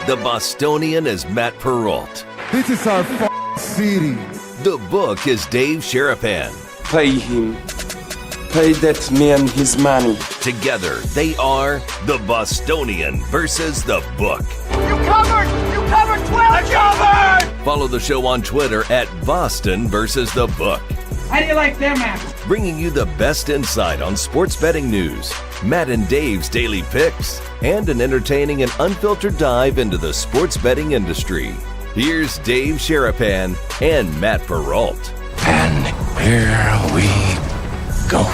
The Bostonian is Matt Perrault. This is our city. The book is Dave Sharapan. Pay him. Pay that man his money. Together, they are the Bostonian versus the book. You covered! You covered 12! I covered! Follow the show on Twitter at Boston versus the book. How do you like them apples? Bringing you the best insight on sports betting news, Matt and Dave's daily picks, and an entertaining and unfiltered dive into the sports betting industry. Here's Dave Sharapan and Matt Perrault. And here we go.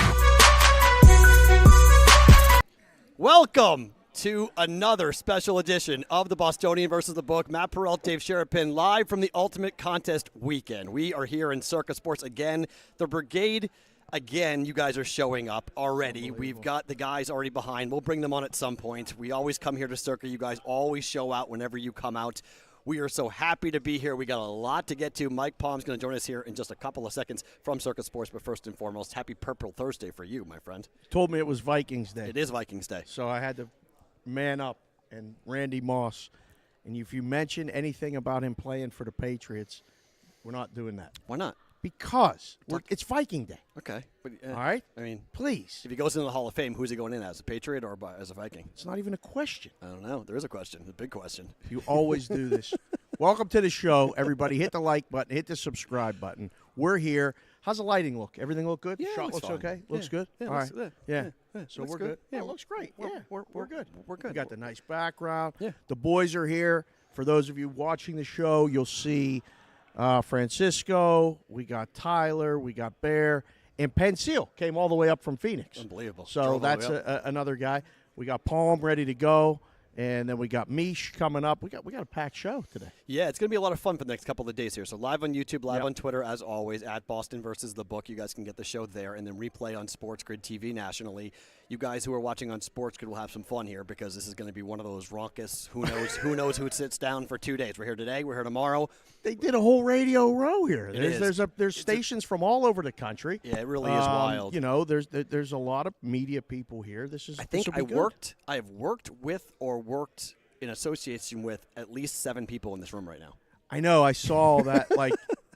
Welcome to another special edition of the Bostonian versus the book. Matt Perrault, Dave Sharapan, live from the Ultimate Contest Weekend. We are here in CIRCA Sports again. The Brigade, again, you guys are showing up already. We've got the guys already behind. We'll bring them on at some point. We always come here to CIRCA. You guys always show out whenever you come out. We are so happy to be here. We got a lot to get to. Mike Palm's going to join us here in just a couple of seconds from CIRCA Sports. But first and foremost, happy Purple Thursday for you, my friend. Told me it was Vikings Day. It is Vikings Day. So I had to man up, and Randy Moss. And if you mention anything about him playing for the Patriots, we're not doing that. Why not? Because it's Viking Day. Okay. But, All right? I mean, please. if he goes into the Hall of Fame, who's he going in as, a Patriot or as a Viking? It's not even a question. I don't know. There is a question, a big question. You always do this. Welcome to the show, everybody. Hit the like button. Hit the subscribe button. We're here. How's the lighting look? Everything look good? Yeah, Shot looks looks fine. okay? Yeah. Looks good? Yeah, All right. yeah. So Looks we're good. good? Yeah, Oh, it looks great. we're- Yeah, we're good. We're good. We got the nice background. Yeah. The boys are here. For those of you watching the show, you'll see Francisco. We got Tyler. We got Bear. And Pencil came all the way up from Phoenix. Unbelievable. So Drove all the that's way up. another guy. We got Palm ready to go. And then we got Mish coming up. We got a packed show today. Yeah, it's going to be a lot of fun for the next couple of days here. So live on YouTube, live Yep. on Twitter, as always, at Boston versus the book. You guys can get the show there and then replay on Sports Grid TV nationally. You guys who are watching on Sports Grid will have some fun here because this is going to be one of those raucous, who knows who sits down for 2 days. We're here today, we're here tomorrow. They did a whole radio row here. It is. There's stations from all over the country. Yeah, it really is wild. You know, there's a lot of media people here. I think I have worked with or worked in association with at least 7 people in this room right now. I know. I saw that, like,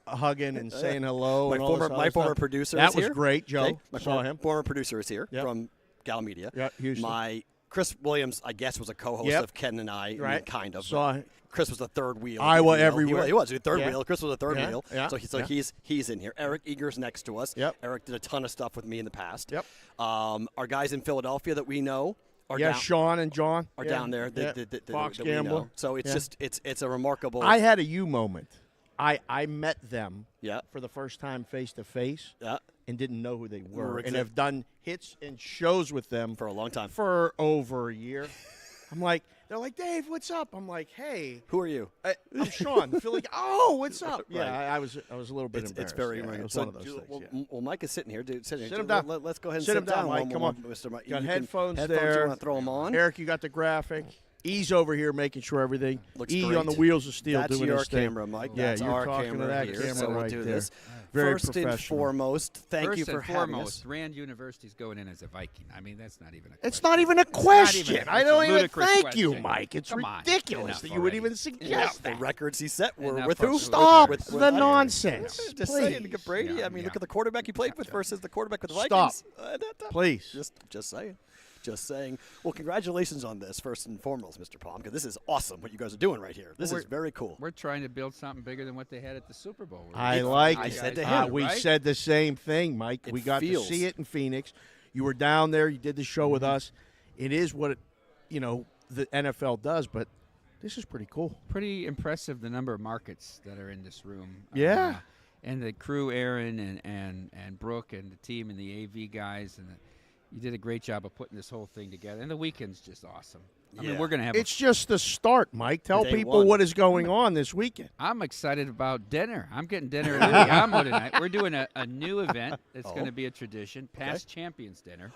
hugging and saying hello. My and all this former other stuff. producer That is was here. great, Joe. Okay. My saw him. former producer is here Yep. from Gal Media. Yeah, Houston. My Chris Williams, I guess, was a co-host Yep. of Ken and I, Right. kind of. Saw him. Chris was the third wheel. Iowa He was- everywhere. He was the third Yeah. wheel. Chris was the third Yeah, wheel. yeah, So yeah. he's in here. Eric Eager's next to us. Yep. Eric did a ton of stuff with me in the past. Yep. Our guys in Philadelphia that we know are Yeah, down, Sean and John are Yeah, down there. yeah. That Fox that we know. Gambler. So it's Yeah. just it's a remarkable. I had a you moment. I met them yeah. for the first time face to face Yeah. and didn't know who they were, and exact- have done hits and shows with them For a long time. for over a year. I'm like, they're like, Dave, what's up? I'm like, hey, Who are you? I'm Sean. Philly. Oh, what's up? Right. Yeah, I was a little bit It's embarrassed. very yeah, ring. it was So, one of those things. Yeah. well, Mike is sitting here, dude. Sit him down. Let's go ahead and Sit him down, one Mike. Come more, on. Mr. Mike. Got You can- headphones You there. want to throw them on? Eric, you got the graphic. E's over here making sure everything. Looks E great. on the wheels of steel That's doing your his thing. camera, Mike. Yeah, That's you're our talking camera to that here. camera So we'll right do there. this. Very First and professional. foremost, thank you for First and having foremost, us. Rand University's going in as a Viking. I mean, that's not even a It's question. not even a It's not question. even- I it's don't a even ludicrous thank you, question. Mike. It's Come on, ridiculous enough that you would already. even suggest The that. records he set were Enough with who? of- Stop With the I- nonsense. Just Please. saying, look at Brady. Yeah, I mean, look yeah. at the quarterback he played with versus the quarterback with the Stop. Vikings. Please. Just saying. Just saying. Well, congratulations on this, first and foremost, Mr. Palm, because this is awesome what you guys are doing right here. This is very cool. We're trying to build something bigger than what they had at the Super Bowl. I like I it. said to him, we right? said the same thing, Mike. It we got feels- to see it in Phoenix. You were down there. You did the show with us. It is what, the NFL does, but this is pretty cool. Pretty impressive, the number of markets that are in this room. Yeah. And the crew, Aaron and Brooke and the team and the AV guys. You did a great job of putting this whole thing together. And the weekend's just awesome. I mean, Yeah. we're going to have It's just the start, Mike. Tell Day people one. what is going on this weekend. I'm excited about dinner. I'm getting dinner at the Alamo tonight. We're doing a new event. It's going to be a tradition, Past Champions Dinner.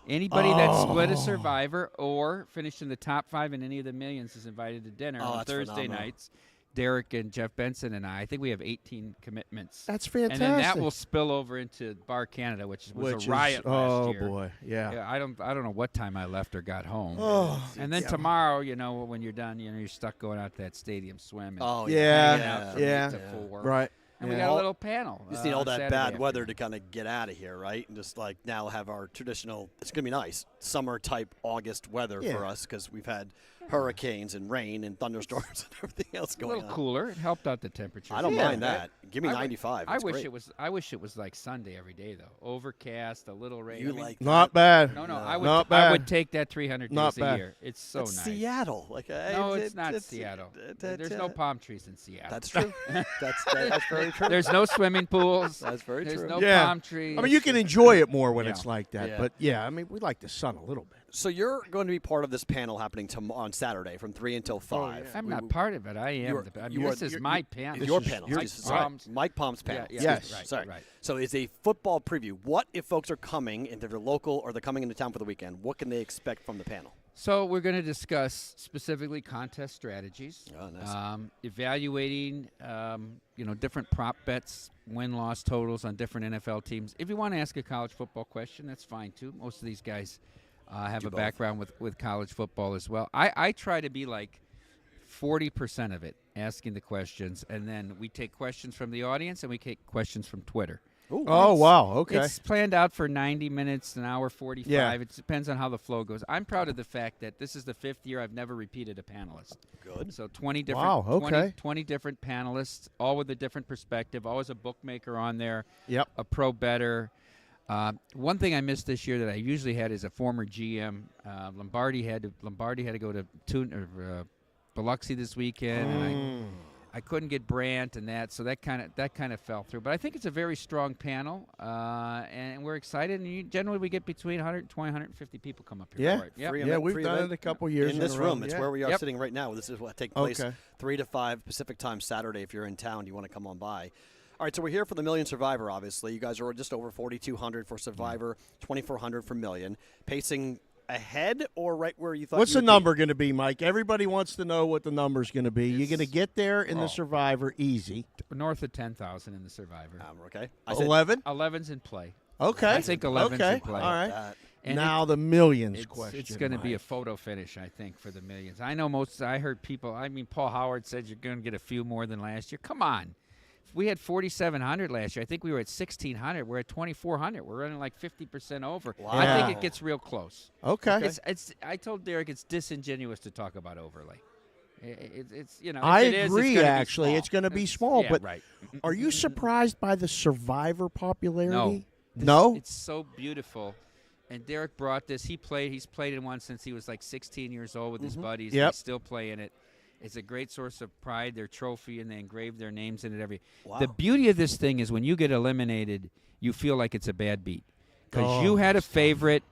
Anybody that split a Survivor or finished in the top 5 in any of the millions is invited to dinner on that's Thursday phenomenal. nights. Derek and Jeff Benson and I think we have 18 commitments. That's fantastic. And then that will spill over into Bar Canada, which was a riot last year. Oh boy, yeah. I don't know what time I left or got home. Oh, and then tomorrow, when you're done, you're stuck going out to that stadium swim. And hanging out from 8 to 4. Right. And we got a little panel. You just need all that Saturday bad afternoon. weather to kind of get out of here, right? And just like now have our traditional, it's going to be nice, summer type August weather for us because we've had hurricanes and rain and thunderstorms and everything else going on. A little cooler. It helped out the temperature. I don't mind that. Give me 95. I It's wish great. it was like Sunday every day though. Overcast, a little rain. You like Not bad. No, Not I bad. would take that 300 Not days a bad. year. It's so That's nice. Seattle. No, it's not Seattle. There's no palm trees in Seattle. That's true. that's very true. There's no swimming pools. That's very There's true. no Yeah. palm trees. I mean, you can enjoy it more when Yeah. it's like that. Yeah. But yeah, I mean, we like the sun a little bit. So you're going to be part of this panel happening on Saturday from 3 until 5. I'm not part of it. I am. This is my panel. Your This is panel. your- This is Palms. Mike Palm's panel. Yeah, Yes. Right, Sorry. right. So it's a football preview. What if folks are coming, if they're local or they're coming into town for the weekend, what can they expect from the panel? So we're going to discuss specifically contest strategies, Oh, nice. evaluating, different prop bets, win-loss totals on different NFL teams. If you want to ask a college football question, that's fine too. Most of these guys have Do a both. background with college football as well. I try to be like 40% of it, asking the questions, and then we take questions from the audience and we take questions from Twitter. Oh, wow. Okay. It's planned out for 90 minutes, an hour 45. Yeah. It depends on how the flow goes. I'm proud of the fact that this is the 5th year I've never repeated a panelist. Good. So 20 different, Wow, okay. 20 different panelists, all with a different perspective, always a bookmaker on there, Yep. a pro bettor. One thing I missed this year that I usually had is a former GM. Lombardi had to go to Biloxi this weekend, and I couldn't get Brandt and so that kind of fell through. But I think it's a very strong panel, and we're excited. And generally, we get between 120, 150 people come up here. Yeah. for it. Yep. Free Yeah, event- we've free done event it a couple years in this a row. room. It's Yeah. where we are Yep. sitting right now. This is what take place Okay. 3 to 5 Pacific time Saturday. If you're in town, you want to come on by. All right, so we're here for the Million Survivor, obviously. You guys are just over 4,200 for Survivor, 2,400 for Million. Pacing ahead or right where you thought What's you the would be? number going to be, Mike? Everybody wants to know what the number's going to be. You're going to get there in Oh. the Survivor easy. North of 10,000 in the Survivor. Okay. I said 11? 11's in play. Okay. I think 11's okay. in play. All right. that. And Now the millions question. It's going to be a Mike. photo finish, I think, for the Millions. I know I heard people, Paul Howard said you're going to get a few more than last year. Come on. We had 4,700 last year. I think we were at 1,600. We're at 2,400. We're running like 50% over. Wow. I think it gets real close. Okay. I told Derek it's disingenuous to talk about overlay. It's if I it is, it's agree, gonna be actually. small. It's going to be small. Yeah, but right. are you surprised by the Survivor popularity? No. No? It's so beautiful. And Derek brought this. He's played in one since he was like 16 years old with his buddies. Yep. He's still playing it. It's a great source of pride, their trophy, and they engrave their names in it Wow. The beauty of this thing is when you get eliminated, you feel like it's a bad beat. Because you had a favorite.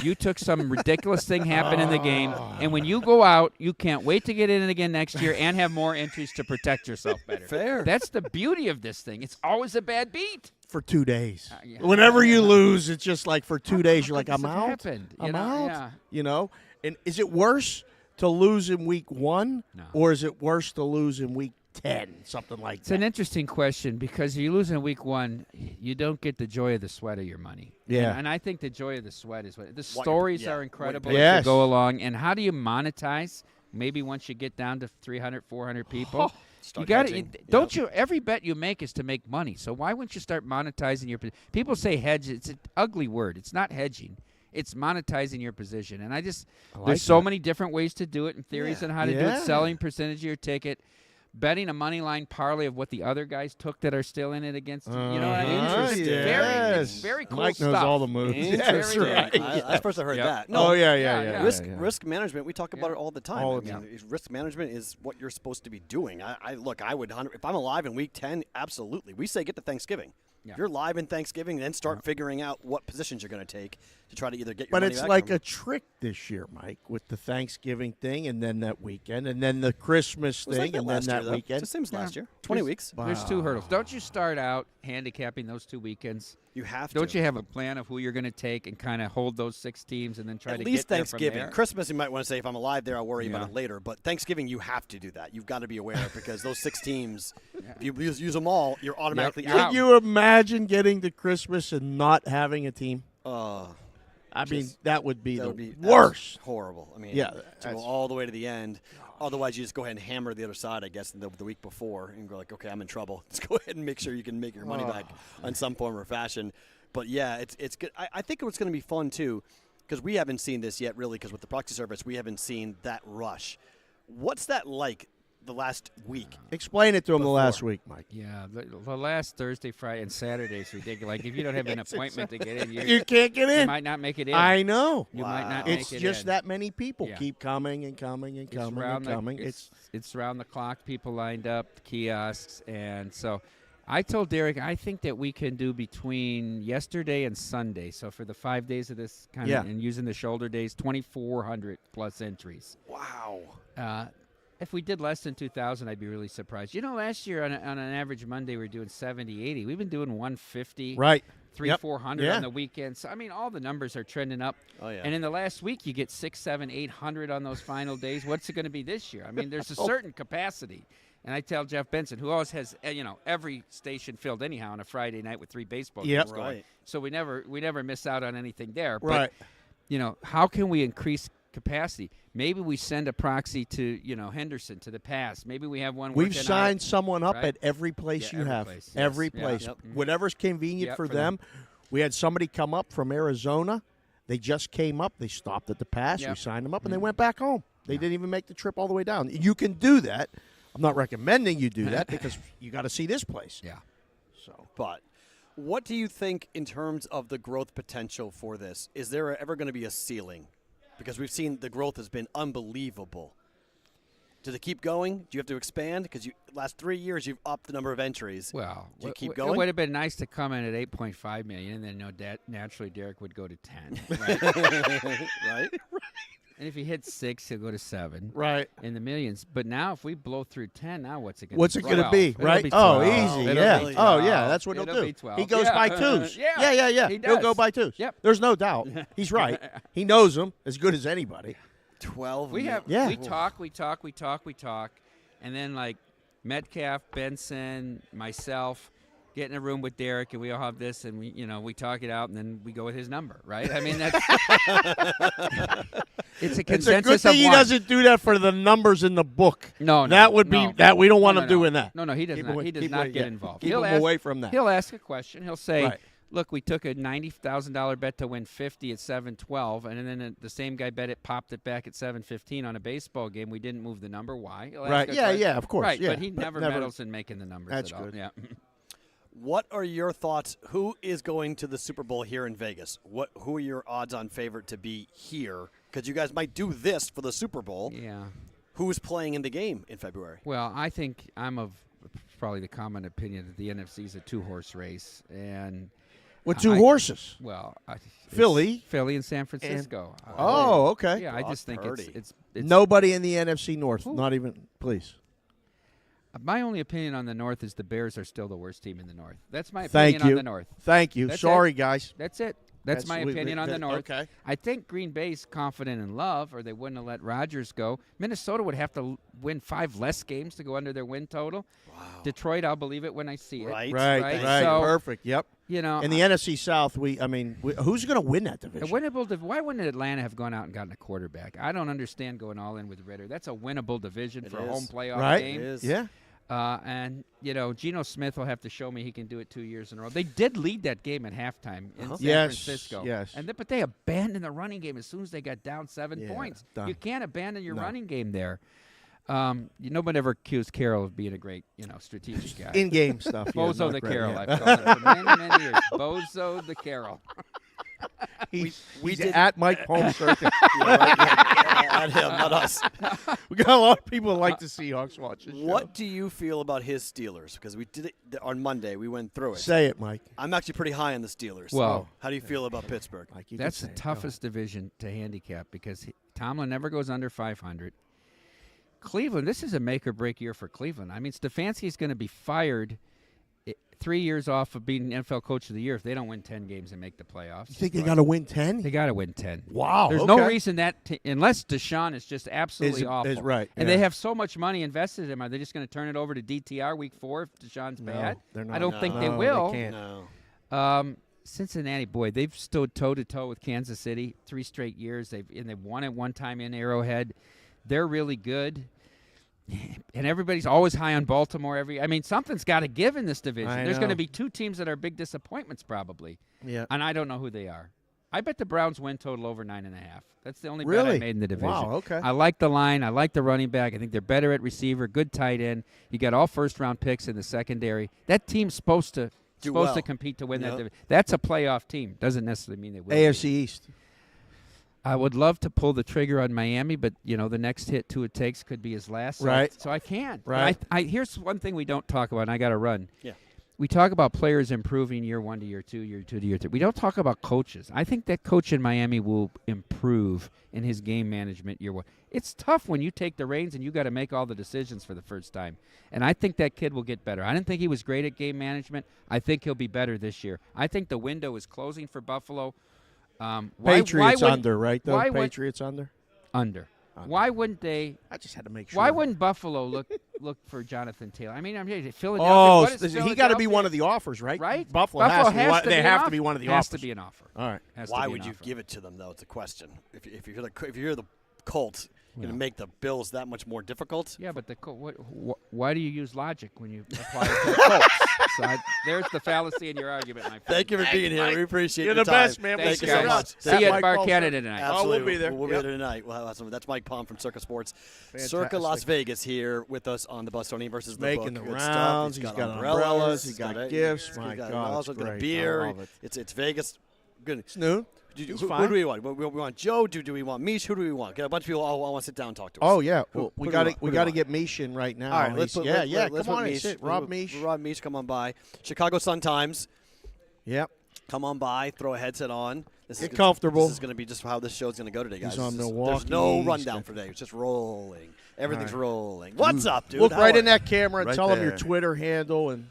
You took some ridiculous thing happen in the game. And when you go out, you can't wait to get in it again next year and have more entries to protect yourself better. Fair. That's the beauty of this thing. It's always a bad beat. For 2 days. Yeah. Whenever you lose, it's just like for 2 days, you're like, This I'm has out. happened, I'm you know? out. Yeah. You know? And is it worse to lose in week 1? No. Or is it worse to lose in week 10? Something like It's that. an interesting question because if you lose in week 1, you don't get the joy of the sweat of your money. Yeah. And I think the joy of the sweat is the stories yeah, are what incredible you as Yes. you go along. And how do you monetize? Maybe once you get down to 300, 400 people. You Start got hedging. Don't you? Every bet you make is to make money. So why wouldn't you start monetizing your? People say hedge. It's an ugly word. It's not hedging. It's monetizing your position. And there's so many different ways to do it and theories on how to do Yeah. it. Selling percentage of your ticket, betting a money line parlay of what the other guys took that are still in it against you. You know what I mean? Interesting. It's very cool Mike knows stuff. all the moves. That's Interesting. right. That's first I heard Yep. that. No, Oh, yeah. Yeah. Risk management, we talk about it all the time. All I the mean, risk management is what you're supposed to be doing. I would if I'm alive in week 10, absolutely. We say get to Thanksgiving. Yeah. If you're live in Thanksgiving, then start figuring out what positions you're going to take to try to either get your But money it's back like or- a trick this year, Mike, with the Thanksgiving thing and then that weekend and then the Christmas It was like thing that and then last year, that though. weekend. It's the same as last year. 20 weeks. There's 2 hurdles. Don't you start out handicapping those 2 weekends? You have to. Don't you have a plan of who you're going to take and kind of hold those 6 teams and then try At to least get there Thanksgiving. from there? Christmas, you might want to say, if I'm alive there, I'll worry about it later. But Thanksgiving, you have to do that. You've got to be aware because those 6 teams, if you use them all, you're automatically out. Can you imagine getting to Christmas and not having a team? I mean, that would be the worst. Horrible. I mean, Yeah, to go all the way to the end. Otherwise, you just go ahead and hammer the other side, I guess, the week before and go like, okay, I'm in trouble. Let's go ahead and make sure you can make your money back on some form or fashion. But, yeah, it's good. I think what's going to be fun, too, because we haven't seen this yet, really, because with the proxy service, we haven't seen that rush. What's that like the last week? Explain it to him the last week, Mike. Yeah, the last Thursday, Friday, and Saturday is ridiculous. Like, if you don't have an appointment to get in, you can't get in. You might not make it in. I know. You might not It's make it just in. that many people Yeah. keep coming and coming and coming and coming. It's round the clock. People lined up, the kiosks, and so I told Derek I think that we can do between yesterday and Sunday. So for the 5 days of this kind of and using the shoulder days, 2,400 plus entries. Wow. If we did less than 2,000, I'd be really surprised. You know, last year on an average Monday, we were doing 70, 80. We've been doing 150, right, 400 on the weekends. So, I mean, all the numbers are trending up. Oh, yeah. And in the last week, you get 6, 7, 800 on those final days. What's it going to be this year? I mean, there's a certain capacity. And I tell Jeff Benson, who always has, every station filled anyhow on a Friday night with 3 baseball games going. Right. So we never miss out on anything there. Right. But, how can we increase capacity? Maybe we send a proxy to, Henderson, to the pass. Maybe we have one. We've signed someone up right? at every place you every have. place, yes. Every Yeah. place. Yep. Whatever's convenient for them. We had somebody come up from Arizona. They just came up. They stopped at the pass. We signed them up, and they went back home. They didn't even make the trip all the way down. You can do that. I'm not recommending you do that because you got to see this place. Yeah. So, but what do you think in terms of the growth potential for this? Is there ever going to be a ceiling? Because we've seen the growth has been unbelievable. Does it keep going? Do you have to expand? Because last 3 years you've upped the number of entries. Well, do you keep it going? would have been nice to come in at 8.5 million, and then naturally Derek would go to 10. Right? Right? And if he hits 6, he'll go to 7. right. In the millions. But now, if we blow through 10, now what's it going to be? What's it going to be? 12. Right? It'll be Oh, 12. easy. It'll Yeah. be Oh, 12. yeah. That's what It'll he'll be do. 12. He goes Yeah. by twos. Yeah. He He'll does. go by twos. Yep. There's no doubt. He's right. He knows them as good as anybody. 12 We have. Yeah. We talk, and then like Metcalf, Benson, myself, get in a room with Derek, and we all have this, and we talk it out, and then we go with his number, right? I mean, that's it's a It's a consensus good thing of he one. doesn't do that for the numbers in the book. No, that would be that we don't want No, him no. doing that. No, he does Keep not. away- He does keep not away- get yeah. involved. Keep He'll him ask, away from that. He'll ask a question. He'll say, Right. "Look, we took a $90,000 bet to win 50 at 7-12, and then the same guy popped it back at 7-15 on a baseball game. We didn't move the number. Why?" He'll ask Right. a Yeah, question. yeah, of course, Right, yeah, but he but never never- meddles in making the numbers That's at all. good. Yeah. What are your thoughts? Who is going to the Super Bowl here in Vegas? Who are your odds-on favorite to be here? Because you guys might do this for the Super Bowl. Yeah. Who's playing in the game in February? Well, I think I'm of probably the common opinion that the NFC is a 2-horse race, and With 2 horses. well, Philly. and San Francisco. Oh, okay. Yeah, I Brock just think Purdy. it's Nobody in the NFC North. Not even, please. My only opinion on the North is the Bears are still the worst team in the North. That's my Thank opinion you. on the North. Thank you. That's Sorry, it. guys. That's it. That's my opinion on the North. Okay. I think Green Bay's confident in Love, or they wouldn't have let Rodgers go. Minnesota would have to win 5 less games to go under their win total. Wow. Detroit, I'll believe it when I see it. Right. Right. So, Perfect. Yep. In the NFC South, who's going to win that division? Why wouldn't Atlanta have gone out and gotten a quarterback? I don't understand going all in with Ritter. That's a winnable division for a home playoff right? game. It is. Yeah. And Geno Smith will have to show me he can do it 2 years in a row. They did lead that game at halftime in San Francisco. Yes. But they abandoned the running game as soon as they got down 7 points. Done. You can't abandon your running game there. Nobody ever accused Carroll of being a great, strategic guy. In-game stuff. Bozo not the great, Carroll. yeah. I've called him for many, many years. Bozo the Carroll. He's did- at Mike Holmes Circuit. Not him, not us. We got a lot of people who like the Seahawks watch this show. What do you feel about his Steelers? Because we did it on Monday. We went through it. Say it, Mike. I'm actually pretty high on the Steelers. Well- how do you feel about Pittsburgh? Mike, you can That's say the it. toughest division to handicap because Tomlin never goes under 500. Cleveland, this is a make-or-break year for Cleveland. I mean, Stefanski's going to be fired 3 years off of being NFL Coach of the Year if they don't win 10 games and make the playoffs. You think they got to win 10? They got to win 10. Wow. There's no reason that unless Deshaun is just absolutely awful. Is right. And they have so much money invested in him. Are they just going to turn it over to DTR week 4 if Deshaun's bad? They're not. I don't think they will. They can't. No. Cincinnati, boy, they've stood toe-to-toe with Kansas City 3 straight years. They've won it one time in Arrowhead. They're really good. And everybody's always high on Baltimore. Something's got to give in this division. There's going to be 2 teams that are big disappointments probably. Yeah. And I don't know who they are. I bet the Browns win total over 9.5. That's the only bet Really? I made in the division. Wow, okay. I like the line. I like the running back. I think they're better at receiver, good tight end. You got all first-round picks in the secondary. That team's supposed to compete to win that division. That's a playoff team. Doesn't necessarily mean they will. AFC East. I would love to pull the trigger on Miami, but, the next hit it takes could be his last. Right. So I can't. Right. Here's one thing we don't talk about, and I got to run. Yeah. We talk about players improving year 1 to year 2, year 2 to year 3. We don't talk about coaches. I think that coach in Miami will improve in his game management year 1. It's tough when you take the reins and you got to make all the decisions for the first time. And I think that kid will get better. I didn't think he was great at game management. I think he'll be better this year. I think the window is closing for Buffalo. Patriots under, right? Though Patriots under. Why wouldn't they? I just had to make sure. Why wouldn't Buffalo look for Jonathan Taylor? I mean, Philadelphia. Oh, what is he got to be one of the offers, right? Right. Buffalo has to. They have to be one of the offers. Has to be an offer. All right. Why would you give it to them, though? It's a question. If you're the Colts, you're going to make the Bills that much more difficult. Yeah, but why do you use logic when you apply it to the Colts? So there's the fallacy in your argument, my friend. Thank you for being here. We appreciate You're your the time. best, man. Thank you guys. so much. See you at Mike Bar Paul, Canada tonight. Absolutely. We'll be there. We'll be Yep. there tonight. We'll have some. That's Mike Palm from CIRCA Sports. Fantastic. CIRCA Las Vegas here with us on the Bostonian versus the Making book. the Good rounds. Stuff. He's got umbrellas. He's got gifts. He's My got God, also it's got a great. beer. I love it. It's Vegas. Good. It's new. Who fine. do we want? We want Joe. Do we want Mish? Who do we want? Got a bunch of people all want to sit down and talk to us. Oh yeah, Who we do got we to want? get Mish in right now. All right, let's come on and sit. Rob Mish. Rob Mish, come on by. Chicago Sun-Times. Yep. Come on by. Throw a headset on. Get comfortable. This is going to be just how this show's going to go today, guys. He's on There's Milwaukee. no He's rundown got- for today. It's just rolling. Everything's All rolling. What's up, dude? Look How right are in you? that camera and Right tell him your there. Twitter handle and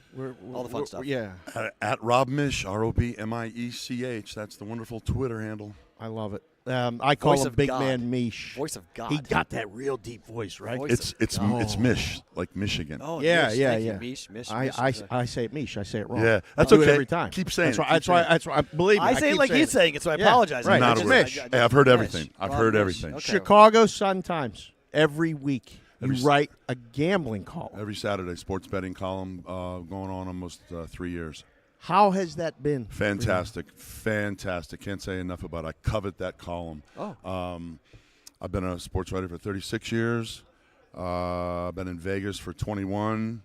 All the fun stuff. Yeah, At Rob Mish, ROBMIECH. That's the wonderful Twitter handle. I love it. I call Voice him of Big God. Man Mish. Voice of God. He got that real deep voice, right? Voice It's of Mish, like Michigan. Oh, Yeah, Mish. yeah, Thank you, yeah. Mish, Mish, I say it Mish. I say it wrong. Yeah, that's I do okay. it every time. Keep saying that's it. Why, that's why. That's why. Believe me. I say it keep like he's saying it, so I Yeah, apologize. right. Not It's a word. Mish. Hey, I've heard everything. Mish. I've Rob heard Mish. everything. Okay. Chicago Sun-Times. Every week you Every s- write a gambling column. Every Saturday, sports betting column going on almost 3 years. How has that been? Fantastic. Can't say enough about it. I covet that column. Oh. I've been a sports writer for 36 years. I've been in Vegas for 21.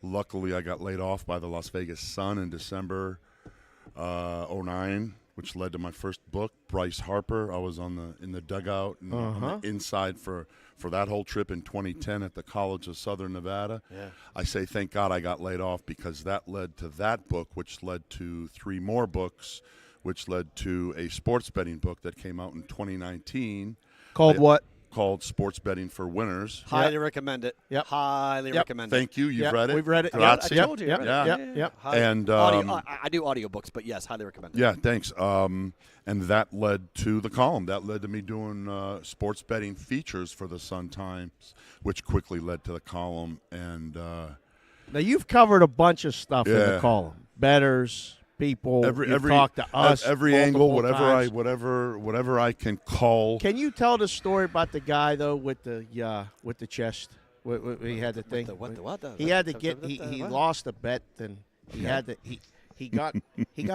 Luckily, I got laid off by the Las Vegas Sun in December 09, which led to my first book, Bryce Harper. I was in the dugout and on the inside for that whole trip in 2010 at the College of Southern Nevada. Yeah. I say thank God I got laid off because that led to that book, which led to 3 more books, which led to a sports betting book that came out in 2019. Called what? Called Sports Betting for Winners. Highly recommend it. Yep. Highly recommend it. Thank you. You've Yep, read it. we've read it. Grazie. I told you. Yep, I read yeah. it. Yep. And, I do audiobooks, but yes, highly recommend it. Yeah, thanks. And that led to the column. That led to me doing sports betting features for the Sun-Times, which quickly led to the column. And Now you've covered a bunch of stuff in the Yeah. column. Bettors, people. You've talked to us. every angle, multiple times. whatever I can call. Can you tell the story about the guy though with the chest? He had the thing. He had to get. He lost a bet, and he had to. He got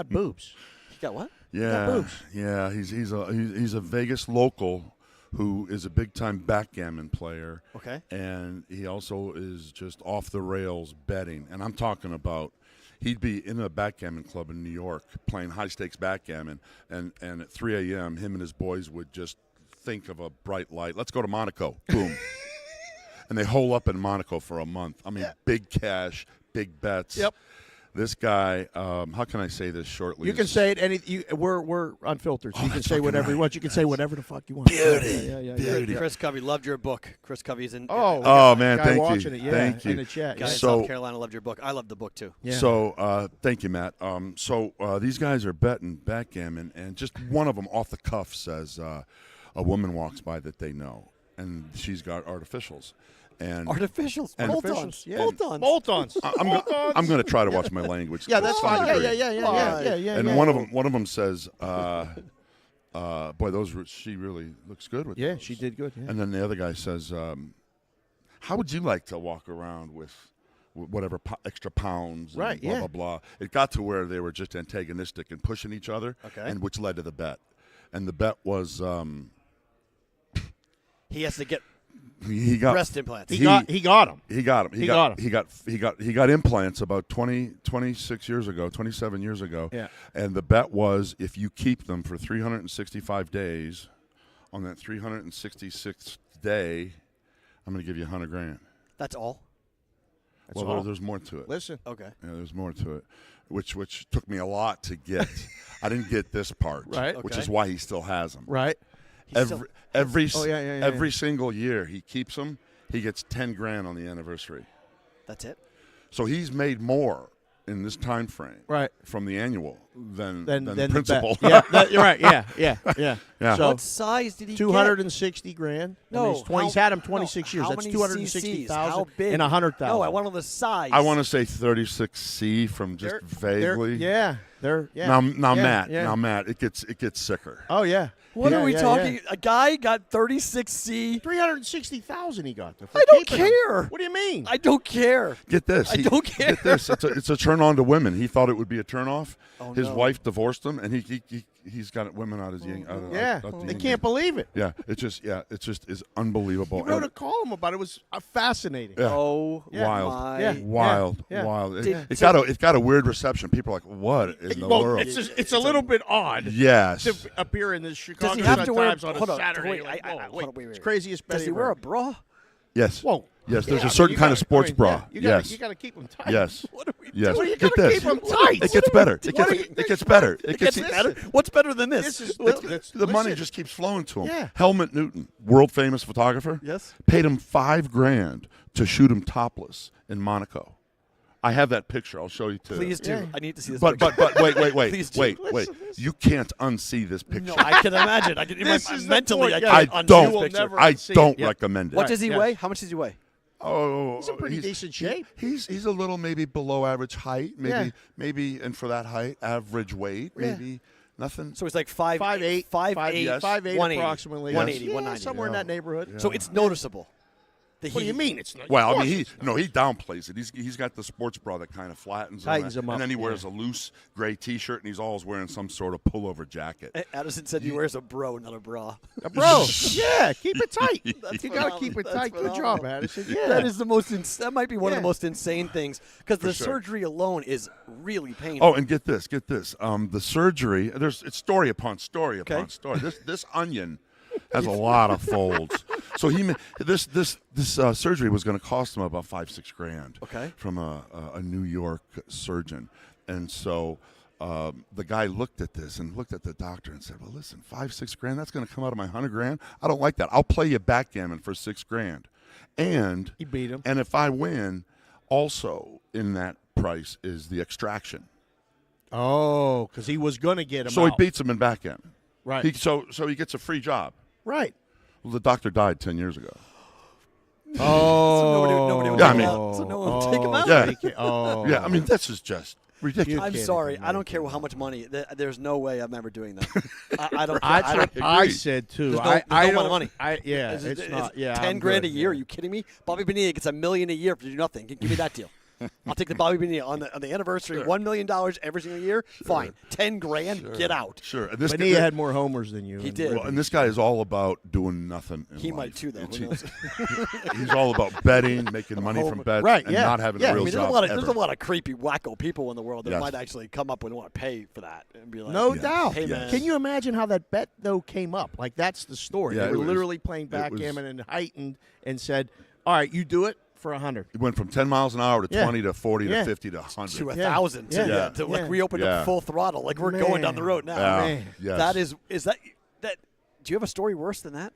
boobs. You got what? Yeah, boobs. yeah. He's a Vegas local who is a big time backgammon player. Okay. And he also is just off the rails betting, and I'm talking about. He'd be in a backgammon club in New York playing high-stakes backgammon, and at 3 a.m., him and his boys would just think of a bright light. Let's go to Monaco. Boom. And they hole up in Monaco for a month. I mean, big cash, big bets. Yep. This guy, how can I say this shortly? You can say it. We're unfiltered, so you can say whatever you want. You can say whatever the fuck you want. Beauty. Chris Covey loved your book. Chris Covey's in. Oh man, guy thank watching you. It, yeah, Thank you. in the chat. Guy in So- South Carolina loved your book. I loved the book too. Yeah. So thank you, Matt. These guys are betting backgammon, and just one of them off the cuff says a woman walks by that they know, and she's got artificials. And Artificials, and- bolt-ons, Yeah. bolt-ons. Bolt-ons. I'm going to try to watch my language. Yeah, that's to some fine. degree. Yeah. And one of them says, "Boy, she really looks good with Yeah, those." she did good. Yeah. And then the other guy says, "How would you like to walk around with whatever extra pounds?" And Right, blah yeah. blah blah. It got to where they were just antagonistic and pushing each other, and which led to the bet. And the bet was He has to get he got breast implants. He got him. He got him. He got him. He got implants about 26 years ago, 27 years ago. Yeah. And the bet was if you keep them for 365 days, on that 366th day, I'm going to give you $100,000. That's all. That's Well, all. there's more to it. Listen. Okay. Yeah, there's more to it, which took me a lot to get. I didn't get this part, Right. which Okay. is why he still has them. Right. Every yeah. single year he keeps them, he gets $10,000 on the anniversary. That's it. So he's made more in this time frame, Right. from the annual than the principal. bet. Yeah, you're right. Yeah. Yeah. So What size did he get? $260,000. No, he's had him 26 years. How That's many 260,000 cc's? How big? and 100,000. No, I want all the size. I want to say 36C from just vaguely. They're Now, yeah, Matt, it gets sicker. Oh yeah. What Yeah, are we yeah, talking? yeah. A guy got 36C. 360,000 he got. I don't care. What do you mean? I don't care. Get this. I don't care. Get this. It's a turn on to women. He thought it would be a turn off. Oh, His no. wife divorced him, and he's got women out his yin. out the They yin. can't believe it. Yeah, it just is unbelievable. He wrote And- a column about it. It was fascinating. Yeah. Oh, Wild. my. Yeah. Wild. Did- It got a weird reception. People are like, "What in the world?" It's a little bit odd Yes. to appear in this Chicago Does he have to wear? Times on Hold a on. Saturday. Wait, like, hold whoa, on, wait. It's craziest bet Does he ever. wear a bra? Yes. Whoa. Yes. There's Yeah, a certain you kind of gotta- sports bra. yeah, you Yes. gotta keep them tight. Yes. What are we Yes. Well, you Get gotta this. keep them tight. It gets better. What are you- It gets better. It gets better. What's better than this? This is The money listen. just keeps flowing to him. Yeah. Helmut Newton, world famous photographer, Yes. paid him $5,000 to shoot him topless in Monaco. I have that picture. I'll show you too. Please do. Yeah. I need to see this. But picture. wait. Please do. wait. Listen. You can't unsee this picture. No, I can imagine. I can This is the mentally. point, I yeah. can't I unsee don't. this picture. never I unsee it. don't Yeah. recommend it. What does he Yes. weigh? How much does he weigh? Oh, He's in pretty decent shape. He's a little maybe below average height, Yeah. maybe, and for that height, average weight, maybe nothing. So he's like 5'8", 5'8", yes. 5'8", 180. approximately. 180, Yeah, 190. somewhere in that neighborhood. So it's noticeable. What do you mean? It's not. Well, of I mean, course it's not. he downplays it. He's got the sports bra that kind of flattens him, Tightens him up, and then he yeah. wears a loose gray T-shirt, and he's always wearing some sort of pullover jacket. Addison said he wears a bro, not a bra. Bro, yeah, keep it tight. You got to phenomenal. keep it That's tight. Good phenomenal. job, Addison. Yeah. That is the most. That might be one of Yeah. the most insane things because the sure. surgery alone is really painful. Oh, and get this. The surgery. It's story upon story upon story. This onion has a lot of folds. So this surgery was going to cost him about $5,000-6,000. Okay. From a New York surgeon, and so the guy looked at this and looked at the doctor and said, "Well, listen, $5,000-6,000. That's going to come out of my $100,000. I don't like that. I'll play you backgammon for $6,000." And He beat him. And if I win, also in that price is the extraction. Oh, because he was going to get him So out. he beats him in backgammon. Right. So he gets a free job. Right. Well, the doctor died 10 years ago. Oh. nobody would Yeah, take I him mean- out. So no one will take him out. Yeah. Oh. Yeah, I mean, this is just ridiculous. I'm kidding. sorry. I don't care how much money. There's no way I'm ever doing that. I don't. Care. That's what I agree. said too. There's no I amount don't- of money. Yeah, It's- it's not. Yeah, 10 I'm grand good, a year. yeah. Are you kidding me? Bobby Bonilla gets $1 million a year to do nothing. Give me that deal. I'll take the Bobby Bonilla on the anniversary. $1 million every single year. Fine. 10 grand. Get out. Sure. And this Bonilla had more homers than you. He and- did. Well, and this guy is all about doing nothing in He life. might too, though. It's- Who knows? He's all about betting, making money from bets, Right, and yeah. not having Yeah, a I real I mean, job there's ever. a lot of creepy, wacko people in the world that Yes. might actually come up and want to pay for that and be like, No Yes. doubt. Hey, man. Can you imagine how that bet though came up? Like that's the story. Yeah, they it were was- literally playing it was- backgammon and heightened and said, "All right, you do it. for 100. It went from 10 miles an hour to Yeah. 20 to 40 Yeah. to 50 to 100. To 1,000. Yeah. To like Yeah. we opened Yeah. up full throttle. Like we're going down the road now. Yeah. Man. Yes. That is that. Do you have a story worse than that?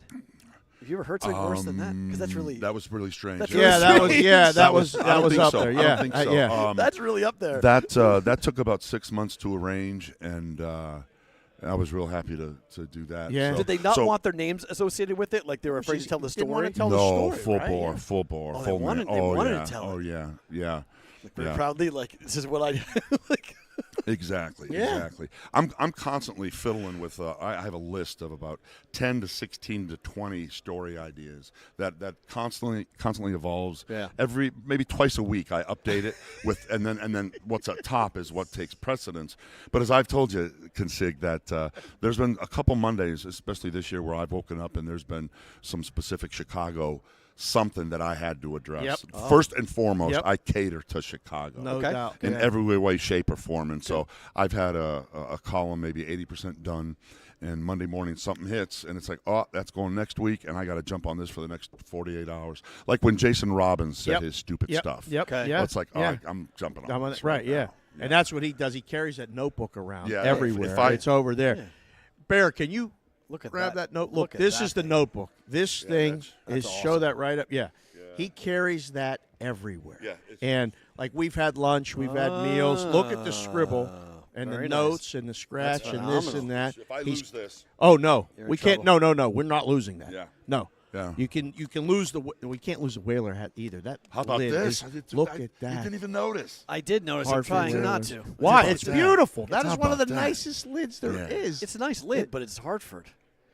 Have you ever heard something worse than that? Because that's really That was really strange. That's Yeah, that was that was I don't think up so. there. I Yeah, don't think so. yeah. that's really up there. That took about 6 months to arrange, and I was real happy to do that. Yeah. So, Did they not so- want their names associated with it? Like they were afraid to tell the Didn't want story? to tell the No, story, full right? bore, Yeah. full bore, Oh, they full wanted- man. they Oh wanted yeah, to tell oh it. yeah. Very Yeah. proudly, like this is what I like. Exactly, Yeah. exactly. I'm constantly fiddling with. I have a list of about 10 to 16 to 20 story ideas that constantly evolves. Yeah. Every maybe twice a week I update it with, and then what's at top is what takes precedence. But as I've told you, Consig, that there's been a couple Mondays, especially this year, where I've woken up and there's been some specific Chicago something that I had to address. Yep. First and foremost, Yep. I cater to Chicago. No Okay. doubt. In Yeah. every way, shape, or form. And so I've had a column maybe 80% done, and Monday morning something hits, and it's like, oh, that's going next week, and I got to jump on this for the next 48 hours. Like when Jason Robbins said Yep. his stupid Yep. stuff. Yep. Okay. Yeah. It's like, oh, yeah. I'm jumping on I'm on this it. Right, yeah. now. And that's what he does. He carries that notebook around Yeah, everywhere. if I- It's over there. Yeah. Bear, can you Look at grab that note? Look, at this that is the thing. notebook. This thing that's is show awesome. that right up. Yeah. He carries that everywhere. Yeah, it's- And like we've had lunch, we've had meals. Look at the scribble and the very notes and the scratch and this phenomenal. and that. If I He's- lose this, Oh no, You're in we can't. trouble. No. We're not losing that. Yeah. No. Yeah. You can lose the. We can't lose the whaler hat either. That how about lid this? is- look at You that. didn't even notice. I did notice. I'm Hard for trying whalers. not to. Why? about It's that? beautiful. That How is one of the about that? nicest lids there is. Yeah. It's a nice lid, but it's Hartford.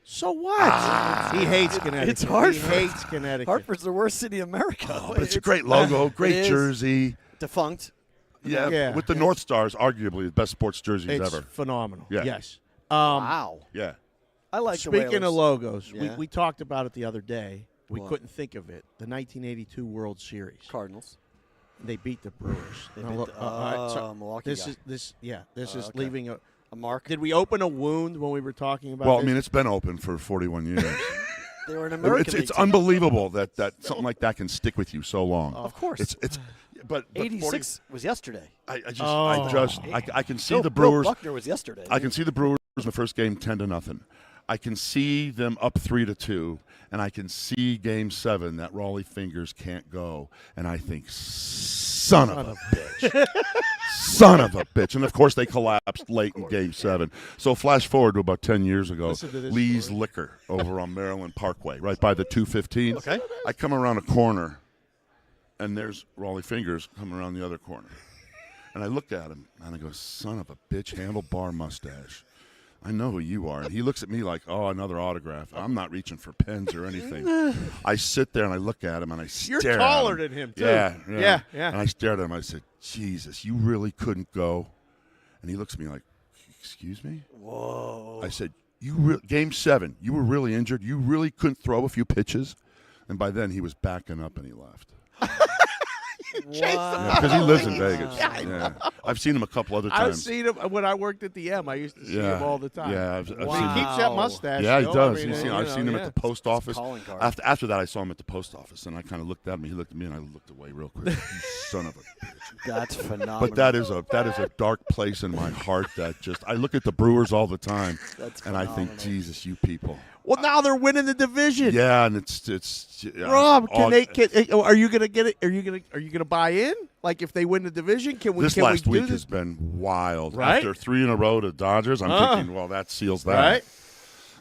So what? He hates Connecticut. It's Hartford. He hates Connecticut. Hartford's the worst city in America. Oh, but it's a great logo, great It is. jersey. Defunct. Yeah, Yeah. with the North Stars, arguably the best sports jerseys It's ever. phenomenal. Yeah. Yes. Wow. Yeah. I like the Speaking of Whalers. logos, Yeah. we talked about it the other day. We What? couldn't think of it. The 1982 World Series. Cardinals. They beat the Brewers. They Now beat look, the- all right, so Milwaukee This guy. is this. Yeah. This is okay. leaving a. A mark. Did we open a wound when we were talking about? Well, I this? mean, it's been open for 41 years. They were an American. It's League team. unbelievable that something like that can stick with you so long. Of course. It's but 86 was yesterday. I Oh. can see Bill, the Bill Brewers. Buckner was yesterday. I can see the Brewers in the first game 10-0. I can see them up 3-2, and I can see Game 7 that Raleigh Fingers can't go, and I think, son of a bitch. Son of a bitch. And, of course, they collapsed late in Game 7. So flash forward to about 10 years ago, Listen to this Lee's story. Liquor over on Maryland Parkway, right by the 215. Okay. I come around a corner, and there's Raleigh Fingers coming around the other corner. And I look at him, and I go, son of a bitch, handlebar mustache. I know who you are. And he looks at me like, oh, another autograph. I'm not reaching for pens or anything. I sit there and I look at him and I stare You're at taller him. than him, too. Yeah. Yeah. And I stared at him. I said, Jesus, you really couldn't go? And he looks at me like, excuse me? Whoa. I said, Game 7, you were really injured? You really couldn't throw a few pitches? And by then he was backing up and he left. Because he lives in Vegas. Yeah, I've seen him a couple other I've times. seen him when I worked at the M. I used to see him all the time. Yeah, I've He seen keeps that mustache. Yeah, he though. does. I mean, I've seen him at the post office. calling card. After that, I saw him at the post office, and I kind of looked at him. He looked at me, and I looked away real quick. You son of a bitch. That's phenomenal. But that is a dark place in my heart. That just I look at the Brewers all the time, That's and I think, phenomenal. Jesus, you people. Well, now they're winning the division. Yeah, and it's Rob, all- are you gonna get it? Are you gonna buy in? Like if they win the division, can we? This can last we do week this? has been wild. Right? After 3 in a row to Dodgers, I'm thinking, well, that seals that.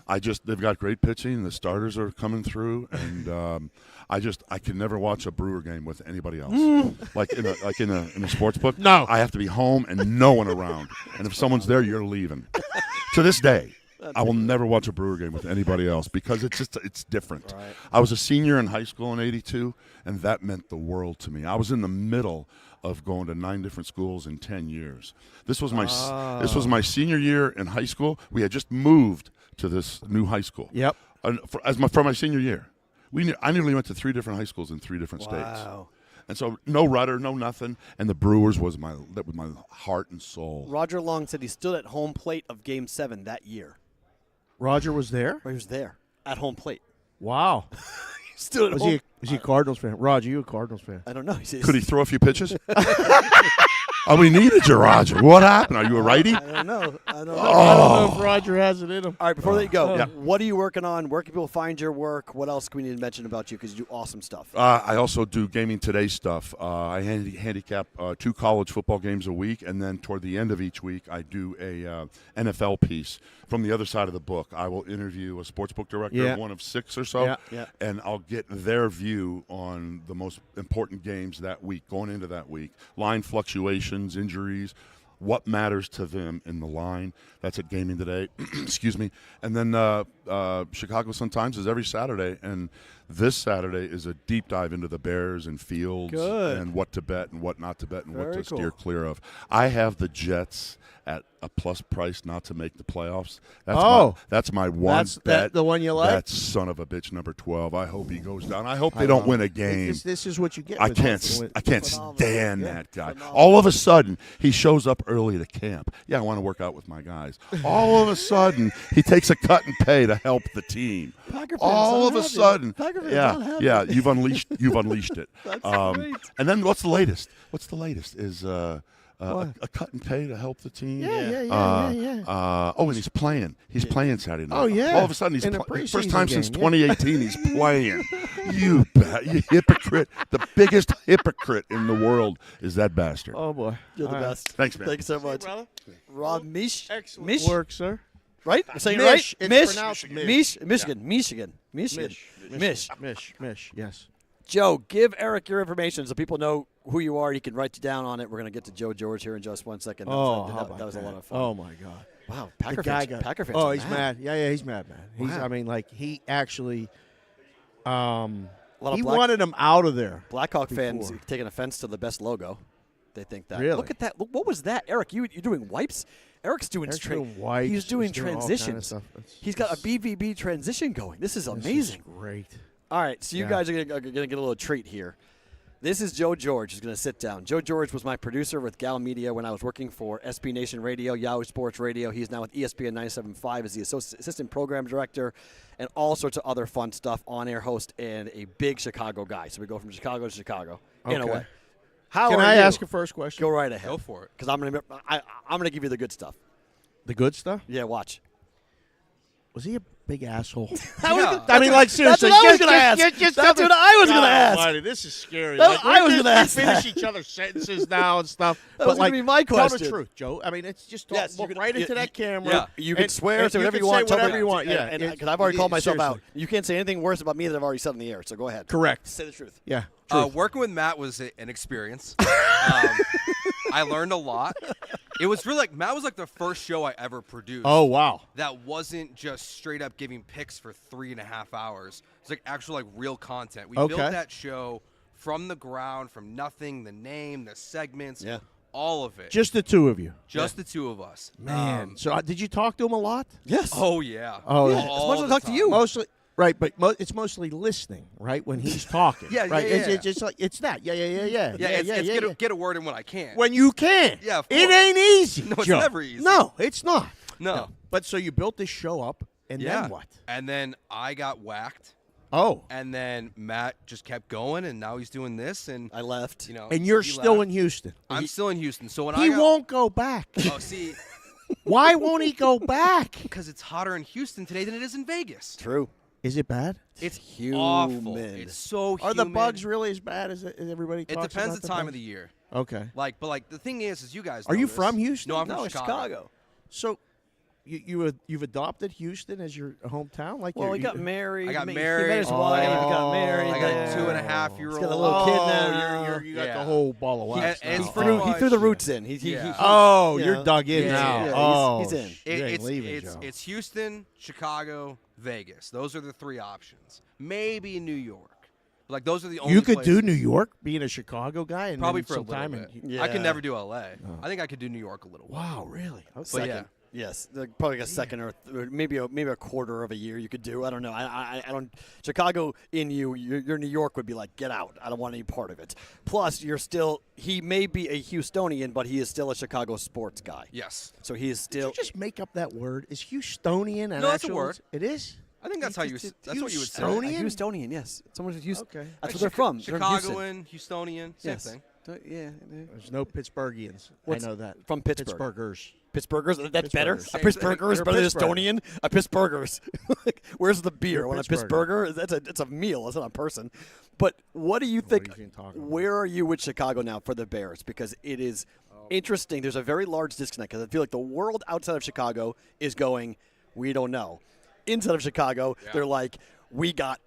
Right? They've got great pitching. The starters are coming through, and I can never watch a Brewer game with anybody else. like in a sports book. No. I have to be home and no one around. And if someone's there, you're leaving. To this day, I will never watch a Brewer game with anybody else because it's different. Right. I was a senior in high school in '82, and that meant the world to me. I was in the middle of going to 9 different schools in 10 years. This was my senior year in high school. We had just moved to this new high school. Yep. For my senior year, I nearly went to 3 different high schools in 3 different states. Wow. And so no rudder, no nothing, and the Brewers was my heart and soul. Roger Long said he stood at home plate of Game 7 that year. Roger was there. Or he was there at home plate. Wow. Stood at home. Was he a Cardinals fan? Roger, you a Cardinals fan? I don't know. Could he throw a few pitches? Oh, we needed you, Roger. What happened? Are you a righty? I don't know. I don't know if Roger has it in him. All right, before you go, Yeah. what are you working on? Where can people find your work? What else can we need to mention about you? Because you do awesome stuff. I also do Gaming Today stuff. I handicap 2 college football games a week, and then toward the end of each week, I do a NFL piece. From the other side of the book, I will interview a sportsbook director, one of 6 or so, and I'll get their view on the most important games that week, going into that week, line fluctuations, injuries, what matters to them in the line. That's at Gaming Today. Excuse me. And then Chicago Sun-Times is every Saturday, and this Saturday is a deep dive into the Bears and Fields and what to bet and what not to bet and what to steer clear of. I have the Jets at a plus price not to make the playoffs. That's my one bet. That's the one you like? That son of a bitch, number 12. I hope he goes down. I hope they don't win a game. This is what you get. I can't stand that guy. All of a sudden, he shows up early to camp. Yeah, I want to work out with my guys. All of a sudden, he takes a cut and pay to help the team. All of a sudden, you've unleashed it. That's great. And then what's the latest? Is a cut and pay to help the team. Yeah. And he's playing. He's playing Saturday night. Oh, yeah. All of a sudden, he's In a first preseason time game, since 2018 he's playing. You bet. You hypocrite. The biggest hypocrite in the world is that bastard. Oh, boy. You're the best. Thanks, man. Thank you so much. brother. Rob Mish. Excellent Mish? work, sir. Right? I'm saying Mish. it right? It's pronounced Mish. Michigan. Mish, yes. Joe, give Eric your information so people know who you are. He can write you down on it. We're going to get to Joe George here in just 1 second. That was a lot of fun. Oh, my God. Wow, Packer fans. Oh, are he's mad. Yeah, he's mad. He actually he wanted him out of there. Blackhawk fans taking offense to the best logo. They think that. Really? Look at that. Look, what was that? Eric, you're doing wipes? Eric's doing wipes. He's doing all kind of transitions. stuff. He's got a BVB transition going. This is amazing. This is great. All right, so you guys are going to get a little treat here. This is Joe George who's going to sit down. Joe George was my producer with Gal Media when I was working for SB Nation Radio, Yahoo Sports Radio. He's now with ESPN 97.5 as the assistant program director and all sorts of other fun stuff, on-air host, and a big Chicago guy. So we go from Chicago to Chicago in a way. Can I ask a first question? Go right ahead. Go for it. Because I'm going to give you the good stuff. The good stuff? Yeah, watch. Was he a big asshole? I mean, like, seriously. That's what I was going to ask. That's what I was going to ask. Marty, this is scary. I was going to ask finish that. each other's sentences now and stuff. That was going to be my question. Tell the truth, Joe. I mean, it's just look can, right into that camera. Yeah, you can swear, say whatever you want. Say whatever you want. Yeah, because I've already called myself seriously. out. You can't say anything worse about me than I've already said in the air. So go ahead. Correct. Say the truth. Yeah. Working with Matt was an experience. I learned a lot. It was really Matt was like the first show I ever produced. Oh, wow. That wasn't just straight up giving picks for 3.5 hours. It's like actual real content. We built that show from the ground, from nothing, the name, the segments, all of it. Just the two of you. Just the two of us. Man. So did you talk to him a lot? Yes. Oh, yeah. Oh, yeah. As much as I talk to you. Mostly. Right, but it's mostly listening, right? When he's talking, right? It's like it's that, Get a word in when I can. When you can, yeah. Of course. It ain't easy. No, it's Joe. never easy. No, it's not. No. But so you built this show up, and then what? And then I got whacked. Oh. And then Matt just kept going, and now he's doing this, and I left. And you're still in Houston. I'm still in Houston. So when he won't go back. Oh, see. Why won't he go back? Because it's hotter in Houston today than it is in Vegas. True. Is it bad? It's humid. awful. It's so humid. Are the bugs really as bad as everybody talks about? It depends the time of the year. Okay. But the thing is you guys. Are you from Houston? No, I'm from Chicago. So, you've adopted Houston as your hometown? Well, he got married. I got He married. met his wife. He got married. I got a 2.5-year-old. He's got a little kid now. You got the whole ball of wax. He threw the roots in. You're dug in now. Yeah, he's in. It's Houston, Chicago, Vegas. Those are the three options. Maybe New York. Those are the only. You could places. do New York, being a Chicago guy, and probably then for some a little time. bit. I could never do LA. I think I could do New York a little. Wow, really? But yeah. Yes, probably a second or maybe a quarter of a year you could do. I don't know. I don't. Chicago in your New York would be like, get out. I don't want any part of it. Plus, he may be a Houstonian, but he is still a Chicago sports guy. Yes. So he is still. Did you just make up that word? Is Houstonian an No, actual? that's a word. It is. I think that's how you. That's what you would say. Houstonian, yes. Someone who's Houston. Okay. That's where they're from. Chicagoan, Houstonian, same thing. Yeah. There's no Pittsburghians. I know that. From Pittsburgh. Pittsburghers. That's better. Pittsburghers. A Pittsburgher is better than Estonian. A Pittsburghers. Where's the beer? You're Want a Pittsburgher? It's a meal. It's not a person. But what do you think? Where are you with Chicago now for the Bears? Because it is interesting. There's a very large disconnect because I feel like the world outside of Chicago is going, we don't know. Inside of Chicago, they're like, we're going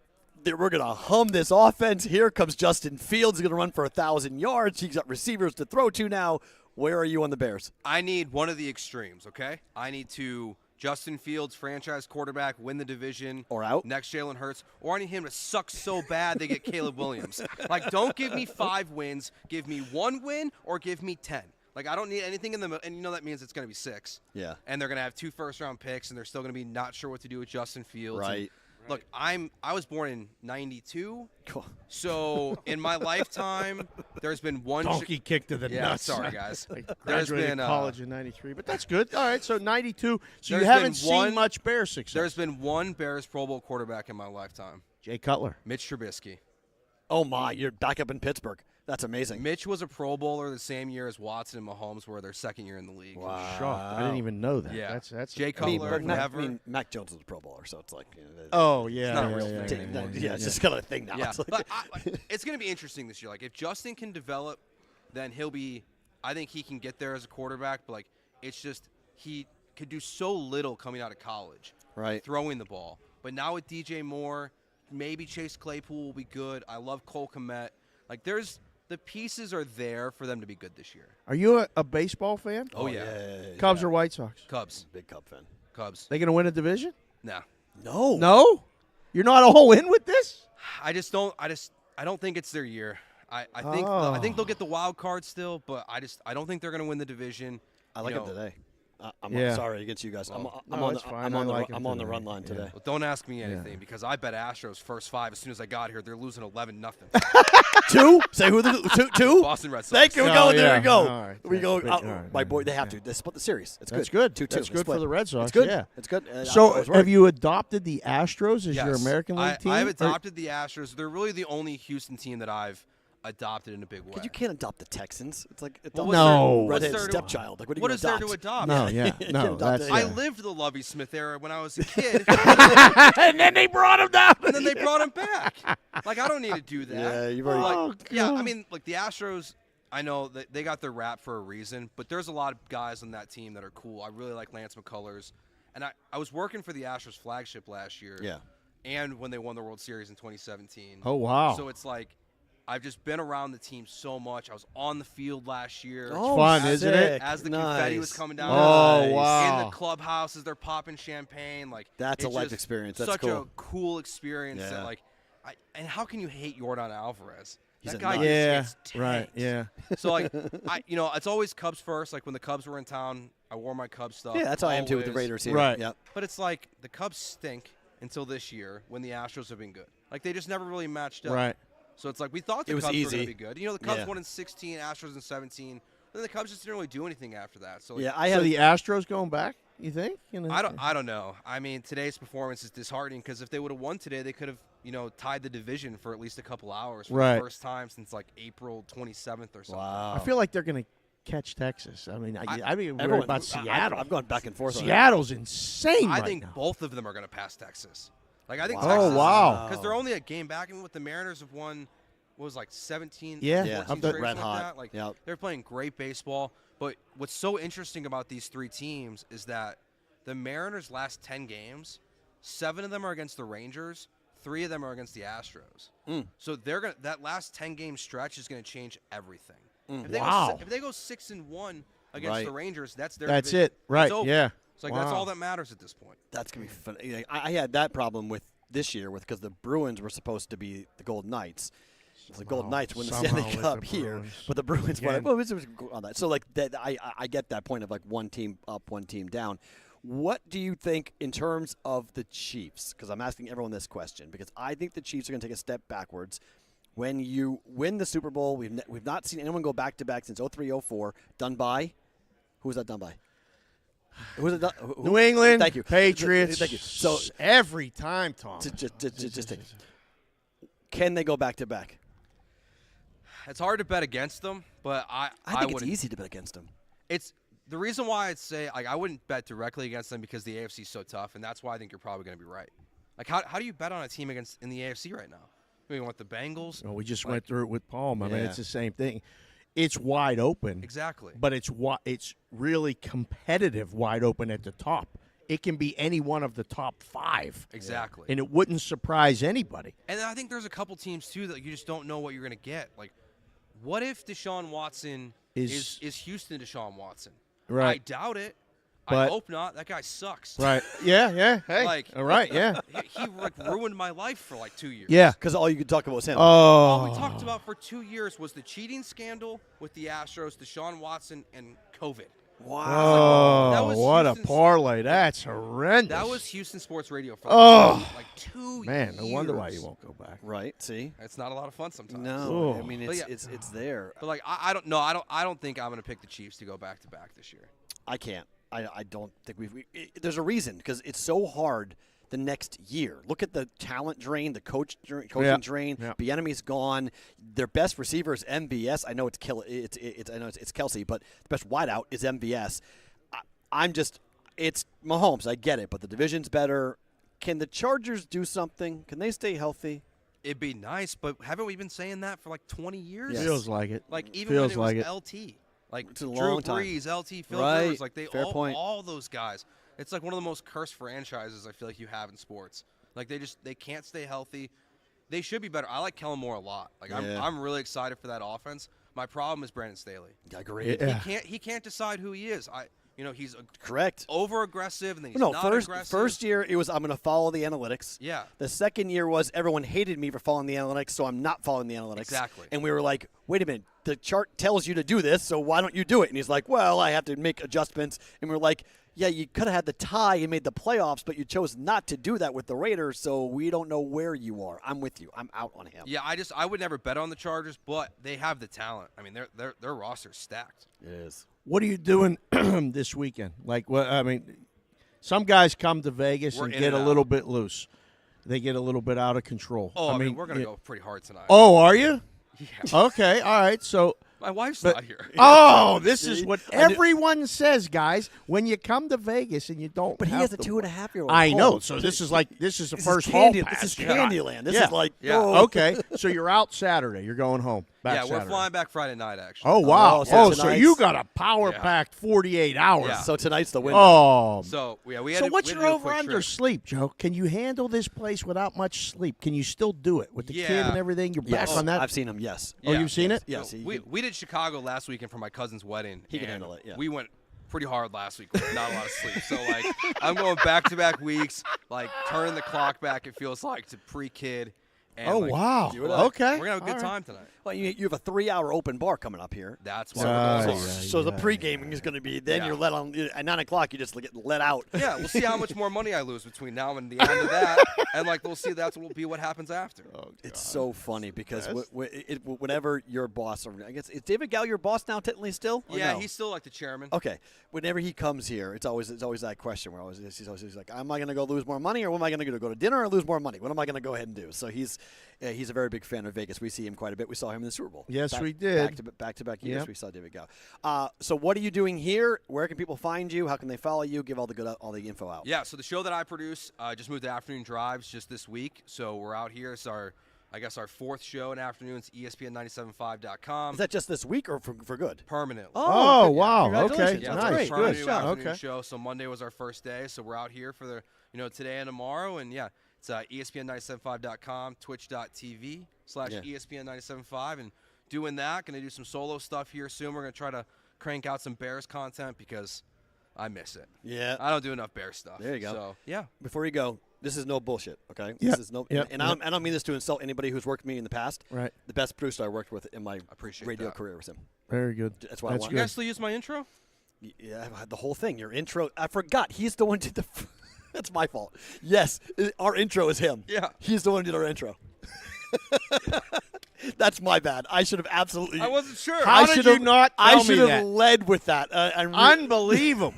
to hum this offense. Here comes Justin Fields. He's going to run for 1,000 yards. He's got receivers to throw to now. Where are you on the Bears? I need one of the extremes, okay? I need to Justin Fields, franchise quarterback, win the division. Or out. Next Jalen Hurts. Or I need him to suck so bad they get Caleb Williams. Like, don't give me 5 wins. Give me 1 win or give me 10. Like, I don't need anything in the middle. And you know that means it's going to be 6. Yeah. And they're going to have 2 first-round picks, and they're still going to be not sure what to do with Justin Fields. Right. Look, I was born in '92, Cool. So in my lifetime, there's been one donkey kick to the nuts. Sorry, guys. There's been college in '93, but that's good. All right, so '92. So you haven't seen much Bears success. There's been one Bears Pro Bowl quarterback in my lifetime. Jay Cutler, Mitch Trubisky. Oh my, you're back up in Pittsburgh. That's amazing. Mitch was a Pro Bowler the same year as Watson and Mahomes were their second year in the league. Wow. Shocked. I didn't even know that. Yeah. That's Jay Cutler. Mac Jones was a Pro Bowler, so it's like. Yeah. It's not a real thing anymore. Yeah, it's just kind of a thing now. Yeah. It's, like, but it's going to be interesting this year. Like, if Justin can develop, then he'll be – I think he can get there as a quarterback. But, like, it's just he could do so little coming out of college. Right. Throwing the ball. But now with DJ Moore, maybe Chase Claypool will be good. I love Cole Kmet. Like, the pieces are there for them to be good this year. Are you a baseball fan? Oh, yeah. Cubs or White Sox? Cubs. Big Cub fan. Cubs. They going to win a division? No. No? You're not all in with this? I don't think it's their year. I think they'll get the wild card still, but I don't think they're going to win the division. I like them today. I'm sorry against you guys. Well, I'm on the run line today. Well, don't ask me anything because I bet Astros first 5 as soon as I got here. They're losing 11-0. 2? Say who the 2? Boston Red Sox. Thank you. There we go. All right. We go. Right. My boy, they have to. They split the series. That's good. 2-2. That's good for the Red Sox. It's good. Yeah. It's good. So have you adopted the Astros as your American League team? I've adopted the Astros. They're really the only Houston team that I've adopted in a big way. You can't adopt the Texans. It's like redheaded stepchild. Like, what is there to adopt? No, I lived the Lovie Smith era when I was a kid, and then they brought him down, and then they brought him back. Like, I don't need to do that. Yeah, you've already. I mean, like the Astros. I know that they got their rap for a reason, but there's a lot of guys on that team that are cool. I really like Lance McCullers, and I was working for the Astros flagship last year. Yeah. And when they won the World Series in 2017. Oh wow! So it's like, I've just been around the team so much. I was on the field last year. Oh, fun, isn't it? As the confetti was coming down. Oh, wow. In the clubhouses, they're popping champagne. Like, that's a life experience. That's such cool. a cool experience. Yeah. That, like, and how can you hate Jordan Alvarez? He's that a guy nut. just gets right. tanked. Yeah. So, like, it's always Cubs first. Like, when the Cubs were in town, I wore my Cubs stuff. Yeah, that's how I am too with the Raiders here. Right. Yep. But it's like the Cubs stink until this year when the Astros have been good. Like, they just never really matched up. Right. So it's like we thought the Cubs were going to be good. You know, the Cubs won in 16, Astros in 17. Then the Cubs just didn't really do anything after that. So So the Astros going back, you think? I don't know. I mean, today's performance is disheartening because if they would have won today, they could have tied the division for at least a couple hours for the first time since like April 27th or something. Wow. I feel like they're going to catch Texas. I mean, we're worried about Seattle. I've gone back and forth. Seattle's insane. I right think now. both of them are going to pass Texas. Like, I think Wow. Texas. Oh, wow. Because they're only a game back. I mean, what the Mariners have won. What was like 17, Yeah. 14 straight, red like hot. that. Like, Yep. they're playing great baseball. But what's so interesting about these 3 teams is that the Mariners' last 10 games, 7 of them are against the Rangers, 3 of them are against the Astros. So that last 10-game stretch is going to change everything. If they go 6-1 against the Rangers, that's their division. It. Right. It's over. Yeah. It's like that's all that matters at this point. That's going to be fun. I had that problem with this year because the Bruins were supposed to be the Golden Knights. The Golden Knights win the Stanley Cup here, but the Bruins won. Well, it was on that. So, like, I get that point of, like, one team up, one team down. What do you think in terms of the Chiefs? Because I'm asking everyone this question because I think the Chiefs are going to take a step backwards. When you win the Super Bowl, we've not seen anyone go back-to-back since 03-04. Done by? Who was that done by? Who's it? New England. Thank you. Patriots. Thank you. So every time, Tom. Just take. Can they go back to back? It's hard to bet against them, but I think it's wouldn't. easy to bet against them. It's the reason why I'd say I wouldn't bet directly against them because the AFC is so tough, and that's why I think you're probably going to be right. Like how do you bet on a team in the AFC right now? I mean, what the Bengals? Well, we just went through it with Palm. I mean, it's the same thing. It's wide open. Exactly. But it's really competitive wide open at the top. It can be any one of the top 5. Exactly. And it wouldn't surprise anybody. And I think there's a couple teams, too, that you just don't know what you're going to get. Like, what if Deshaun Watson is Houston Deshaun Watson? Right. I doubt it. But, I hope not. That guy sucks. Right. Yeah. Hey. All right. Yeah. He ruined my life for like 2 years. Yeah. Because all you could talk about was him. Oh. All we talked about for 2 years was the cheating scandal with the Astros, Deshaun Watson, and COVID. Wow. Oh, what a parlay. That's horrendous. That was Houston Sports Radio for like 2 years. Man, no wonder why you won't go back. Right. See? It's not a lot of fun sometimes. No. I mean, it's there. But like I don't know. I don't think I'm going to pick the Chiefs to go back to back this year. I can't. I don't think there's a reason because it's so hard the next year. Look at the talent drain, the coaching drain. Yeah. Bieniemy's gone. Their best receiver is MVS. I know it's Kelsey, but the best wideout is MVS. It's Mahomes. I get it, but the division's better. Can the Chargers do something? Can they stay healthy? It'd be nice, but haven't we been saying that for like 20 years? Yes. Feels like it. Like even when it was LT. Like it's a Drew long time. Brees, LT, Phil right. Rivers, like all those guys. It's like one of the most cursed franchises I feel like you have in sports. Like they can't stay healthy. They should be better. I like Kellen Moore a lot. Like I'm really excited for that offense. My problem is Brandon Staley. I agree. Yeah. He can't decide who he is. He's correct. Over aggressive and then he's not aggressive. First year it was I'm going to follow the analytics. Yeah. The second year was everyone hated me for following the analytics, so I'm not following the analytics. Exactly. And we were like, wait a minute, the chart tells you to do this, so why don't you do it? And he's like, well, I have to make adjustments. And we're like, yeah, you could have had the tie and made the playoffs, but you chose not to do that with the Raiders, so we don't know where you are. I'm with you. I'm out on him. Yeah, I would never bet on the Chargers, but they have the talent. I mean, their roster's stacked. It is. What are you doing this weekend? Like, what? I mean, some guys come to Vegas and get a little bit loose. They get a little bit out of control. Oh, I mean we're going to go pretty hard tonight. Oh, are you? Yeah. Okay, all right. So my wife's not here. Oh, this is what everyone says, guys. When you come to Vegas and you don't, but he has a 2.5-year-old. I know. So this is the first hall pass. This is Candyland. This is like Okay, so you're out Saturday. You're going home. We're flying back Friday night, actually. Oh, wow. So you got a power-packed 48 hours. Yeah. So tonight's the window. Oh. So, we had So what's we had your to do a quick over-under trip. sleep, Joe? Can you handle this place without much sleep? Can you still do it with the kid and everything? You're back on that? I've seen him, yes. Oh, you've seen it? Yes. So we did Chicago last weekend for my cousin's wedding. He can handle it, yeah. We went pretty hard last week with not a lot of sleep. So, like, I'm going back-to-back weeks, like, turning the clock back, it feels like, to pre-kid. And, oh, like, wow. Okay. We're going to have a good time tonight. Well, you have a 3-hour open bar coming up here. That's why we're going So the pre-gaming is going to be, then you're let on, at 9 o'clock, you just get let out. Yeah, we'll see how much more money I lose between now and the end of that. And, like, we'll see that will be what happens after. Oh, it's so funny because whenever your boss, I guess, is David Gow your boss now technically still? Yeah, he's still like the chairman. Okay. Whenever he comes here, it's always that question where he's always like, am I going to go lose more money or what am I going to do? Go to dinner or lose more money? What am I going to go ahead and do? So he's a very big fan of Vegas. We see him quite a bit. We saw him in the Super Bowl. Yes, we did. Back-to-back years, we saw David Gow. So what are you doing here? Where can people find you? How can they follow you? Give all the info out. Yeah, so the show that I produce just moved to Afternoon Drives just this week. So we're out here. It's our fourth show in afternoons, ESPN975.com. Is that just this week or for good? Permanently. Oh, wow. Okay. Yeah, Nice. Good. Good. Afternoon show. So Monday was our first day. So we're out here for today and tomorrow. And, it's ESPN975.com, twitch.tv/ESPN975. And doing that, going to do some solo stuff here soon. We're going to try to crank out some Bears content because I miss it. Yeah. I don't do enough Bears stuff. There you go. So, yeah. Before you go, this is no bullshit, okay? Yep. This is no, and I don't mean this to insult anybody who's worked with me in the past. Right. The best producer I worked with in my radio career was him. Very good. That's why I want. You guys still use my intro? Yeah, the whole thing. Your intro. I forgot. He's the one who did the. That's my fault. Yes, our intro is him. Yeah. He's the one who did our intro. That's my bad. I should have absolutely. I wasn't sure. How did you not tell me that? I should have led with that. Unbelievable.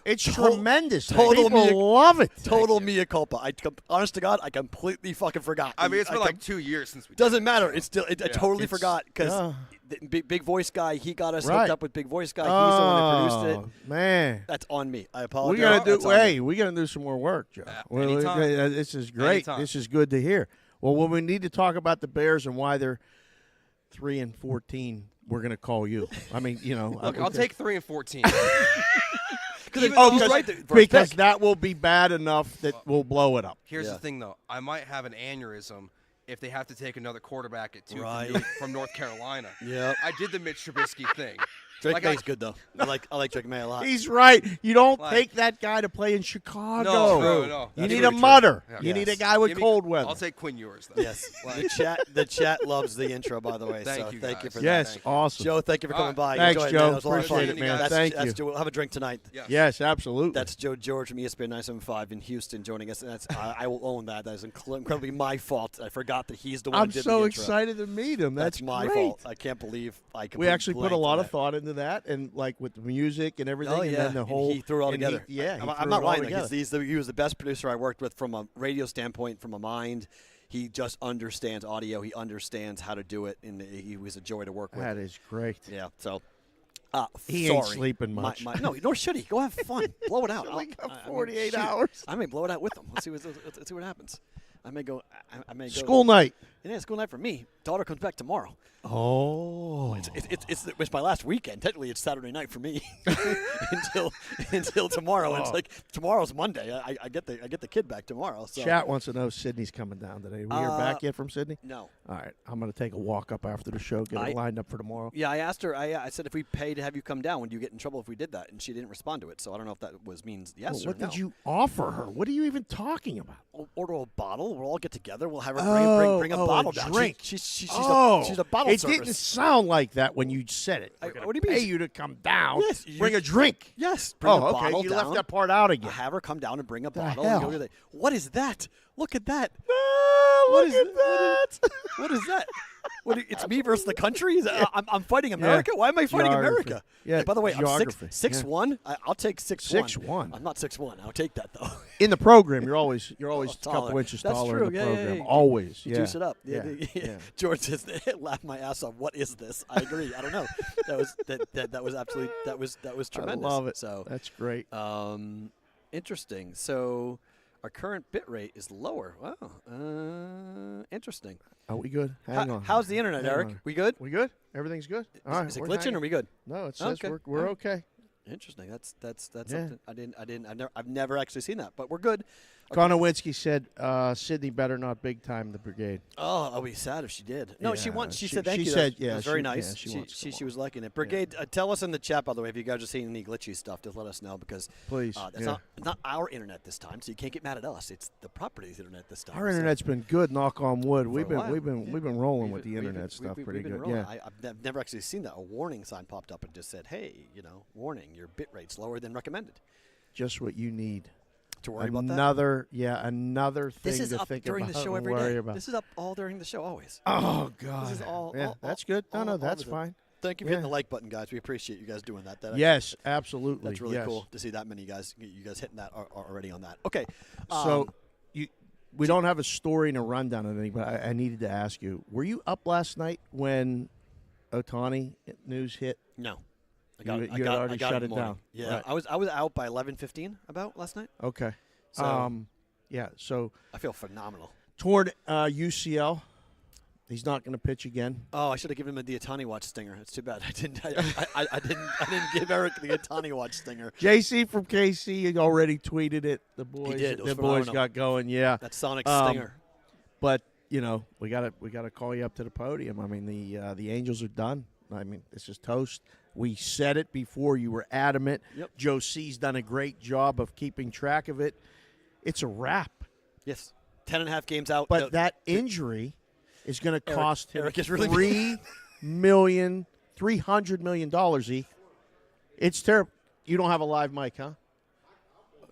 It's tremendous. Total People love it. Total mea culpa. Honest to God, I completely fucking forgot. I mean, it's been like 2 years since we doesn't matter. It's still. I totally forgot because big voice guy. He got us hooked up with big voice guy. He's the one that produced it. Man, that's on me. I apologize. We gotta do some more work, Joe. This is great. Anytime. This is good to hear. Well, when we need to talk about the Bears and why they're 3-14, we're gonna call you. I mean, Look, I'll take 3-14. Because that will be bad enough that we'll blow it up. Here's the thing, though. I might have an aneurysm if they have to take another quarterback at 2 from North Carolina. Yeah, I did the Mitch Trubisky thing. Drake May's good though. I like Drake May a lot. He's right. You don't take that guy to play in Chicago. No. You need a mutter. Yeah. You need a guy with cold weather. I'll take Quinn Ewers, though. Yes. The chat loves the intro, by the way. Thank you for that. Yes, awesome. Joe, thank you for coming by. Thanks, Enjoy Joe. That was a lot of fun. Appreciate it, man. Thank you. Joe. We'll have a drink tonight. Yes, absolutely. That's Joe George from ESPN 975 in Houston joining us. And that's I will own that. That is incredibly my fault. I forgot that he's the one who did the intro. I'm so excited to meet him. That's my great. fault. I can't believe We actually put a lot of thought into that, and like with the music and everything, and then the whole. He threw it all together. I'm not lying. He was the best producer I worked with from a radio standpoint, from a mind. He just understands audio. He understands how to do it, and he was a joy to work with. That is great. Yeah. So. He ain't sleeping much. No, nor should he. Go have fun. Blow it out. We got 48 hours. I may blow it out with him. Let's see what happens. I may go. School night. Yeah, school night for me. Daughter comes back tomorrow. Oh, it's my last weekend. Technically, it's Saturday night for me until tomorrow. It's like tomorrow's Monday. I get the kid back tomorrow. So. Chat wants to know if Sydney's coming down today. We hear back yet from Sydney? No. All right, I'm going to take a walk up after the show, get it lined up for tomorrow. Yeah, I asked her. I said if we pay to have you come down, would you get in trouble if we did that? And she didn't respond to it. So I don't know if that means yes or no. What did you offer her? What are you even talking about? We'll order a bottle. We'll all get together. We'll have her bring a bottle down. Drink. She's a bottle It service. didn't sound like that when you said it. What do you mean? mean? Pay you to come down. Yes, bring a drink. Yes. Bring a okay. bottle You down. left that part out again. I'll have her come down and bring a bottle. hell? And go what is that? Look at that. Look at that. What is that? It's me versus the country? I'm fighting America? Why am I fighting America? Yeah, And by the way, geography. I'm 6'1". I'll take 6'1". 6'1". I'm not 6'1". I'll take that, though. In the program, you're always a taller. couple inches That's taller true. in the Yeah, program. yeah. Always. Juice it up. Yeah. George says, laugh my ass off. What is this? I agree. I don't know. That was absolutely that was tremendous. I love it. So that's great. Interesting. So our current bit rate is lower. Wow. Interesting. Are we good? Hang on. How's the internet, Eric? We good? We good? Everything's good? All right. Is it glitching or are we good? No, it says we're okay. Interesting. That's something I've never actually seen that, but we're good. Okay. Konowinski said Sydney better not big time the Brigade. Oh, I'll be sad if she did. No, she wants. She said thank you. She said, it was very nice. Yeah, she was liking it. Brigade, tell us in the chat, by the way, if you guys are seeing any glitchy stuff, just let us know because please. That's not our internet this time, so you can't get mad at us. It's the property's internet this time. Our internet's been good. Knock on wood. We've been rolling with the internet stuff pretty good. Rolling. Yeah, I've never actually seen that. A warning sign popped up and just said, "Hey, warning, your bit rate's lower than recommended." Just what you need. To worry about that? Another thing this is to up think during about the show and every worry day. about. This is up all during the show always. Oh, God. This is all. Yeah, that's good. No, that's fine. Thank you for hitting the like button, guys. We appreciate you guys doing that. Yes, absolutely. That's really cool to see that many guys. You guys hitting that already on that. Okay. So we don't have a story and a rundown on anything, but I needed to ask you: were you up last night when Ohtani news hit? No. I got shut it down. Yeah, right. I was out by 11:15 about last night. Okay. So so I feel phenomenal. Toward UCL, he's not going to pitch again. Oh, I should have given him the Ohtani watch stinger. It's too bad I didn't. I didn't give Eric the Ohtani watch stinger. JC from KC already tweeted it. The boys, he did. the boys got going. Yeah, that Sonic stinger. But we gotta call you up to the podium. I mean, the Angels are done. I mean, this is toast. We said it before. You were adamant. Yep. Joe C's done a great job of keeping track of it. It's a wrap. Yes. 10.5 games out. But that injury is going to cost him $300 million. E. It's terrible. You don't have a live mic, huh?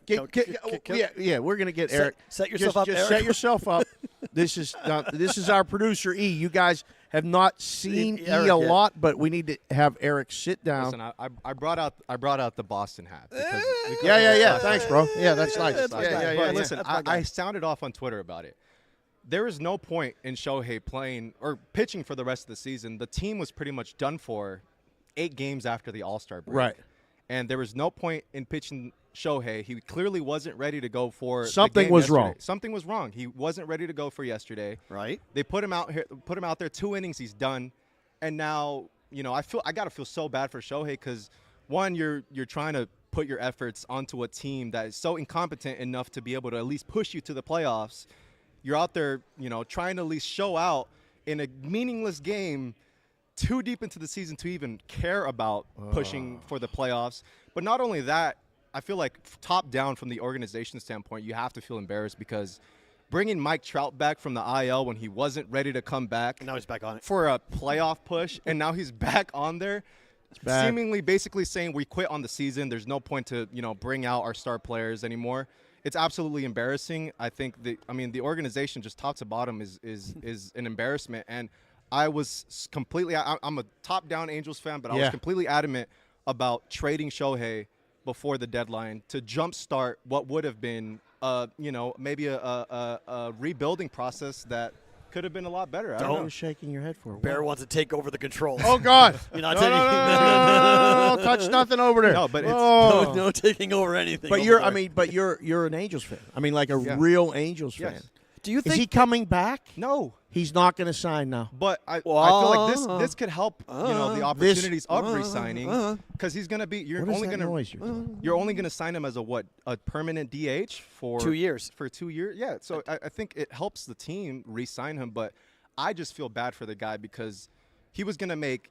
Yeah, we're going to get Eric. Set yourself up, just Eric. Set yourself up. This is our producer E. You guys have not seen E Eric a yet. lot, but we need to have Eric sit down. Listen, I brought out the Boston hat. Because Yeah. Thanks, bro. Yeah, that's nice. Yeah. But listen, That's my guy. I sounded off on Twitter about it. There is no point in Shohei playing or pitching for the rest of the season. The team was pretty much done for 8 games after the All-Star break. Right. And there was no point in pitching Shohei. He clearly wasn't ready to go for Something the game was yesterday. wrong. Something was wrong. He wasn't ready to go for yesterday. Right. They put him out there 2 innings, he's done. And now, I got to feel so bad for Shohei cuz one, you're trying to put your efforts onto a team that is so incompetent enough to be able to at least push you to the playoffs. You're out there, trying to at least show out in a meaningless game too deep into the season to even care about pushing for the playoffs. But not only that, I feel like top down from the organization standpoint, you have to feel embarrassed because bringing Mike Trout back from the IL when he wasn't ready to come back. And now he's back on it. For a playoff push, and now he's back on there. bad. Seemingly basically saying we quit on the season. There's no point to, bring out our star players anymore. It's absolutely embarrassing. I think the organization just top to bottom is an embarrassment. And I was completely I'm a top-down Angels fan, but I was completely adamant about trading Shohei before the deadline to jumpstart what would have been maybe a rebuilding process that could have been a lot better. I don't know. You're shaking your head for. Bear wants to take over the controls. Oh God! You're not no, taking. no, touch nothing over there. No, but it's No taking over anything. But over you're an Angels fan. I mean, like a real Angels fan. Yes. Do you think Is he coming back? No. He's not going to sign now. But I feel like this could help the opportunities of re-signing because he's going to be you're only going to sign him as a permanent DH for 2 years. For 2 years, yeah. So I think it helps the team re-sign him, but I just feel bad for the guy because he was going to make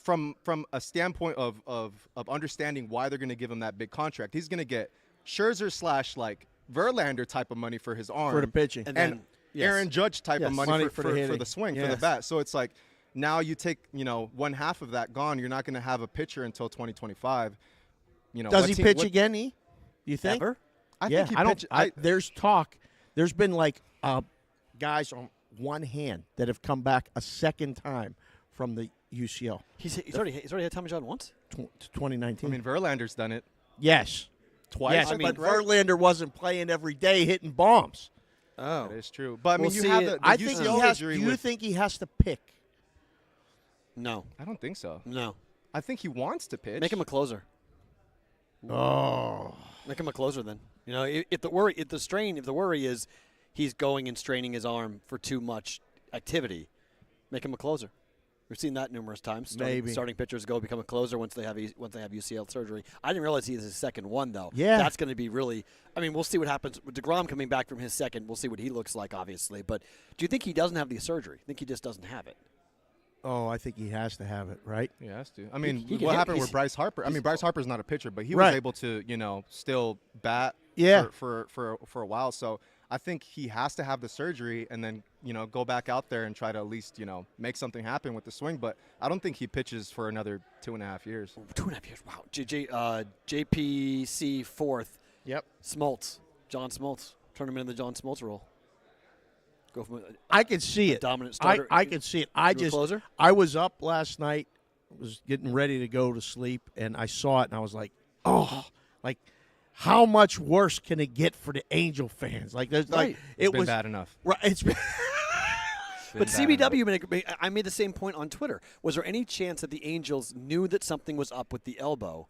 from a standpoint of understanding why they're going to give him that big contract. He's going to get Scherzer / like Verlander type of money for his arm For the pitching. and then- Aaron Judge type of money for the for hitting. the swing, for Yes. the bat. So it's like now you take, one half of that gone. You're not going to have a pitcher until 2025. Does he pitch again? Do you think? Ever? I Yeah, think he I don't. pitch, There's talk. There's been like guys on one hand that have come back a second time from the UCL. He's already had Tommy John once. 2019. I mean, Verlander's done it yes. twice. Yes, I but think, right? Verlander wasn't playing every day hitting bombs. Oh. That is true. But I mean, We'll you see have it. the I think he UCL has. injury Do you with- think he has to pick? No. I don't think so. No. I think he wants to pitch. Make him a closer. Oh. Make him a closer then. If the worry is he's going and straining his arm for too much activity, make him a closer. We've seen that numerous times. Starting pitchers become a closer once they have UCL surgery. I didn't realize he is his second one though. Yeah. That's going to be really. I mean, we'll see what happens with DeGrom coming back from his second. We'll see what he looks like, obviously. But do you think he doesn't have the surgery? I think he just doesn't have it. Oh, I think he has to have it, right? He has to. I mean, he can what hit- happened he's- with Bryce Harper? I mean, Bryce Harper's not a pitcher, but he Right. was able to, still bat for a while. So I think he has to have the surgery and then, go back out there and try to at least, make something happen with the swing. But I don't think he pitches for another 2.5 years. 2.5 years. Wow. JPC fourth. Yep. Smoltz. John Smoltz. Turn him into the John Smoltz role. Go from I can see it. dominant starter. I can see it. Closer? I was up last night, was getting ready to go to sleep, and I saw it, and I was like, oh, like, how much worse can it get for the Angel fans? Like, there's Right. It's been bad enough. Right. It's been. But CBW, I made the same point on Twitter. Was there any chance that the Angels knew that something was up with the elbow,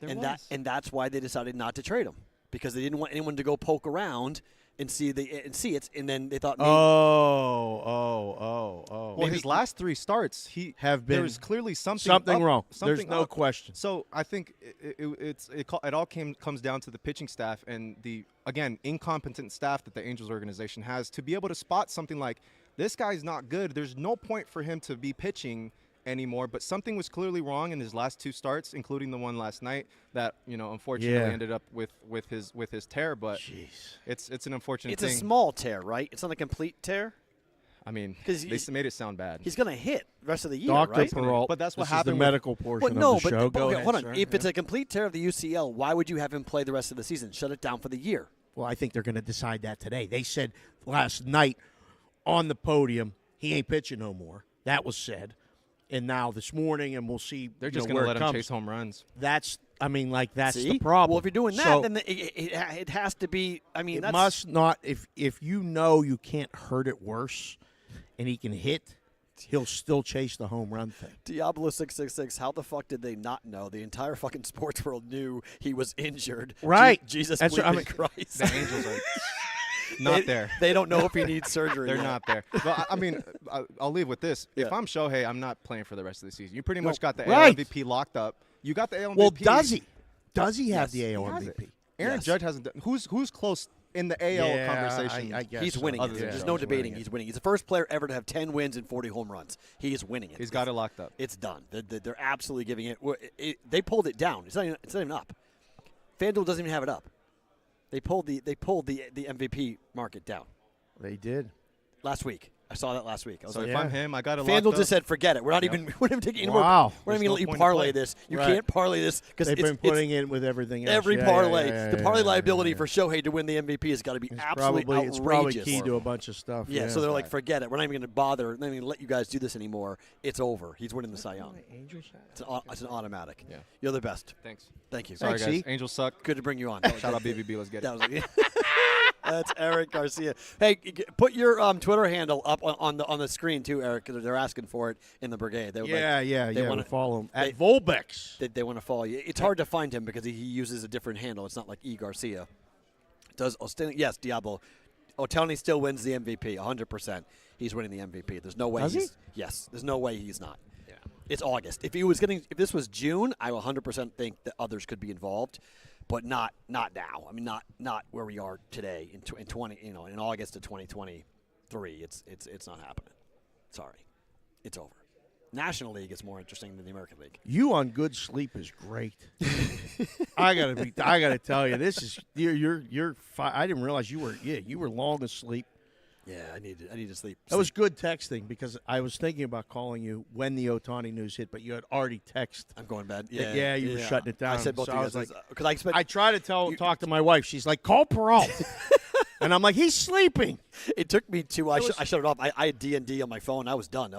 and that's why they decided not to trade him because they didn't want anyone to go poke around and see it, and then they thought maybe. Oh. Well, his last 3 starts, there was clearly something wrong. There's Something no up. question. So I think it all comes down to the pitching staff and the incompetent staff that the Angels organization has to be able to spot something like this guy's not good. There's no point for him to be pitching anymore, but something was clearly wrong in his last 2 starts, including the one last night that unfortunately ended up with his tear. But it's an unfortunate It's thing. a small tear, right? It's not a complete tear. I mean, 'Cause they made it sound bad. He's going to hit the rest of the year, Dr. right? Perrault. But that's what this is happened the with- medical portion Well, of the show. Go ahead, hold on. sir. If it's a complete tear of the UCL, why would you have him play the rest of the season? Shut it down for the year. Well, I think they're going to decide that today. They said last night on the podium, he ain't pitching no more. That was said. And now this morning, and we'll see. They're just going to let him chase home runs. That's See? the problem. Well, if you're doing that, then it has to be. I mean, it must not. If you know you can't hurt it worse, and he can hit, he'll still chase the home run thing. Diablo 666. How the fuck did they not know? The entire fucking sports world knew he was injured. Right. Jesus That's Christ. The Angels are not there. They don't know if he needs surgery. They're yet. not there. But I mean, I'll leave with this. Yeah. If I'm Shohei, I'm not playing for the rest of the season. You pretty much got the right. AL MVP locked up. You got the AL MVP. Well, does he? Does he have Yes, the AL he has MVP? it. Aaron Judge hasn't done. Who's close in the AL conversation? I guess He's so. winning it. Other than There's Judge. no debating. He's winning. He's the first player ever to have 10 wins and 40 home runs. He is winning it. He's got it locked up. It's done. They're absolutely giving it. They pulled it down. It's not even up. FanDuel doesn't even have it up. They pulled the MVP market down They did. last week. I saw that last week. I was So like, if I'm him, I got it locked up. FanDuel just said, forget it. We're not even taking any more. Wow. We're not even There's no going to let you point to parlay play. this. You Right. can't parlay this because They've been putting in with everything else. every Yeah, parlay. yeah, The parlay yeah, liability yeah. for Shohei to win the MVP has got to be absolutely outrageous. It's probably key to a bunch of stuff. Yeah, so they're like, forget it. We're not even going to bother. We're not even going to let you guys do this anymore. It's over. He's winning the Cy Young. It's an automatic. Yeah. You're the best. Thanks. Thank you. Sorry, Thanks, guys. E. Angels suck. Good to bring you on. Shout out BBB. Let's get it. That was That's Eric Garcia. Hey, put your Twitter handle up on the screen too, Eric, because they're asking for it in the Brigade. They want to follow him at Volbex. They want to follow you. It's hard to find him because he uses a different handle. It's not like E Garcia. Yes, Diablo. Ohtani still wins the MVP, 100%. He's winning the MVP. There's no way. Does he? Yes, there's no way he's not. Yeah. It's August. If this was June, I 100% think that others could be involved, but not now. I mean, not where we are today in 20. In August of 2023. It's not happening. Sorry, it's over. National League is more interesting than the American League. You on good sleep is great. I gotta tell you, this is you're. I didn't realize you were long asleep. Yeah, I need to sleep. That was good texting because I was thinking about calling you when the Ohtani news hit, but you had already texted. I'm going to bed. Yeah, you were shutting it down. I said both so of you I was guys, like, because I try to talk to my wife. She's like, call Perrault. And I'm like, he's sleeping. It took me I shut it off. I had D&D on my phone. I was done.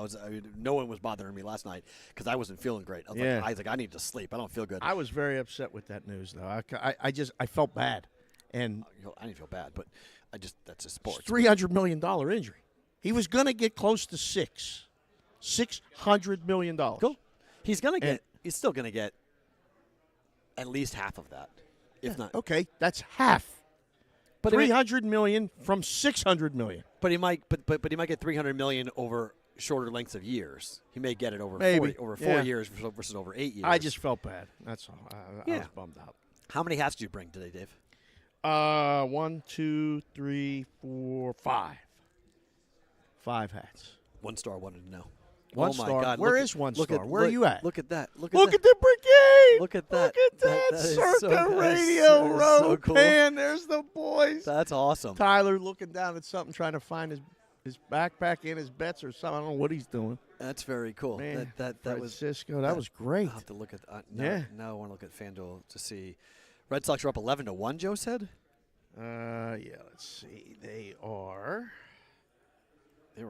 No one was bothering me last night because I wasn't feeling great. I was like, I need to sleep. I don't feel good. I was very upset with that news, though. I felt bad, and I didn't feel bad, but that's just sports. $300 million injury. He was going to get close to $600 million. Cool. He's still going to get at least half of that, if not. Okay, that's half. But $300 million from $600 million. But he might get $300 million over shorter lengths of years. He may get it over Maybe. 4 years versus over 8 years. I just felt bad. That's all. I was bummed out. How many hats did you bring today, Dave? 1, 2, 3, 4, 5. 5 hats. 1 star wanted to know. One oh my star. God. Where is 1 star? Where are you at? Look at that. Look at that. the Brigade. Look at that. Look at that. is CIRCA so, Radio so Row cool. Pan. There's the boys. That's awesome. Tyler looking down at something, trying to find his backpack and his bets or something. I don't know what he's doing. That's very cool. Man, that was Francisco. That was great. I'll have to look at Yeah. Now I want to look at FanDuel to see. Red Sox are up 11-1, Joe said? Let's see. They are. They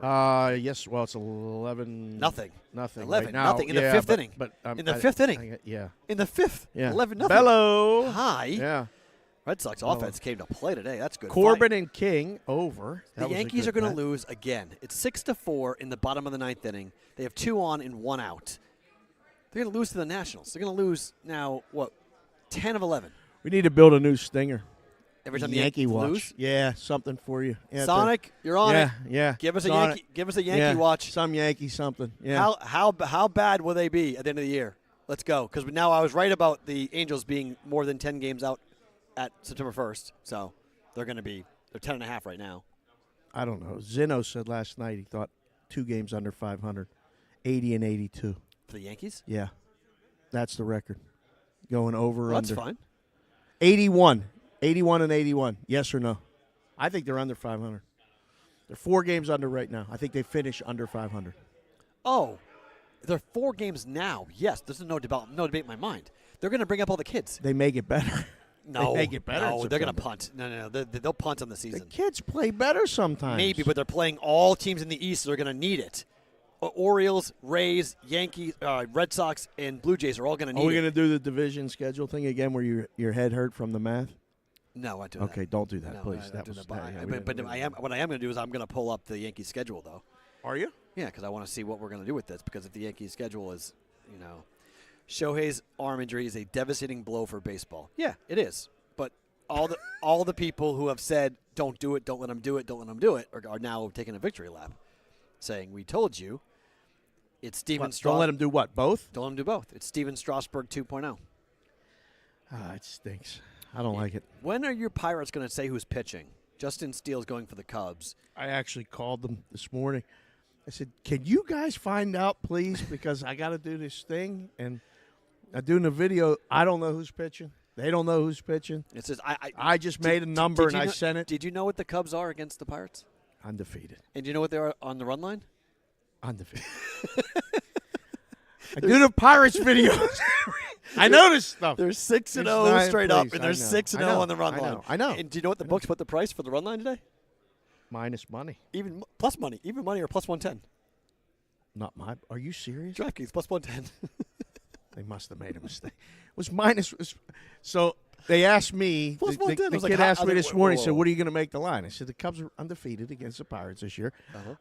yes. Well, it's 11. Nothing. 11. Right now. Nothing in the Yeah, fifth inning. But in the fifth inning. Yeah. In the fifth. Yeah. 11-0. Bello. High. Yeah. Red Sox offense came to play today. That's good. Corbin and King over. The Yankees are going to lose again. It's 6-4 in the bottom of the 9th inning. They have 2 on and 1 out. They're going to lose to the Nationals. They're going to lose now, 10 of 11. We need to build a new stinger. Every time the Yankee Yankees watch. lose? Yeah, something for you. Yeah, Sonic, you're on it. Yeah. Give us Sonic. a Yankee watch. Some Yankee something. Yeah. How bad will they be at the end of the year? Let's go. Because now I was right about the Angels being more than 10 games out at September 1st. So they're 10.5 right now. I don't know. Zeno said last night he thought 2 games under 500, 80 and 82. For the Yankees? Yeah. That's the record. Going over under. That's fine. 81. 81 and 81. Yes or no? I think they're under 500. They're 4 games under right now. I think they finish under 500. Oh, they're 4 games now. Yes, there's no debate in my mind. They're going to bring up all the kids. They may get better. No, they may get better. No, they're going to punt. No. They'll punt on the season. The kids play better sometimes. Maybe, but they're playing all teams in the East. So they're going to need it. Orioles, Rays, Yankees, Red Sox, and Blue Jays are all going to need it. Are we going to do the division schedule thing again where your head hurt from the math? No, I do that. Okay, don't do that, no, please. What I am going to do is I'm going to pull up the Yankees schedule, though. Are you? Yeah, because I want to see what we're going to do with this. Because if the Yankees schedule is, Shohei's arm injury is a devastating blow for baseball. Yeah, it is. But all the people who have said don't do it, don't let him do it, don't let him do it, are now taking a victory lap, saying we told you. It's Steven Strasburg. Don't let him do what? Both? Don't let him do both. It's Steven Strasburg 2.0. It stinks. I don't like it. When are your Pirates going to say who's pitching? Justin Steele's going for the Cubs. I actually called them this morning. I said, can you guys find out, please? Because I got to do this thing. And I'm doing the video. I don't know who's pitching. They don't know who's pitching. It says I just made a number and I sent it. Did you know what the Cubs are against the Pirates? Undefeated. And do you know what they are on the run line? Undefeated. I do the Pirates videos. I know this stuff. They're 6-0 straight up, and they're 6-0 on the run line. I know. And do you know what the books put the price for the run line today? Minus money. Even plus money. Even money or plus 110. Not my. Are you serious? DraftKings plus 110. They must have made a mistake. It was minus. So they asked me. Plus 110. The kid asked me this morning. Said, "What are you going to make the line?" I said, "The Cubs are undefeated against the Pirates this year.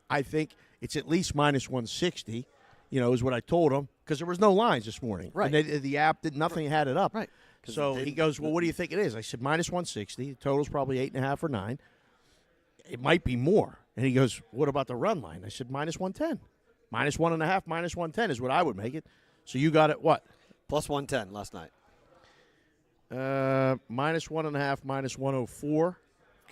I think it's at least minus 160." Is what I told him because there was no lines this morning. Right. And the app did nothing had it up. Right. So he goes, "Well, what do you think it is?" I said, "Minus 160. The total's probably 8.5 or 9. It might be more." And he goes, "What about the run line?" I said, "Minus 110. Minus 1.5, minus 110 is what I would make it." So you got it what? Plus 110 last night. Minus 1.5, minus 104.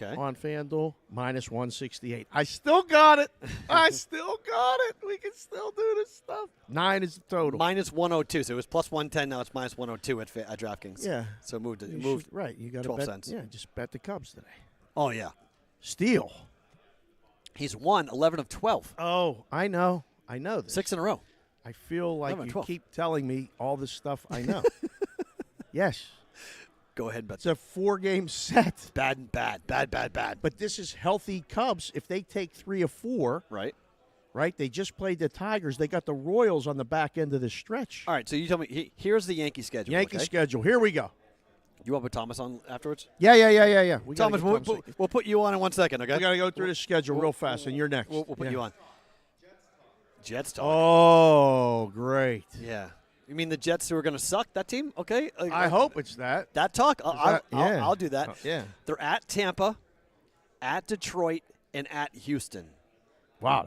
Okay. On FanDuel, minus 168. I still got it. I still got it. We can still do this stuff. 9 is the total. Minus 102. So it was plus 110. Now it's minus 102 at DraftKings. Yeah. So it moved. Right. You got 12 bet, cents. Yeah. Just bet the Cubs today. Oh yeah. Steele. He's won 11 of 12. Oh, I know. I know this. 6 in a row. I feel like you keep telling me all this stuff I know. Yes. Go ahead, bet. It's a 4-game set. Bad. But this is healthy Cubs. If they take 3 of 4, right? They just played the Tigers. They got the Royals on the back end of the stretch. All right, so you tell me. Here's the Yankee schedule. Schedule. Here we go. You want to put Thomas on afterwards? Yeah. Thomas, we'll put you on in 1 second, okay? We got to go through this schedule real fast, and you're next. We'll put you on. Jets talk. Oh, great. Yeah. You mean the Jets who are going to suck, that team? Okay. I hope it's that. That talk? I'll do that. Yeah. They're at Tampa, at Detroit, and at Houston. Wow,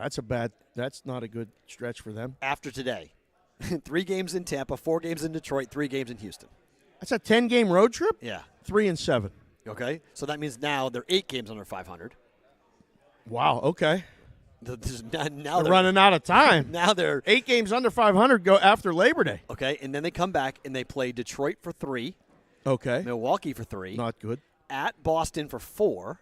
that's not a good stretch for them. After today. 3 games in Tampa, 4 games in Detroit, 3 games in Houston. That's a 10-game road trip? Yeah. 3-7. Okay. So that means now they're 8 games under 500. Wow, okay. Now they're running out of time. Now they're 8 games under 500 go after Labor Day. Okay, and then they come back and they play Detroit for 3. Okay. Milwaukee for 3. Not good. At Boston for 4.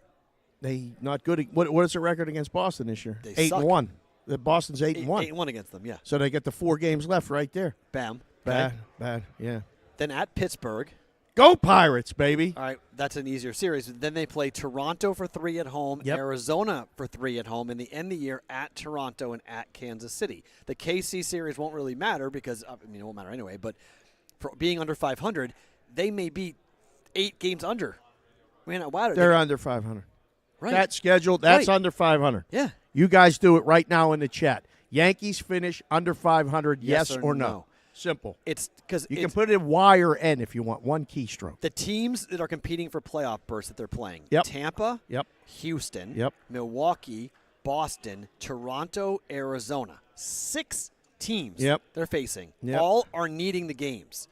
They not good. What is the record against Boston this year? They 8-1. The Boston's 8-1. 8-1 against them, yeah. So they get the 4 games left right there. Bam. Bad, okay. Yeah. Then at Pittsburgh. Go Pirates, baby. All right, that's an easier series. Then they play Toronto for 3 at home, Arizona for 3 at home, and they end the year at Toronto and at Kansas City. The KC series won't really matter because, it won't matter anyway, but for being under 500, they may be 8 games under. They're under 500. Right. That schedule, that's under 500. Yeah. You guys do it right now in the chat. Yankees finish under 500, yes or no? Simple. It's because you can put it in Y or N if you want, one keystroke. The teams that are competing for playoff berths that they're playing: Tampa, Houston, Milwaukee, Boston, Toronto, Arizona. 6 teams they're facing. All are needing the games.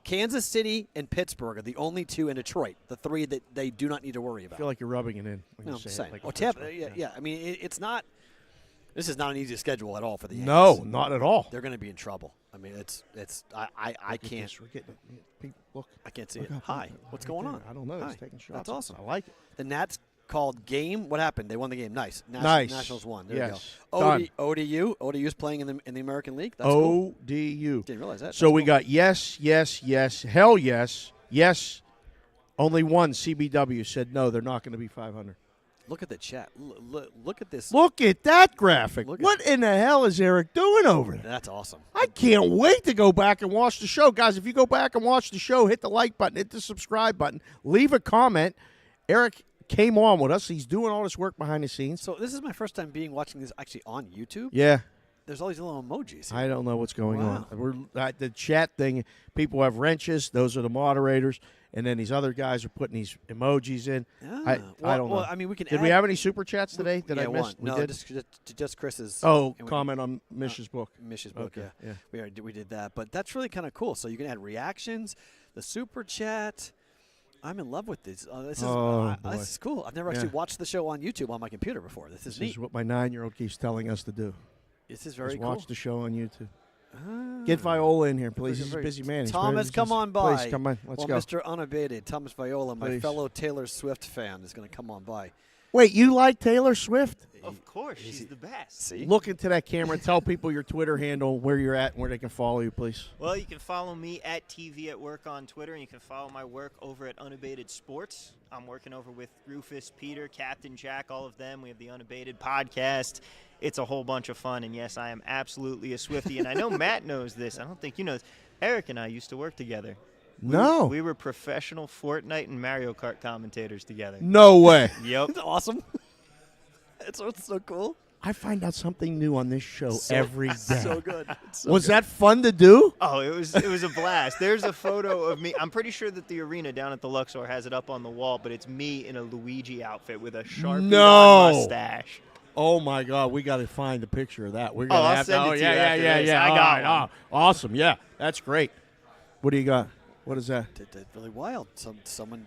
Kansas City and Pittsburgh are the only 2 in Detroit, the 3 that they do not need to worry about. I feel like you're rubbing it in when you say it. Like Tampa, yeah. I mean, it's not. This is not an easy schedule at all for the Yankees. No, not at all. They're going to be in trouble. I mean, I can't. We're getting it. Look. I can't see it. Hi. What's going on? I don't know. Hi. It's taking shots. That's awesome. I like it. The Nats called game. What happened? They won the game. Nice. Nationals won. There you go. ODU's playing in the American League. That's cool. ODU. Didn't realize that. So we got yes, hell yes, Only one, CBW, said no, they're not going to be 500. Look at the chat. Look at this. Look at that graphic. What in the hell is Eric doing over there? That's awesome. I can't wait to go back and watch the show. Guys, if you go back and watch the show, hit the like button, hit the subscribe button, leave a comment. Eric came on with us. He's doing all this work behind the scenes. So this is my first time watching this actually on YouTube. Yeah. There's all these little emojis here. I don't know what's going on. The chat thing, people have wrenches. Those are the moderators. And then these other guys are putting these emojis in. I don't know. Well, I mean, we can. Did we have any super chats today that I missed? No, we did? just Chris's. Comment on Mish's book. Mish's book. Okay, yeah. We did that, but that's really kind of cool. So you can add reactions, the super chat. I'm in love with this. This is cool. I've never actually watched the show on YouTube on my computer before. This is neat. This is what my 9-year-old keeps telling us to do. This is very cool. Watch the show on YouTube. Get Viola in here, please. He's a busy man. Thomas, come on by. Please, come on. Let's go. Mr. Unabated, Thomas Viola, my fellow Taylor Swift fan, is going to come on by. Wait, you like Taylor Swift? Of course, she's the best. See? Look into that camera and tell people your Twitter handle, where you're at, and where they can follow you, please. Well, you can follow me at TV at Work on Twitter, and you can follow my work over at Unabated Sports. I'm working over with Rufus, Peter, Captain Jack, all of them. We have the Unabated podcast. It's a whole bunch of fun, and yes, I am absolutely a Swiftie, and I know Matt knows this. I don't think you know this. Eric and I used to work together. We were professional Fortnite and Mario Kart commentators together. No way. Yep. That's awesome. It's so cool. I find out something new on this show every day. So good. Was that fun to do? Oh, it was a blast. There's a photo of me. I'm pretty sure that the arena down at the Luxor has it up on the wall, but it's me in a Luigi outfit with a Sharpie mustache. Oh my God, we got to find a picture of that. We're gonna have I'll send it to you after this. Yeah. I got one. Awesome. Yeah, that's great. What do you got? What is that? That's really wild. Someone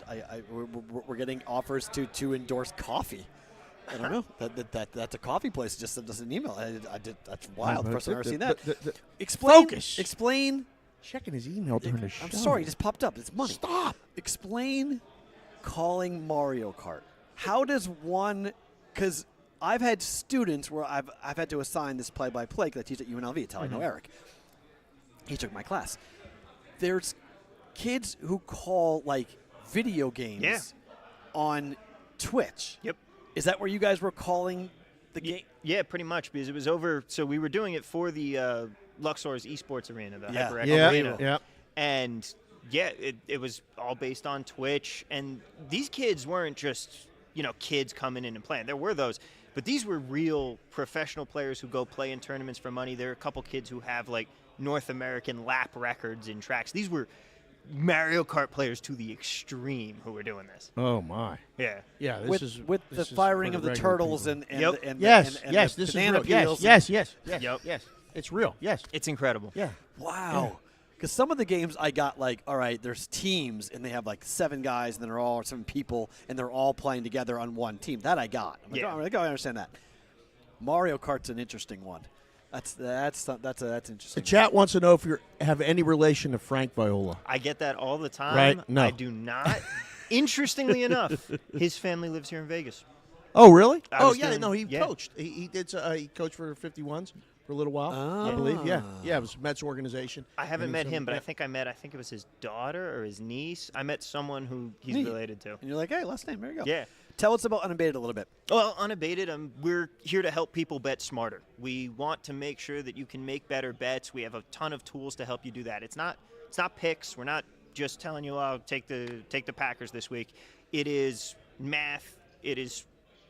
we're getting offers to endorse coffee. I don't know. That's a coffee place. Just sent us an email. That's wild. First I've ever seen that. Explain. Checking his email during the show. I'm sorry, it just popped up. It's money. Stop. Explain calling Mario Kart. How does one? Because I've had students where I've had to assign this play-by-play because I teach at UNLV. It's how I know Eric. He took my class. There's kids who call like video games on Twitch. Yep. Is that where you guys were calling the game? Yeah, pretty much, because it was over. So we were doing it for the Luxor's esports arena, the HyperX Arena. Yeah. And it was all based on Twitch. And these kids weren't just, kids coming in and playing. There were those. But these were real professional players who go play in tournaments for money. There are a couple kids who have, like, North American lap records in tracks. These were Mario Kart players to the extreme who were doing this. Oh, my. Yeah. Yeah, this with the firing of the turtles and yes, the this banana is real. peels. Yes. It's real. Yes. It's incredible. Yeah. Wow. Because some of the games I got like, all right, there's teams, and they have like 7 guys, and then they're all 7 people, and they're all playing together on one team. That I got. I'm like, I understand that. Mario Kart's an interesting one. That's interesting. The chat wants to know if you have any relation to Frank Viola. I get that all the time. Right? No. I do not. Interestingly enough, his family lives here in Vegas. Oh, really? He Yeah. coached. He coached for 51s for a little while, I believe. Yeah, it was Mets organization. I haven't met him, but I think it was his daughter or his niece. I met someone who he's related to. And you're like, hey, last name, there you go. Yeah. Tell us about Unabated a little bit. Well, Unabated, we're here to help people bet smarter. We want to make sure that you can make better bets. We have a ton of tools to help you do that. It's not picks. We're not just telling you, take the Packers this week. It is math. It is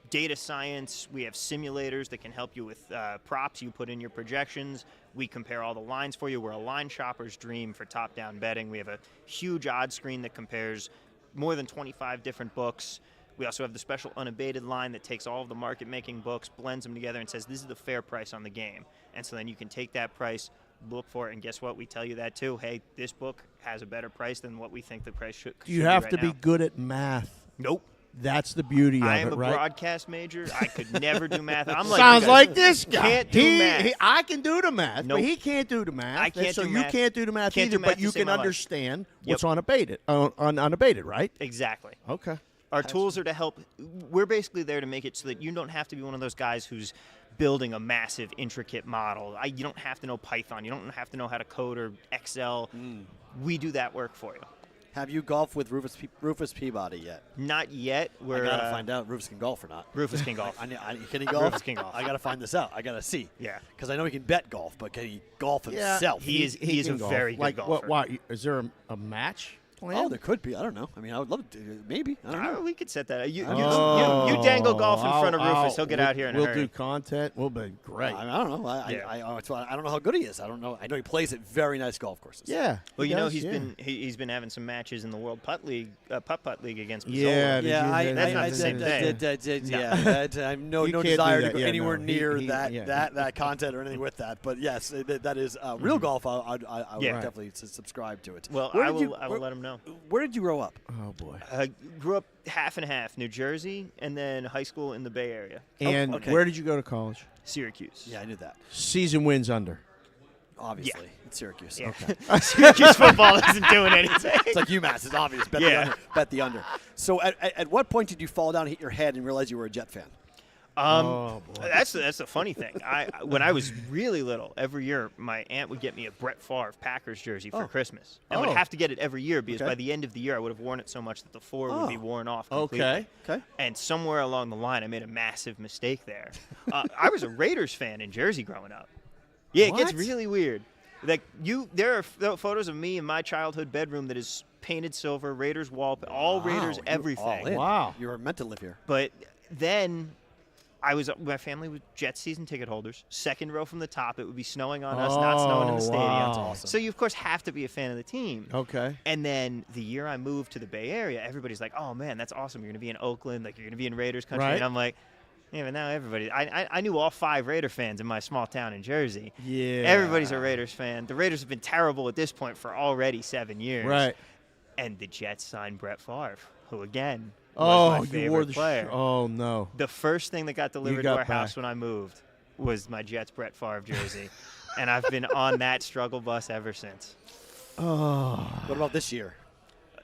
data science. We have simulators that can help you with props. You put in your projections. We compare all the lines for you. We're a line shopper's dream for top-down betting. We have a huge odds screen that compares more than 25 different books. We also have the special Unabated line that takes all of the market-making books, blends them together, and says this is the fair price on the game. And so then you can take that price, look for it, and guess what? We tell you that too. Hey, this book has a better price than what we think the price should be. You have right to now. be good at math. Nope. That's the beauty of it, right? I am a broadcast major. I could never do math. I'm like, sounds like this guy. Can't do math. I can do the math, Nope. but he can't do the math. I can't so do you math. can't do the math Can't either, do math but to you save can my life. understand Yep. what's unabated, right? Exactly. Okay. Our tools are to help. We're basically there to make it so that you don't have to be one of those guys who's building a massive, intricate model. You don't have to know Python. You don't have to know how to code or Excel. We do that work for you. Have you golfed with Rufus Peabody yet? Not yet. I gotta find out Rufus can golf or not. Rufus can golf. Can he golf? Rufus can golf. I gotta find this out. I gotta see. Yeah. Because I know he can bet golf, but can he golf himself? He is a very good golfer. Why? Is there a match? Oh, there could be. I don't know. I mean, I would love to. Maybe. I don't know. We could set that up. You dangle golf in front of Rufus. He'll get out here in a hurry. We'll do content. We'll be great. I don't know. I don't know how good he is. I don't know. I know he plays at very nice golf courses. Yeah. Well, he's been having some matches in the World Putt League against Mazzola. Yeah. That's not the same thing. I have no desire to go anywhere near that content or anything with that. But yes, that is real golf. I would definitely subscribe to it. Well, I will let him know. Where did you grow up? Oh boy. Grew up half and half, New Jersey, and then high school in the Bay Area. And where did you go to college? Syracuse. Yeah, I knew that. Season wins under. Obviously, it's Syracuse. Yeah. Okay. Syracuse football isn't doing anything. It's like UMass. It's obvious. Bet the under. So at what point did you fall down, hit your head, and realize you were a Jet fan? Oh, boy. That's the funny thing. When I was really little, every year my aunt would get me a Brett Favre Packers jersey for Christmas. I would have to get it every year because by the end of the year I would have worn it so much that the 4 would be worn off completely. Okay. And somewhere along the line I made a massive mistake there. I was a Raiders fan in Jersey growing up. Yeah, it gets really weird. Like there are photos of me in my childhood bedroom that is painted silver, Raiders wallpaper, all Raiders everything. Wow. You were meant to live here. But then my family was Jets season ticket holders. Second row from the top. It would be snowing on us, not snowing in the stadium. That's awesome. So you, of course, have to be a fan of the team. Okay. And then the year I moved to the Bay Area, everybody's like, oh, man, that's awesome. You're going to be in Oakland. Like, you're going to be in Raiders country. Right. And I'm like, yeah, but now everybody. I knew all 5 Raider fans in my small town in Jersey. Yeah. Everybody's a Raiders fan. The Raiders have been terrible at this point for already 7 years. Right. And the Jets signed Brett Favre, who, again, Oh, was my you wore the player. Oh no! The first thing that got delivered to our house when I moved was my Jets Brett Favre jersey, and I've been on that struggle bus ever since. Oh. What about this year?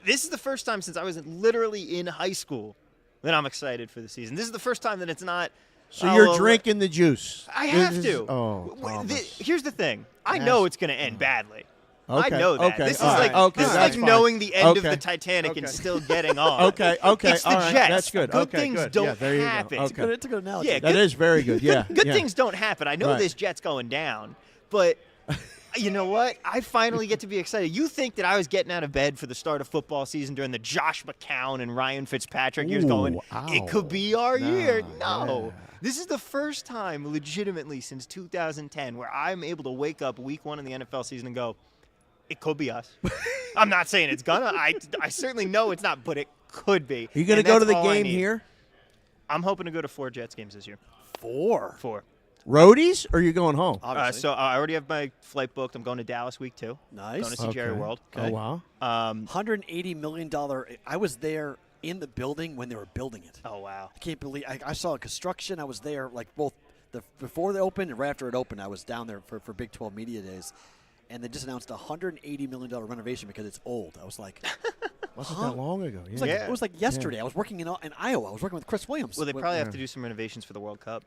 This is the first time since I was literally in high school that I'm excited for the season. This is the first time that it's not. So you're drinking the juice. I have to. Oh, here's the thing. I know it's going to end badly. Okay. I know that. Okay. This is All like right. this is That's like fine. knowing the end of Okay. the Titanic Okay. and still getting on. Okay. It's the All right. Jets. That's good. Good Okay, things good. don't Yeah, there you go. happen. Okay. It's a good analogy. Yeah, That is very good. Yeah. Good yeah. things don't happen. I know Right. this Jet's going down, but you know what? I finally get to be excited. You think that I was getting out of bed for the start of football season during the Josh McCown and Ryan Fitzpatrick years going, it could be our year. No. Yeah. This is the first time legitimately since 2010 where I'm able to wake up week 1 in the NFL season and go, it could be us. I'm not saying it's gonna. I certainly know it's not, but it could be. Are you going to go to the game here? I'm hoping to go to 4 Jets games this year. 4? 4. Roadies, or are you going home? So I already have my flight booked. I'm going to Dallas week 2. Nice. Going to see Jerry World. Okay. Oh, wow. $180 million. I was there in the building when they were building it. Oh, wow. I can't believe I saw construction. I was there like both before they opened and right after it opened. I was down there for Big 12 Media Days. And they just announced a $180 million renovation because it's old. I was like, wasn't that long ago? Yeah. It was like yesterday. Yeah. I was working in Iowa. I was working with Chris Williams. Well, they probably have to do some renovations for the World Cup.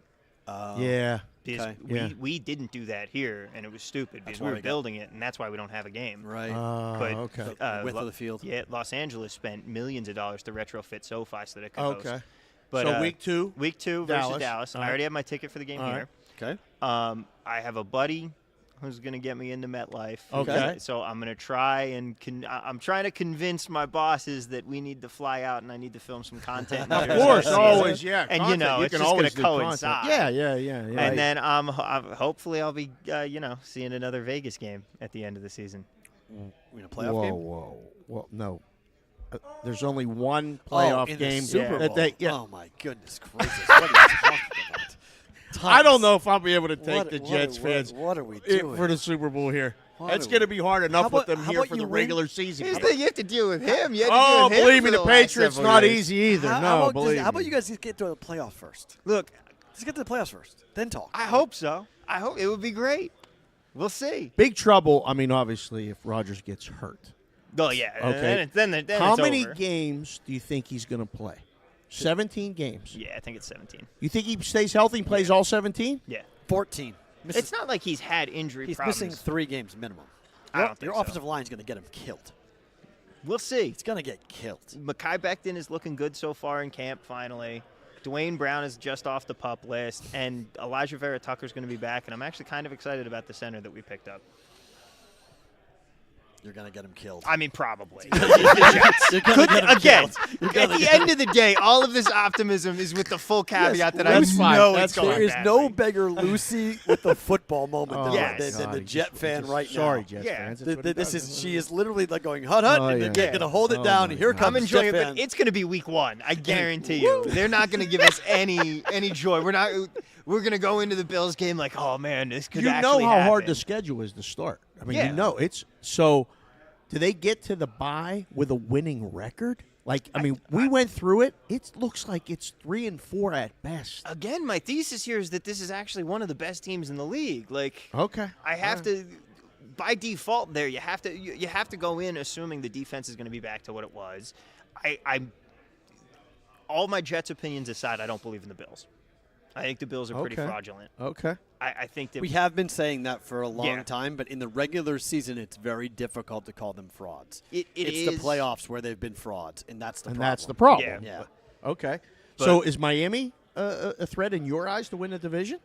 Yeah. Because we didn't do that here, and it was stupid because we were building it, and that's why we don't have a game. Right. But the width of the field. Yeah, Los Angeles spent millions of dollars to retrofit SoFi so that it could host. Okay. But, so week 2? Week 2 versus Dallas. I already have my ticket for the game here. Okay. I have a buddy who's going to get me into MetLife. Okay. So I'm going to try and I'm trying to convince my bosses that we need to fly out and I need to film some content. Of course, always, yeah. And content. it's just going to coincide. Yeah. And then hopefully I'll be seeing another Vegas game at the end of the season. We in a playoff game? Whoa, no. There's only one playoff game. The Super Bowl. Oh my goodness gracious! What are you talking about? I don't know if I'll be able to take the Jets fans. What are we doing for the Super Bowl here? It's going to be hard enough with them here for the regular season. You have to deal with him. Believe me, the Patriots not easy either. How about you guys get to the playoff first? Look, let's get to the playoffs first, then talk. I hope so. I hope it would be great. We'll see. Big trouble. I mean, obviously, if Rodgers gets hurt. Oh yeah. Okay. Then how it's many over. games do you think he's going to play? 17 games. Yeah, I think it's 17. You think he stays healthy and plays all 17? Yeah. 14. It's not like he's had injury He's problems. missing 3 games minimum. I don't think Your so. offensive line is going to get him killed. We'll see. He's going to get killed. Mekhi Becton is looking good so far in camp, finally. Dwayne Brown is just off the PUP list, and Elijah Vera-Tucker's going to be back, and I'm actually kind of excited about the center that we picked up. You're going to get him killed. I mean, probably. You're gonna get him Again, killed. at the end of the day, all of this optimism is with the full caveat that I know it's going There is badly. no bigger Lucy with the football moment Yes. than the Jet fan right now. Sorry, Jets fans. She is literally like going hut, and they're going to hold it down. Here comes I'm enjoying Jet it, fan. but it's going to be week 1. I guarantee you. They're not going to give us any joy. We're going to go into the Bills game like, oh man, this could actually know how happen. hard the schedule is to start. I mean, Yeah. it's so. Do they get to the bye with a winning record? Like, I mean, we went through it. It looks like it's 3-4 at best. Again, my thesis here is that this is actually one of the best teams in the league. Like, okay, I have to, by default, there you have to go in assuming the defense is going to be back to what it was. All my Jets opinions aside, I don't believe in the Bills. I think the Bills are pretty fraudulent. Okay. I think that we have been saying that for a long time, but in the regular season, it's very difficult to call them frauds. It's the playoffs where they've been frauds, and that's the problem. That's the problem. Yeah. Okay. So is Miami a threat in your eyes to win the division?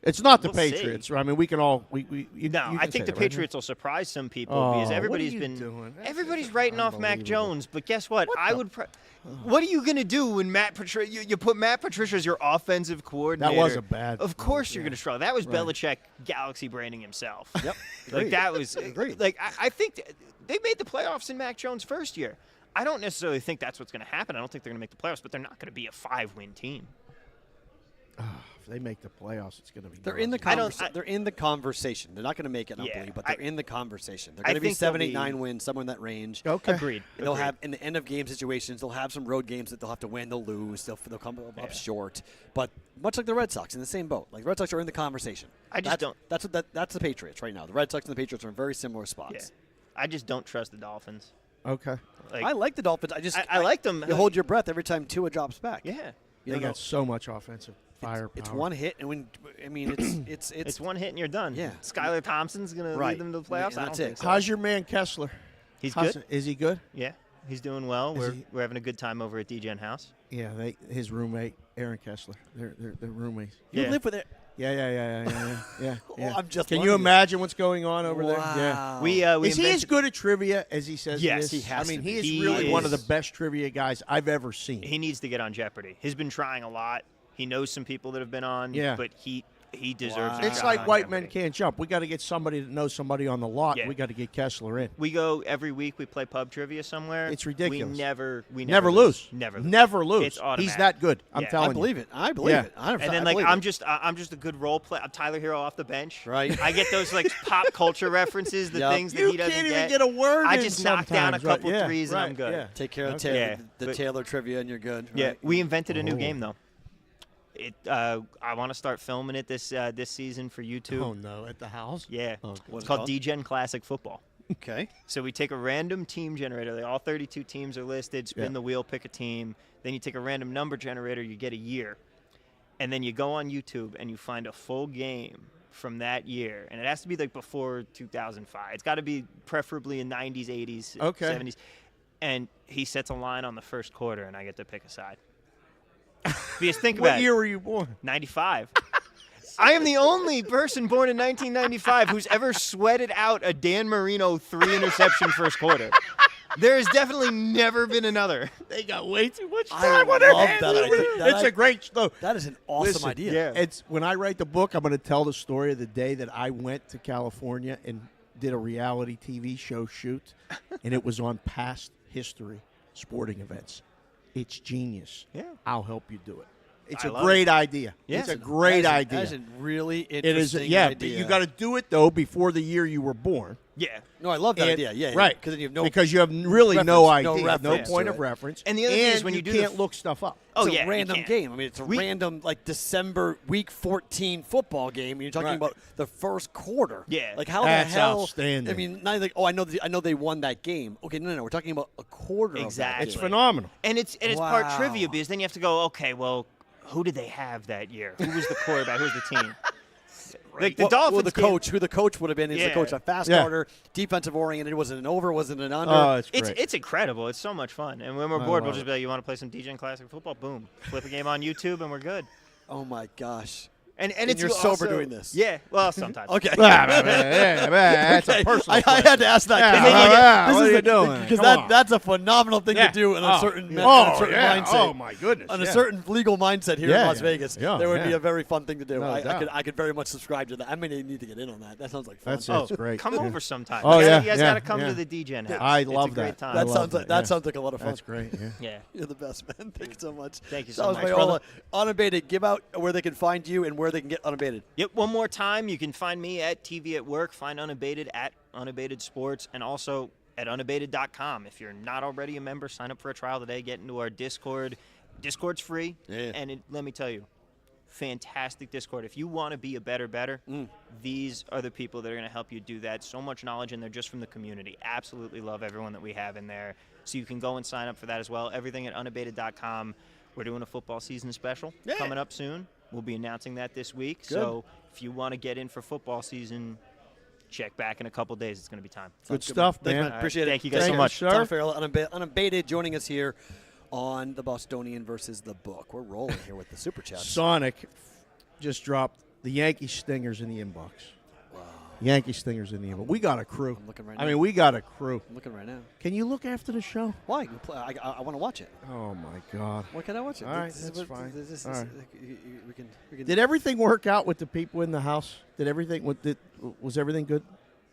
It's not the Patriots. I mean, we can all. I think the Patriots will surprise some people because everybody's everybody's writing off Mac Jones. But guess what? What are you going to do when Matt Patricia? You put Matt Patricia as your offensive coordinator. That was a bad. Of course, you're going to struggle. That was Belichick galaxy branding himself. Yep. Like that was. Like I think they made the playoffs in Mac Jones' first year. I don't necessarily think that's what's going to happen. I don't think they're going to make the playoffs, but they're not going to be a 5-win team. If they make the playoffs, it's going to be. They're in the they're in the conversation. They're not going to make it, but they're in the conversation. They're going to be 7, 8, 9 wins, somewhere in that range. Okay, agreed. They'll have in the end of game situations. They'll have some road games that they'll have to win. They'll lose. They'll come up short. But much like the Red Sox, in the same boat. Like the Red Sox are in the conversation. That's the Patriots right now. The Red Sox and the Patriots are in very similar spots. Yeah. I just don't trust the Dolphins. Okay. I like the Dolphins. I like them. You hold your breath every time Tua drops back. Yeah. They got so much offensive firepower. It's one hit, and it's one hit and you're done. Yeah. Skylar Thompson's going to lead them to the playoffs. And that's it. How's your man Kessler? He's good. Is he good? Yeah, he's doing well. We're having a good time over at DGen House. Yeah, his roommate Aaron Kessler. They're roommates. You live with it. Yeah. I'm just. Can you imagine what's going on over there? Yeah. We is he as good at trivia as he says? Yes, he he has. I mean, to he be. is really one of the best trivia guys I've ever seen. He needs to get on Jeopardy. He's been trying a lot. He knows some people that have been on. Yeah. But he deserves. A It's shot like on white Jeopardy. men can't jump. We got to get somebody that knows somebody on the lot. Yeah. We got to get Kessler in. We go every week. We play pub trivia somewhere. It's ridiculous. We never lose. Never lose. It's automatic. He's that good. I'm telling I believe it. I believe it. And then I'm just a good role player. I'm Tyler Hero off the bench. Right. I get those like pop culture references, the things that he doesn't can't get. even get a word. I just knock down a couple right. threes and I'm good. Yeah. Take care of Okay. the Taylor trivia, and you're good. Right? Yeah, we invented a new game though. I want to start filming it this season for YouTube. Oh no, at the house? Yeah, What's it's it called called? DGen Classic Football. Okay. So we take a random team generator. Like all 32 teams are listed. Spin the wheel, pick a team. Then you take a random number generator. You get a year, and then you go on YouTube and you find a full game from that year, and it has to be like before 2005. It's got to be preferably in 90s, 80s, 70s. And he sets a line on the first quarter, and I get to pick a side. Because think about it. What year were you born? 95. I am the only person born in 1995 who's ever sweated out a Dan Marino 3-interception first quarter. There has definitely never been another. They got way too much I time on love their that hands. idea. It's a great show. That is an awesome idea. Yeah. It's when I write the book, I'm going to tell the story of the day that I went to California and did a reality TV show shoot, and it was on past history sporting events. It's genius. Yeah. I'll help you do it. It's I a love great idea. Yeah. It's a great idea. That's a really It is. interesting Yeah, idea. but you got to do it though before the year you were born. Yeah. No, I love that And- idea. Yeah, right. Because then you have no. because you have really no reference, no idea, reference point to of it. reference, And the other thing is when you do the can't look stuff up. Oh, it's yeah, a you random can't. game. I mean, it's a random like December week 14 football game. And you're talking Right. about the first quarter. Yeah. Like how That's the hell? outstanding. I mean, not like I know they won that game. Okay, no, we're talking about a quarter. Of that Exactly. It's game. phenomenal. And it's part Wow. trivia because then you have to go, okay, well, who did they have that year? Who was the quarterback? Who was the team? Like the Dolphins. Well, who the coach would have been is the coach. A fast starter, defensive oriented. Was it an over? Was it an under? Oh, it's great. It's incredible. It's so much fun. And when we're bored, we'll just be like, you want to play some DJing Classic Football? Boom. Flip a game on YouTube, and we're good. Oh, my gosh. And you're sober doing this? Yeah, well, sometimes. Okay. That's a personal I had to ask that. What are you doing? Because that's a phenomenal thing to do in a certain mindset. Oh, my goodness. On a certain legal mindset here in Las Vegas, there would be a very fun thing to do. No I could very much subscribe to that. I may need to get in on that. That sounds like fun. That's great. Come over sometime. Oh, You guys got to come to the DJ house. I love that. It's a great time. That sounds like a lot of fun. That's great. Yeah. You're the best, man. Thank you so much. Thank you so much, brother. Unabated, give out where they can find you and where they can get Unabated. Yep, one more time. You can find me at TV at Work, find Unabated at Unabated Sports, and also at unabated.com. If you're not already a member, sign up for a trial today. Get into our Discord. Discord's free, and let me tell you, fantastic Discord. If you want to be a better, these are the people that are going to help you do that. So much knowledge in there just from the community. Absolutely love everyone that we have in there. So you can go and sign up for that as well. Everything at unabated.com. We're doing a football season special coming up soon. We'll be announcing that this week. Good. So if you want to get in for football season, check back in a couple days. It's going to be time. Good stuff, man. Right. Appreciate it. Thank you guys so much. Tom Perrault, Unabated, joining us here on the Bostonian versus the Book. We're rolling here with the Super Chat. Sonic just dropped the Yankee Stingers in the inbox. Wow. Yankee Stingers in the inbox. We got a crew. I'm looking right now. I mean, we got a crew. I'm looking right now. Can you look after the show? Why? I want to watch it. Oh, my God. Why can't I watch it? All right, that's fine. All right. We can. Did everything work out with the people in the house? Was everything good?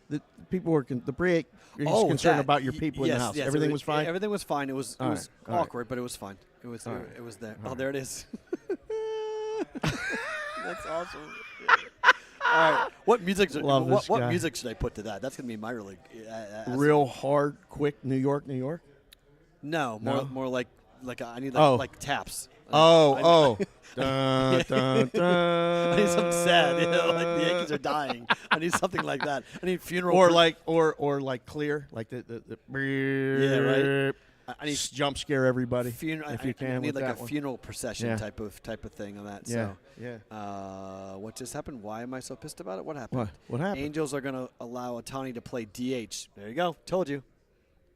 The people were the Brigade. You're just concerned about your people in the house. Yes, everything was fine. Everything was fine. It was awkward, but it was fine. It was there. All Oh, there it is. That's awesome. All right. What music should I put to that? That's gonna be my really real hard, quick New York. No, more like I need taps. Dun, I dun, dun. need something sad, like the Yankees are dying. I need something like that. I need funeral. Or like Clear, like the right. I need jump scare everybody. if you can. I need like a funeral procession type of thing on that. Yeah. So, yeah. What just happened? Why am I so pissed about it? What happened? What happened? Angels are going to allow Ohtani to play DH. There you go. Told you.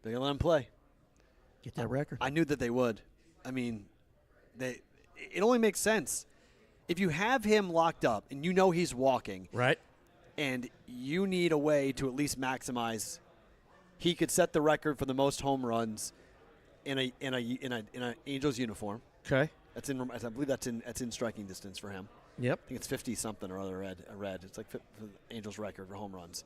They're going to let him play. Get that record. I knew that they would. I mean, it only makes sense. If you have him locked up and you know he's walking, right, and you need a way to at least maximize, he could set the record for the most home runs in a Angels uniform. Okay, I believe that's in striking distance for him. Yep, I think it's 50 something or other red. It's like the Angels record for home runs.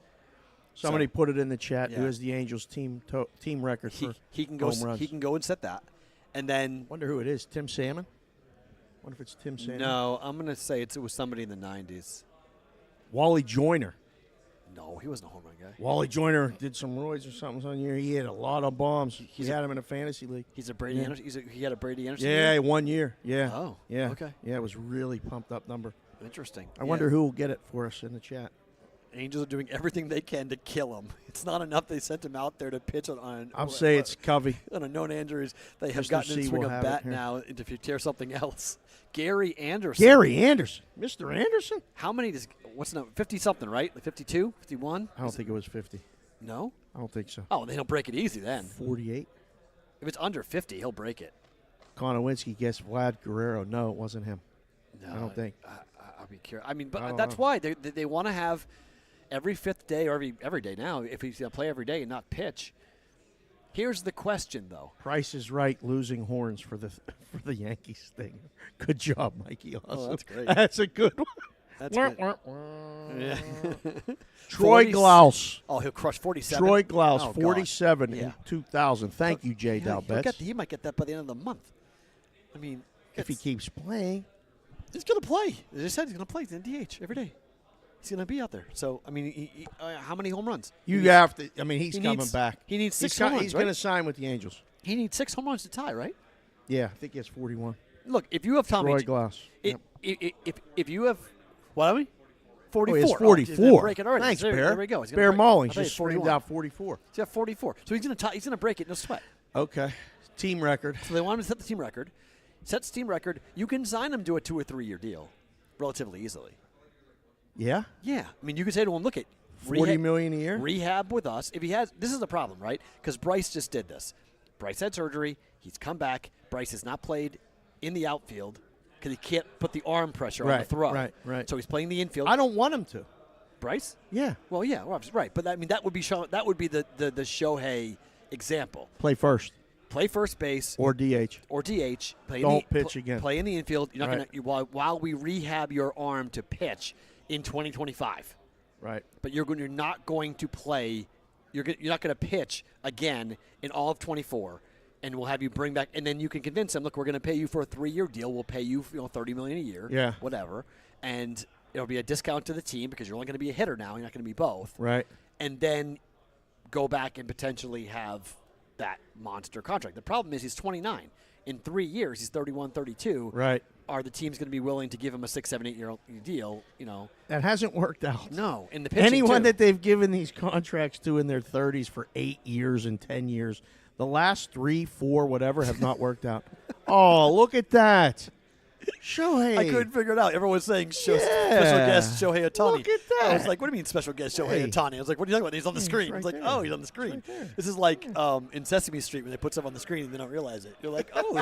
Somebody put it in the chat. Who is the Angels team record for home runs? He can go and set that, and then wonder who it is. Tim Salmon. Wonder if it's Tim Salmon. No, I'm gonna say it was somebody in the 90s. Wally Joyner. No, he wasn't a home run guy. Wally Joyner did some roids or something on year. He had a lot of bombs. He had him in a fantasy league. He's a Brady Anderson. He had a Brady Anderson. Yeah, 1 year. Yeah. Oh. Yeah. Okay. Yeah, it was really pumped up number. Interesting. I wonder who will get it for us in the chat. Angels are doing everything they can to kill him. It's not enough they sent him out there to pitch on. I'll say it's Covey. On a known injuries, they have gotten to swing a bat now if you tear something else. Gary Anderson. Mr. Anderson? How many what's the number? 50-something, right? Like 52, 51? I don't think it was 50. No? I don't think so. Oh, then he'll break it easy then. 48? If it's under 50, he'll break it. Konowinski guessed Vlad Guerrero. No, it wasn't him. No, I don't think. I'll be curious. I mean, but that's why they want to have every fifth day or every day now, if he's going to play every day and not pitch. Here's the question, though. Price is right, losing horns for the Yankees thing. Good job, Mikey. Awesome. Oh, that's great. That's a good one. That's good. Yeah. Troy Glaus. Oh, he'll crush 47. Troy Glaus, 47 in Yeah. 2000. Thank you, Jay Dalbetz. He might get that by the end of the month. I mean, if he keeps playing. He's going to play. As I said, he's going to play. He's in DH every day. He's going to be out there. So, I mean, how many home runs? He's coming back. He needs 6 home runs, He's going to sign with the Angels. He needs 6 home runs to tie, right? Yeah, I think he has 41. Look, if you have Tommy Troy Glaus. If you have, what are we? 44. Oh, he has 44. Break it already. Thanks, Bear. Bear. There we go. Bear Mauling just screamed out 44. He's got 44. So he's going to break it, no sweat. Okay. Team record. So they want him to set the team record. Sets the team record. You can sign him to a 2 or 3 year deal relatively easily. Yeah? Yeah. I mean, you could say to him, look at $40 million a year? Rehab with us. If he has, this is the problem, right? Because Bryce just did this. Bryce had surgery. He's come back. Bryce has not played in the outfield because he can't put the arm pressure on the throw. Right. So he's playing the infield. I don't want him to. Bryce? Yeah. Well, yeah, right. But that would be the Shohei example. Play first. Play first base or DH. Don't pitch again. Play in the infield. You're not gonna while we rehab your arm to pitch in 2025. Right. But you're not going to play. You're not going to pitch again in all of 24, and we'll have you bring back. And then you can convince them, look, we're going to pay you for a 3-year deal. We'll pay you, $30 million a year. Yeah. Whatever. And it'll be a discount to the team because you're only going to be a hitter now. You're not going to be both. Right. And then go back and potentially have that monster contract. The problem is he's 29. In 3 years, he's 31, 32. Right. Are the teams going to be willing to give him a 6, 7, 8 year deal? That hasn't worked out. No, in the pitching anyone too. that they've given these contracts to in their 30s for 8 years and 10 years, the last 3, 4, whatever, have not worked out. Oh, look at that! Shohei. I couldn't figure it out. Everyone was saying special guest Shohei Ohtani. Look at that. I was like, what do you mean special guest Shohei Ohtani? I was like, what are you talking about? He's on the screen. right I was like, there. oh, he's on the screen. This is like in Sesame Street when they put stuff on the screen and they don't realize it. You're like, oh,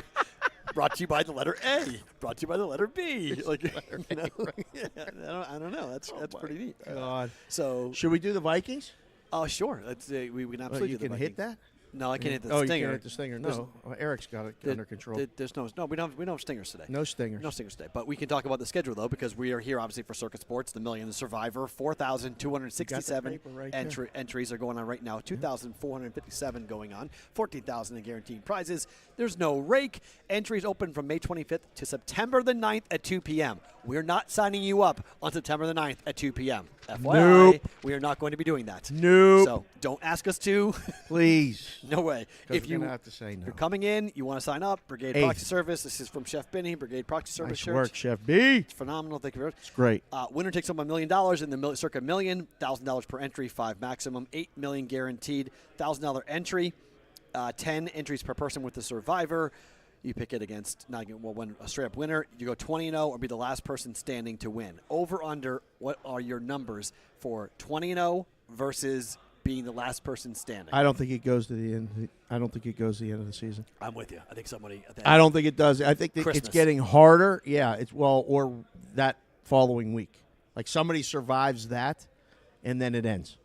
brought to you by the letter A. Brought to you by the letter B. Like, I don't know. That's pretty neat. God. So should we do the Vikings? Oh, sure. We can absolutely you do the can Vikings. hit that? No, I can't hit the stinger. stinger. You can't hit the stinger. No, Eric's got it under control. We don't have stingers today. No stingers. No stingers today. But we can talk about the schedule though, because we are here obviously for CIRCA Sports, the Million, the Survivor. 4,267 entries are going on right now. 2,457 going on. 14,000 in guaranteed prizes. There's no rake. Entries open from May 25th to September the 9th at 2 p.m. We're not signing you up on September the 9th at 2 p.m. FYI, Nope. we are not going to be doing that. Nope. So don't ask us to. Please. No way. If you have to say no. You're coming in, you want to sign up, Brigade Proxy Service. This is from Chef Benny, Brigade Proxy Service Nice shirt. work, Chef B. It's phenomenal. Thank you very much. It's great. Winner takes home $1 million in the CIRCA Million, $1,000 per entry, 5 maximum, $8 million guaranteed, $1,000 entry, 10 entries per person with the Survivor. You pick it against one a straight up winner. You go 20-0 or be the last person standing to win. Over under. What are your numbers for 20-0 versus being the last person standing? I don't think it goes to the end. I don't think it goes to the end of the season. I'm with you. I think somebody. I don't think it does. I think it's getting harder. Yeah, or that following week. Like somebody survives that, and then it ends.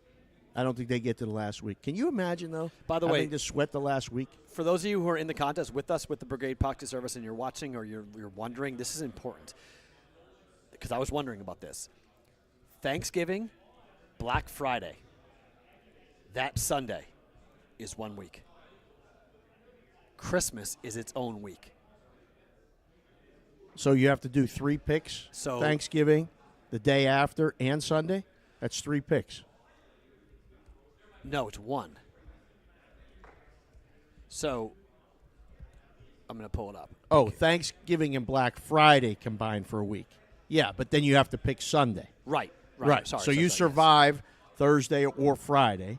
I don't think they get to the last week. Can you imagine, though? By the way, having to sweat the last week? For those of you who are in the contest with us with the Brigade Proxy Service and you're watching or you're wondering, this is important because I was wondering about this. Thanksgiving, Black Friday, that Sunday is 1 week. Christmas is its own week. So you have to do 3 picks, Thanksgiving, the day after, and Sunday? That's 3 picks. No, it's 1. So, I'm going to pull it up. Oh, Thanksgiving and Black Friday combined for a week. Yeah, but then you have to pick Sunday. Right. Sorry, so you survive Thursday or Friday.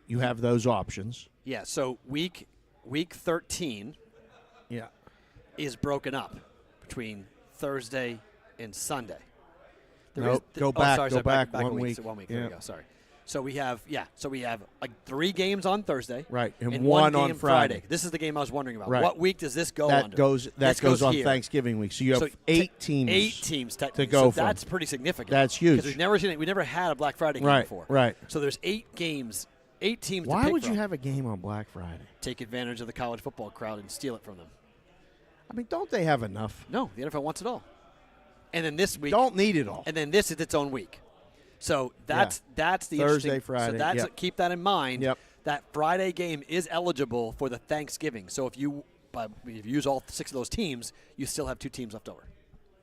You have those options. Yeah, so week 13 is broken up between Thursday and Sunday. Go back 1 week. 1 week. There we go. Sorry. So we have like 3 games on Thursday, right, and 1 on Friday. This is the game I was wondering about. Right. What week does this go under? That goes on here. Thanksgiving week. So you have 8 teams. 8 teams to go from. That's pretty significant. That's huge. Because we never had a Black Friday game before. Right. So there's 8 games, 8 teams. Why to pick would from. you have a game on Black Friday? Take advantage of the college football crowd and steal it from them. I mean, don't they have enough? No, the NFL wants it all. And then this week, don't need it all. And then this is its own week. So that's the Thursday, Friday. So that's keep that in mind. Yep. That Friday game is eligible for the Thanksgiving. So if you use all 6 of those teams, you still have 2 teams left over.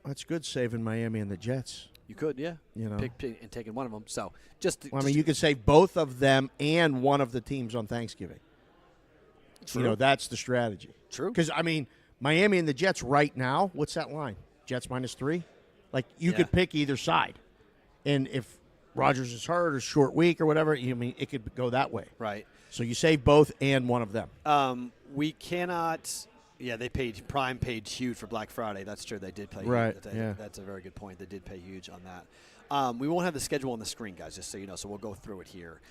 That's good, saving Miami and the Jets. You could, yeah. Pick and taking one of them. So you could save both of them and one of the teams on Thanksgiving. True. That's the strategy. True. Because Miami and the Jets right now. What's that line? Jets -3. Like you could pick either side, and if Rodgers is hurt or short week or whatever, it could go that way. Right. So you save both and one of them. We cannot. Yeah, Prime paid huge for Black Friday. That's true. They did pay. Right. That's a very good point. They did pay huge on that. We won't have the schedule on the screen, guys, just so you know, so we'll go through it here.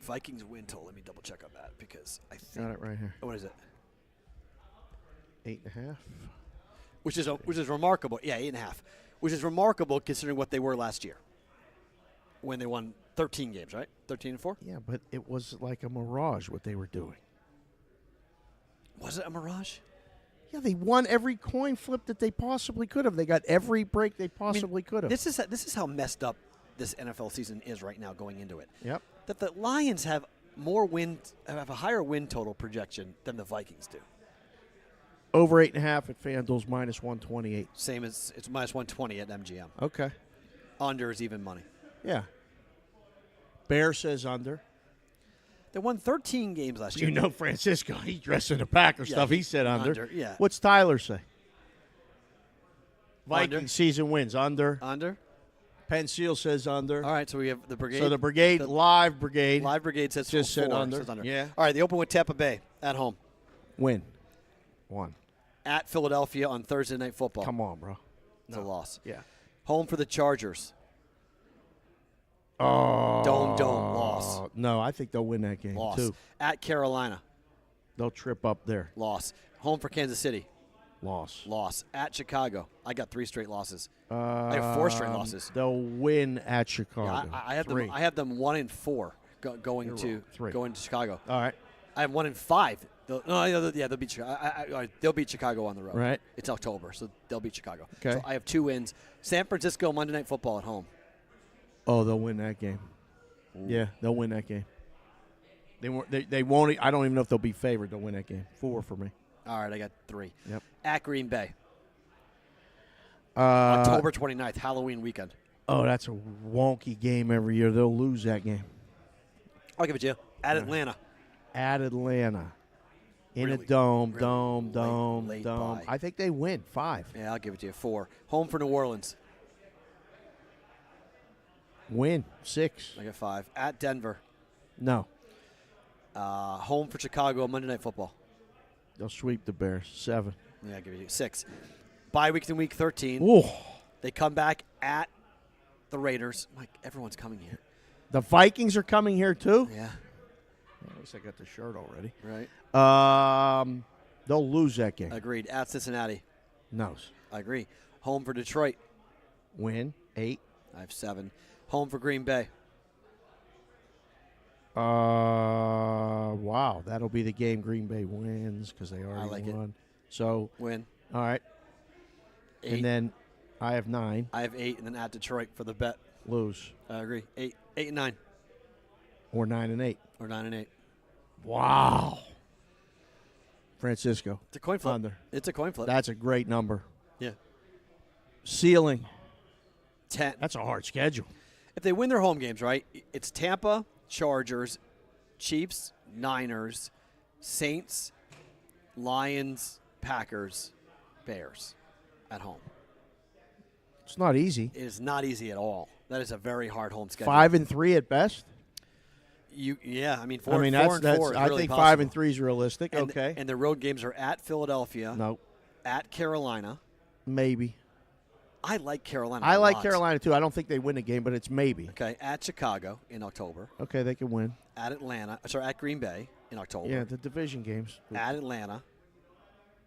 Vikings win total. Let me double-check on that because I think. Got it right here. What is it? 8.5. Which is remarkable. Yeah, 8.5. Which is remarkable considering what they were last year when they won 13 games, right? 13-4? Yeah, but it was like a mirage what they were doing. Was it a mirage? Yeah, they won every coin flip that they possibly could have. They got every break they possibly could have. This is how messed up this NFL season is right now going into it. Yep. That the Lions have have a higher win total projection than the Vikings do. Over 8.5 at FanDuel's minus 128. Same as it's minus 120 at MGM. Okay. Under is even money. Yeah. Bear says under. They won 13 games last year. You know Francisco, he's dressed in the Packer stuff. He said under. Yeah. What's Tyler say? Under. Viking season wins under. Under. Penn Seal says under. All right, so we have the Brigade. So the Brigade, Live Brigade. Live Brigade says just said under. Says under. Yeah. All right, they open with Tampa Bay at home. Win. 1. At Philadelphia on Thursday Night Football. Come on, bro. It's a loss. Yeah. Home for the Chargers. Oh. Dome, loss. No, I think they'll win that game, Loss. too. At Carolina. They'll trip up there. Loss. Home for Kansas City. Loss. At Chicago. I got 3 straight losses. I have 4 straight losses. They'll win at Chicago. Yeah, I have 3. them. I have them 1-4 going You're to wrong. 3. going to Chicago. All right. I have 1-5. They'll beat Chicago. They'll beat Chicago on the road. Right. It's October, so they'll beat Chicago. Okay. So I have 2 wins. San Francisco Monday Night Football at home. Oh, they'll win that game. Ooh. Yeah, they'll win that game. They won't. I don't even know if they'll be favored. They'll win that game. 4 for me. All right, I got 3. Yep. At Green Bay. October 29th, Halloween weekend. Oh, that's a wonky game every year. They'll lose that game. I'll give it to you. At Atlanta. At Atlanta. In Really, a dome. late Dome. bye. I think they win 5. Yeah, I'll give it to you. 4. Home for New Orleans. Win 6. I got 5. At Denver. No. Home for Chicago Monday Night Football. They'll sweep the Bears. 7. Yeah, I'll give it to you. 6. Bye week in week 13. Ooh. They come back at the Raiders. Mike, everyone's coming here. The Vikings are coming here too? Yeah. At least I got the shirt already. Right. They'll lose that game. Agreed. At Cincinnati. No. I agree. Home for Detroit. Win 8. I have 7. Home for Green Bay. Wow. That'll be the game Green Bay wins because they already won. So win. All right. 8. And then I have 9. I have 8, and then at Detroit for the bet. Lose. I agree. 8 and 9. Or 9 and 8. Or 9 and 8. Wow. Francisco. It's a coin flip. Under. It's a coin flip. That's a great number. Yeah. Ceiling. 10. That's a hard schedule. If they win their home games, right, it's Tampa, Chargers, Chiefs, Niners, Saints, Lions, Packers, Bears at home. It's not easy. It is not easy at all. That is a very hard home schedule. 5 and 3 at best. I mean, 4 and 4 is I really think possible. 5 and 3 is realistic. And, okay. And the road games are at Philadelphia. No. At Carolina. Maybe. I like Carolina. I like lot. Carolina too. I don't think they win a game, but it's maybe. Okay. At Chicago in October. Okay, they can win. At at Green Bay in October. Yeah, the division games. At Atlanta.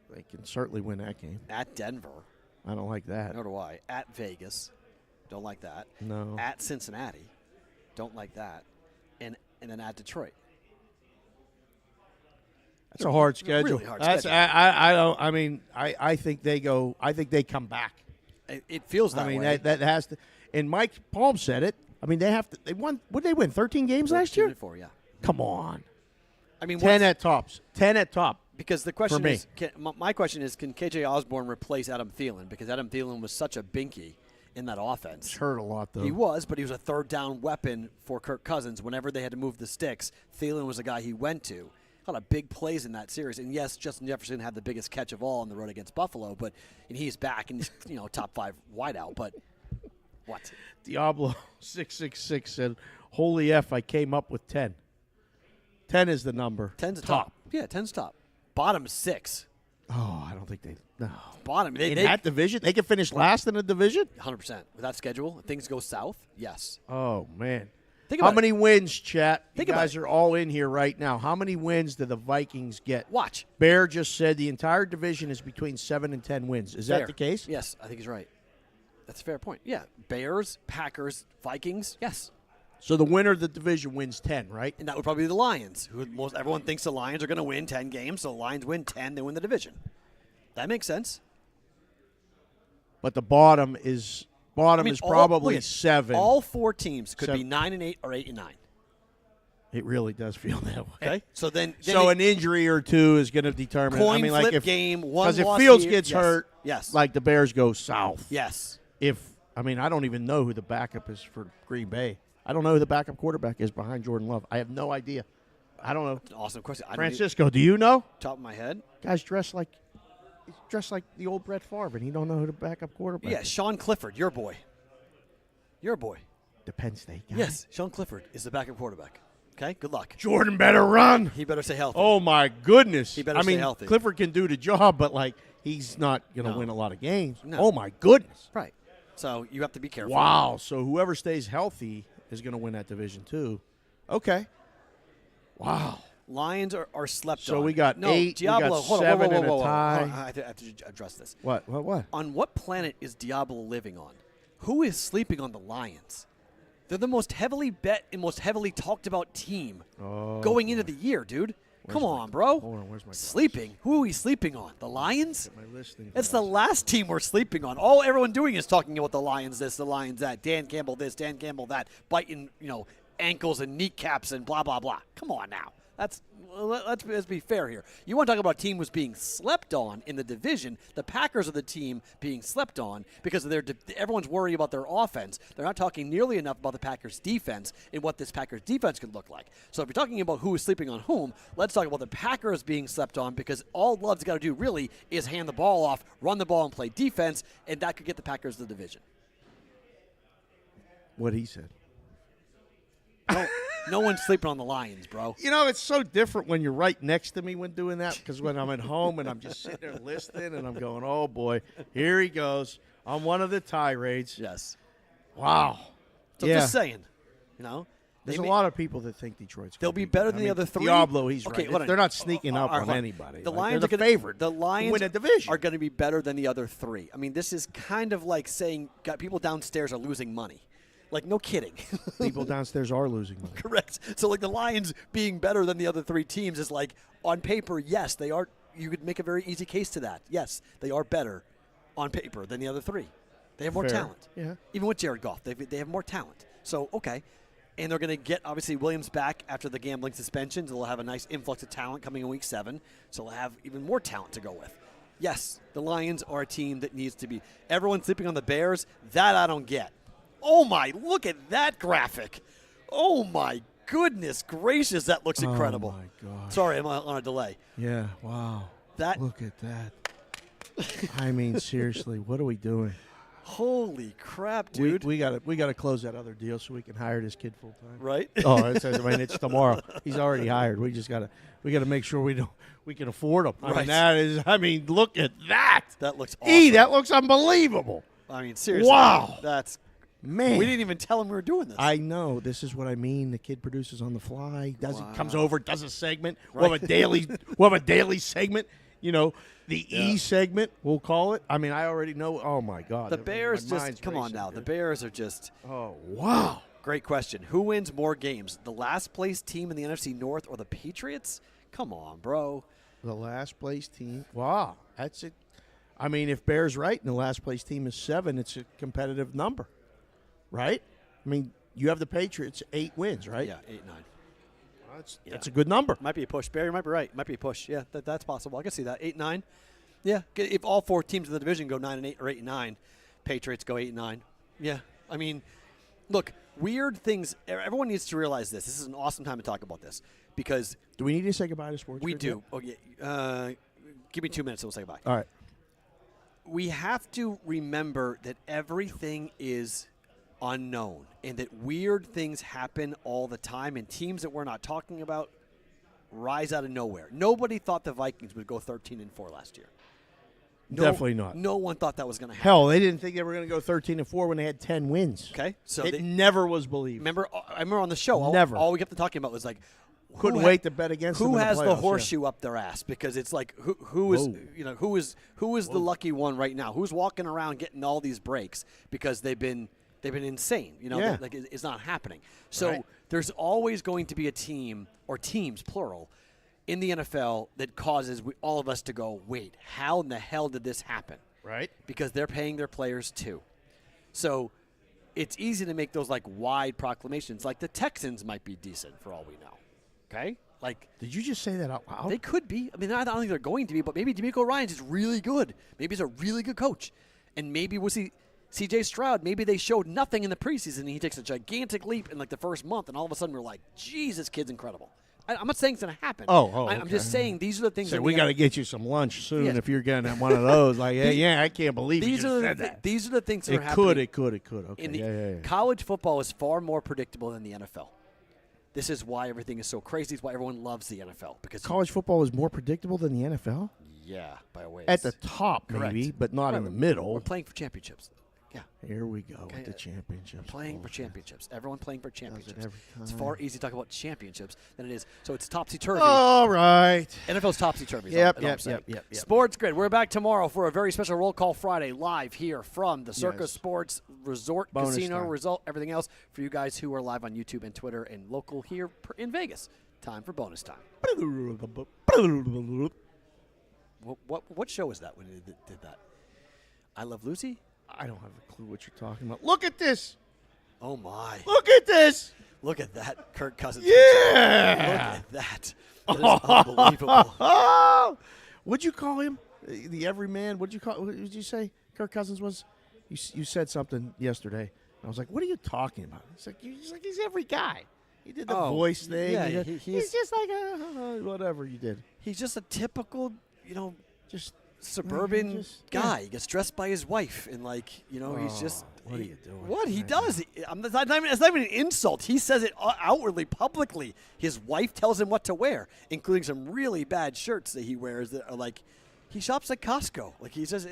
They can certainly win that game. At Denver. I don't like that. Nor do I. At Vegas. Don't like that. No. At Cincinnati. Don't like that. And then at Detroit. That's a hard schedule. Really hard That's schedule. I don't. I mean, I think they go. I think they come back. It feels that way. I mean, way. that has to. And Mike Palm said it. I mean, they have to. They won. What did they win? 13 games last year. 4, yeah. Come on. I mean, 10 at tops. 10 at top. Because the question for me. is, my question is, can KJ Osborne replace Adam Thielen? Because Adam Thielen was such a binky in that offense. He's hurt a lot, though. He was, but he was a third down weapon for Kirk Cousins. Whenever they had to move the sticks, Thielen was the guy he went to. A lot of big plays in that series. And yes, Justin Jefferson had the biggest catch of all on the road against Buffalo, and he's back and he's top 5 wideout. But what? Diablo 666 said, "Holy F, I came up with 10. 10 is the number. 10's top. Yeah, 10's top. Bottom 6. Oh, I don't think they. No. Bottom. In that division? They can finish last in the division? 100%. With that schedule, if things go south, yes. Oh, man. Think How many wins, chat? Think you guys are all in here right now. How many wins do the Vikings get? Watch. Bear just said the entire division is between 7 and 10 wins. Is that the case? Yes, I think he's right. That's a fair point. Yeah. Bears, Packers, Vikings, yes. So the winner of the division wins 10, right? And that would probably be the Lions. Everyone thinks the Lions are going to win 10 games, so the Lions win 10, they win the division. That makes sense. But the bottom is probably 7. All 4 teams could be 9-8 or 8-9. It really does feel that way. Okay, so then an injury or two is going to determine. Coin I mean, like flip if game, one because if loss Fields here, gets hurt, yes, like the Bears go south. Yes. I don't even know who the backup is for Green Bay. I don't know who the backup quarterback is behind Jordan Love. I have no idea. I don't know. That's an awesome question. Francisco, do you know? Top of my head. Guy's dressed like the old Brett Favre, and he don't know who the backup quarterback is. Yeah, Sean Clifford, your boy. Your boy. The Penn State guy. Yes, Sean Clifford is the backup quarterback. Okay, good luck. Jordan better run. He better stay healthy. Oh, my goodness. He better stay healthy. Clifford can do the job, but, he's not going to win a lot of games. No. Oh, my goodness. Right. So you have to be careful. Wow. So whoever stays healthy is going to win that division, too. Okay. Wow. Lions are slept on. So we got 8, Diablo, we got hold 7 on, and whoa, a tie. I have to address this. What? On what planet is Diablo living on? Who is sleeping on the Lions? They're the most heavily bet and most heavily talked about team going into the year, dude. Come on, bro. Hold on, where's my sleeping? Who are we sleeping on? The Lions? my listing It's the last team we're sleeping on. All everyone doing is talking about the Lions this, the Lions that. Dan Campbell this, Dan Campbell that. Biting, ankles and kneecaps and blah, blah, blah. Come on now. Let's be fair here. You want to talk about a team who's being slept on in the division. The Packers are the team being slept on because of everyone's worried about their offense. They're not talking nearly enough about the Packers' defense and what this Packers' defense could look like. So if you're talking about who is sleeping on whom, let's talk about the Packers being slept on because all Love's got to do really is hand the ball off, run the ball, and play defense, and that could get the Packers the division. What he said. No one's sleeping on the Lions, bro. It's so different when you're right next to me when doing that because when I'm at home and I'm just sitting there listening and I'm going, oh, boy, here he goes on one of the tirades. Yes. Wow. So just saying, There's a lot of people that think Detroit's they'll be better than the other 3. Diablo, he's right. Hold on. They're not sneaking up on anybody. The Lions they're the favorite. The Lions win a division. are going to be better than the other 3. I mean, this is kind of like saying people downstairs are losing money. No kidding. People downstairs are losing money. Correct. So, the Lions being better than the other 3 teams is on paper, yes, they are. You could make a very easy case to that. Yes, they are better on paper than the other 3. They have more talent. Yeah. Even with Jared Goff, they have more talent. So, okay. And they're going to get, obviously, Williams back after the gambling suspension. So they'll have a nice influx of talent coming in Week 7. So they'll have even more talent to go with. Yes, the Lions are a team that needs to be. Everyone sleeping on the Bears, that I don't get. Oh, my, look at that graphic. Oh, my goodness gracious, that looks incredible. Oh, my gosh. Sorry, I'm on a delay. Yeah, wow. Look at that. I mean, seriously, what are we doing? Holy crap, dude. We got to close that other deal so we can hire this kid full time. Right? It's tomorrow. He's already hired. We just got to make sure we can afford him. Right. Look at that. That looks awesome. That looks unbelievable. I mean, seriously. Wow. That's Man, we didn't even tell him we were doing this. I know. This is what I mean. The kid produces on the fly. Comes over, does a segment. Right. We'll have a daily segment. E segment, we'll call it. I mean, I already know. Oh my God. The Bears come on now. Dude. The Bears are just. Oh wow. Great question. Who wins more games, the last place team in the NFC North or the Patriots? Come on, bro. The last place team. Wow, that's it. I mean, if Bears right and the last place team is 7, it's a competitive number. Right? I mean, you have the Patriots 8 wins, right? Yeah, 8-9. That's a good number. Might be a push. Barry might be right. Might be a push. Yeah, that's possible. I can see that. 8-9. Yeah, if all 4 teams in the division go 9-8 or 8-9, Patriots go 8-9. Yeah, I mean, look, weird things. Everyone needs to realize this. This is an awesome time to talk about this because do we need to say goodbye to sports? We do. Oh yeah. Give me 2 minutes and we'll say goodbye. All right. We have to remember that everything is unknown and that weird things happen all the time and teams that we're not talking about rise out of nowhere. Nobody thought the Vikings would go 13-4 last year. Definitely not. No one thought that was going to happen. Hell, they didn't think they were going to go 13-4 when they had 10 wins. Okay, so it never was believed. I remember on the show. All we kept talking about was like, couldn't wait to bet against them who in the has playoffs, the horseshoe up their ass, because it's like who is the lucky one right now? Who's walking around getting all these breaks because they've been insane. Like it's not happening. So there's always going to be a team or teams plural in the NFL that causes all of us to go, wait, how in the hell did this happen? Right. Because they're paying their players too. So it's easy to make those like wide proclamations. Like the Texans might be decent for all we know. Okay? Like, did you just say that out loud? They could be. I mean, I don't think they're going to be, but maybe D'Amico Ryans is really good. Maybe he's a really good coach. And maybe we'll see C.J. Stroud. Maybe they showed nothing in the preseason, and he takes a gigantic leap in like the first month, and all of a sudden we're like, geez, this kid's incredible. I'm not saying it's going to happen. I'm just saying these are the things. So we got to get you some lunch soon if you're getting one of those. Like, I can't believe you just said that. These are the things that are happening. It could. Okay. College football is far more predictable than the NFL. This is why everything is so crazy. It's why everyone loves the NFL. Because college football is more predictable than the NFL? Yeah, by a ways. At the top, correct, maybe, but not in the middle. We're playing for championships. Yeah. Here we go with the championships. Playing for championships. Everyone playing for championships. It's time. far easier to talk about championships than it is. So it's topsy-turvy. All right. NFL's topsy-turvy. Yep. Sports Grid. We're back tomorrow for a very special Roll Call Friday live here from the CIRCA Sports Resort Bonus Casino time. Result. Everything else for you guys who are live on YouTube and Twitter and local here in Vegas. Time for bonus time. What show was that when you did that? I Love Lucy? I don't have a clue what you're talking about. Look at this. Oh, my. Look at this. Look at that, Kirk Cousins. Yeah. Look at that. That is unbelievable. What'd you call him? The everyman? What did you say Kirk Cousins was? You said something yesterday. I was like, what are you talking about? He's like he's every guy. He did the voice thing. Yeah, he's just like whatever you did. He's just a typical, just suburban guy. He gets dressed by his wife, and he's just. What are you doing? What he does? It's not even an insult. He says it outwardly, publicly. His wife tells him what to wear, including some really bad shirts that he wears that are like. He shops at Costco. Like he's just.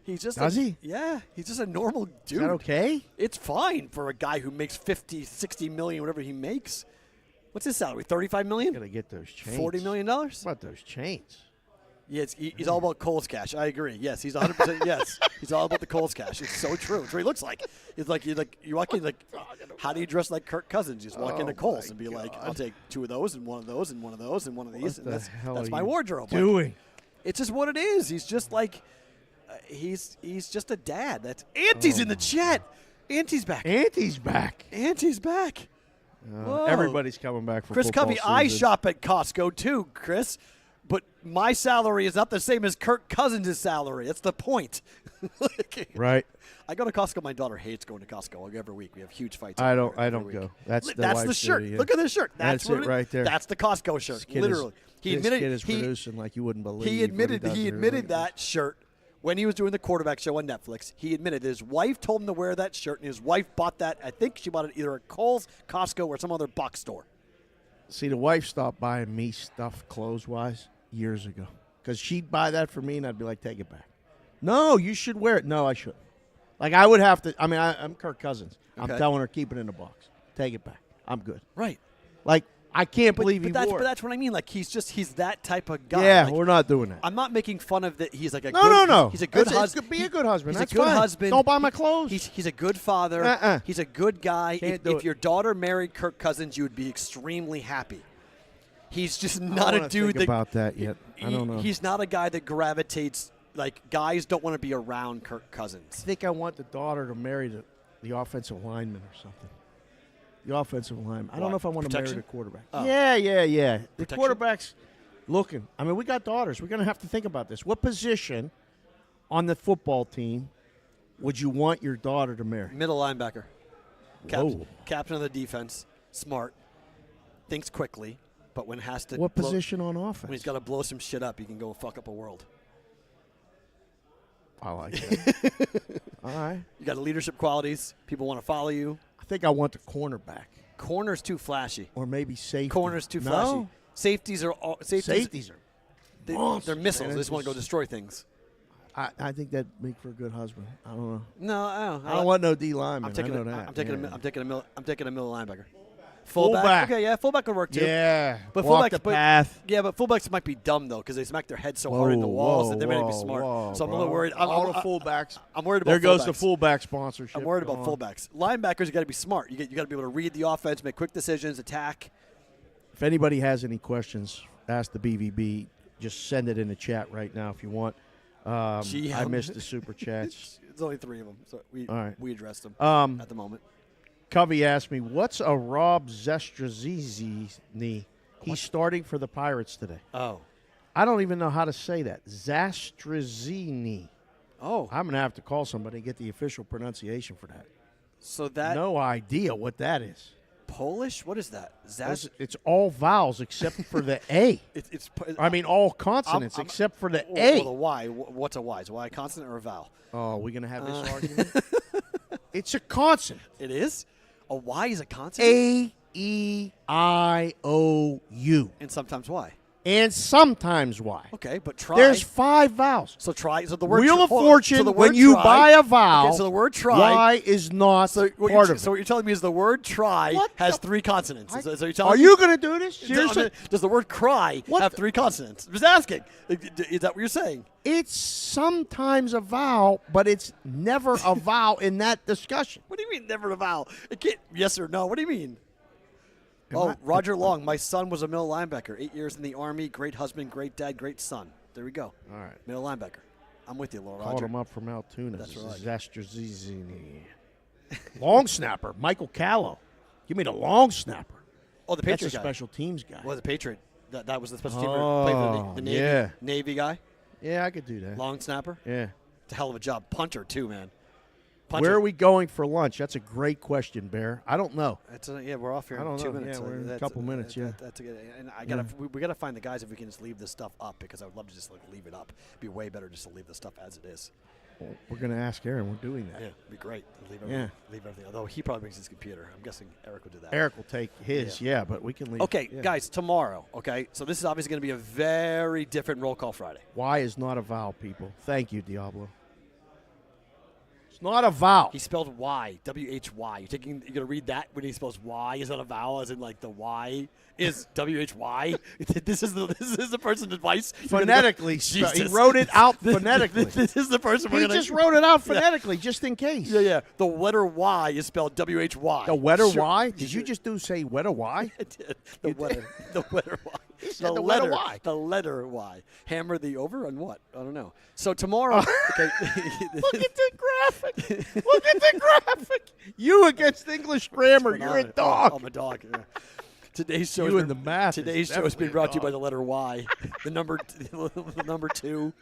Does he? Yeah, he's just a normal dude. Is that okay? It's fine for a guy who makes 50, 60 million, whatever he makes. What's his salary? $35 million? Gotta get those chains. $40 million? What about those chains? Yes, he's all about Cole's cash. I agree. Yes, he's 100%. Yes, he's all about the Cole's cash. It's so true. It's what he looks like. It's like you walk in like, how do you dress like Kirk Cousins? You just walk into Cole's and be like, I'll take 2 of those and 1 of those and 1 of those and 1 of these. What And the hell that's are my you wardrobe. doing? It's just what it is. He's just like, he's just a dad. That's Auntie's in the chat. Auntie's back. Auntie's back. Auntie's back. Everybody's coming back for Chris football Covey, season. I shop at Costco too, Chris. But my salary is not the same as Kirk Cousins' salary. That's the point. Right. I go to Costco. My daughter hates going to Costco every week. We have huge fights. I don't every go. week. That's the shirt. Duty, yeah. Look at this shirt. That's it right there. That's the Costco shirt. Literally. This kid is producing like you wouldn't believe. He admitted that shirt when he was doing the quarterback show on Netflix. He admitted his wife told him to wear that shirt, and his wife bought that. I think she bought it either at Kohl's, Costco, or some other box store. See, the wife stopped buying me stuff clothes-wise years ago because she'd buy that for me, and I'd be like, take it back. No, you should wear it. No, I shouldn't. Like, I would have to. I mean, I'm Kirk Cousins. Okay. I'm telling her, keep it in the box. Take it back. I'm good. Right. Like, I can't believe he wore it. But that's what I mean. Like, he's that type of guy. Yeah, like, we're not doing that. I'm not making fun of that. He's like a No. He's a good husband. Be a good husband. He's That's a good fine. husband. Don't buy my clothes. He's a good father. He's a good guy. If your daughter married Kirk Cousins, you would be extremely happy. He's just not a dude think about that yet. I don't know. He's not a guy that gravitates. Like, guys don't want to be around Kirk Cousins. I think I want the daughter to marry the offensive lineman or something. The offensive lineman. I don't know if I want to marry the quarterback. Oh. Yeah. The quarterback's looking. I mean, we got daughters. We're going to have to think about this. What position on the football team would you want your daughter to marry? Middle linebacker. Captain of the defense. Smart. Thinks quickly. But when has to. What position on offense? When he's got to blow some shit up, he can go fuck up a world. I like that. All right. You got the leadership qualities. People want to follow you. I think I want the cornerback. Corner's too flashy. Or maybe safety. Corner's too flashy. Safeties are Safeties are. They're missiles. They just want to go destroy things. I think that'd make for a good husband. I don't know. No, I don't want no D lineman. I'm taking a middle linebacker. Fullback. Okay, yeah, fullback would work too. Yeah, but walk the path. Yeah, but fullbacks might be dumb though because they smack their head so hard in the walls that they might be smart. So I'm a little worried. All the fullbacks. I'm worried about. There goes the fullback sponsorship. I'm worried about fullbacks. Linebackers, you got to be smart. You got to be able to read the offense, make quick decisions, attack. If anybody has any questions, ask the BVB. Just send it in the chat right now if you want. I missed the super chats. There's only 3 of them, so we addressed them at the moment. Covey asked me, what's a Rob Zastrazzini? He's starting for the Pirates today. Oh. I don't even know how to say that. Zastrazzini. Oh. I'm going to have to call somebody and get the official pronunciation for that. So that. No idea what that is. Polish? What is that? It's all vowels except for the A. All consonants except for the A. Well, the Y. What's a Y? Is a Y a consonant or a vowel? Oh, are we going to have this argument? It's a consonant. It is? A Y is a consonant? A-E-I-O-U. And sometimes Y. And sometimes Y. Okay, but try. There's 5 vowels. So try. So the word Wheel of so Fortune, the word when you buy a vowel, okay, so the word try. Y is not part of it. So what you're telling me is the word try has 3 consonants. Are you going to do this? Seriously? Does the word cry have 3 consonants? I'm just asking. Is that what you're saying? It's sometimes a vowel, but it's never a vowel in that discussion. What do you mean never a vowel? It can't, yes or no. What do you mean? Roger Long. My son was a middle linebacker. 8 years in the Army. Great husband, great dad, great son. There we go. All right. Middle linebacker. I'm with you, Roger. Called him up from Altoona. That's right. Zastrazzini. Long snapper, Michael Callow. Give me the long snapper. Oh, the Patriot That's a guy. Special teams guy. Well, the Patriot. That was the special teamer. Played for the Navy. Yeah. Navy guy. Yeah, I could do that. Long snapper. Yeah. It's a hell of a job. Punter, too, man. Where are we going for lunch? That's a great question, Bear. I don't know. We're off here in 2 minutes. Yeah, we're in a couple minutes. Yeah, that's a good. And we got to find the guys if we can just leave this stuff up because I would love to just leave it up. It'd be way better just to leave the stuff as it is. Well, we're gonna ask Aaron. We're doing that. Yeah, it'd be great. Leave everything. Although he probably brings his computer. I'm guessing Eric will do that. Eric will take his. Yeah, but we can leave. Okay, guys. Tomorrow. Okay, so this is obviously going to be a very different roll call Friday. Y is not a vowel, people. Thank you, Diablo. Not a vowel. He spelled Y, W-H-Y. You're going to read that when he spells Y? Is that a vowel? As in, like, the Y is W-H-Y? This is the person's advice? Phonetically. He wrote it out phonetically. This is the person we're going to... He just wrote it out phonetically, just in case. Yeah. The letter Y is spelled W-H-Y. The letter Y? Did you just say letter Y? I did. The letter Y. The letter Y. The letter Y. Hammer the over on what? I don't know. So tomorrow... Okay. Look at the graphic. Look at the graphic. You against English grammar. You're a dog. I'm a dog. Yeah. Today's show has been brought to you by the letter Y. the number 2.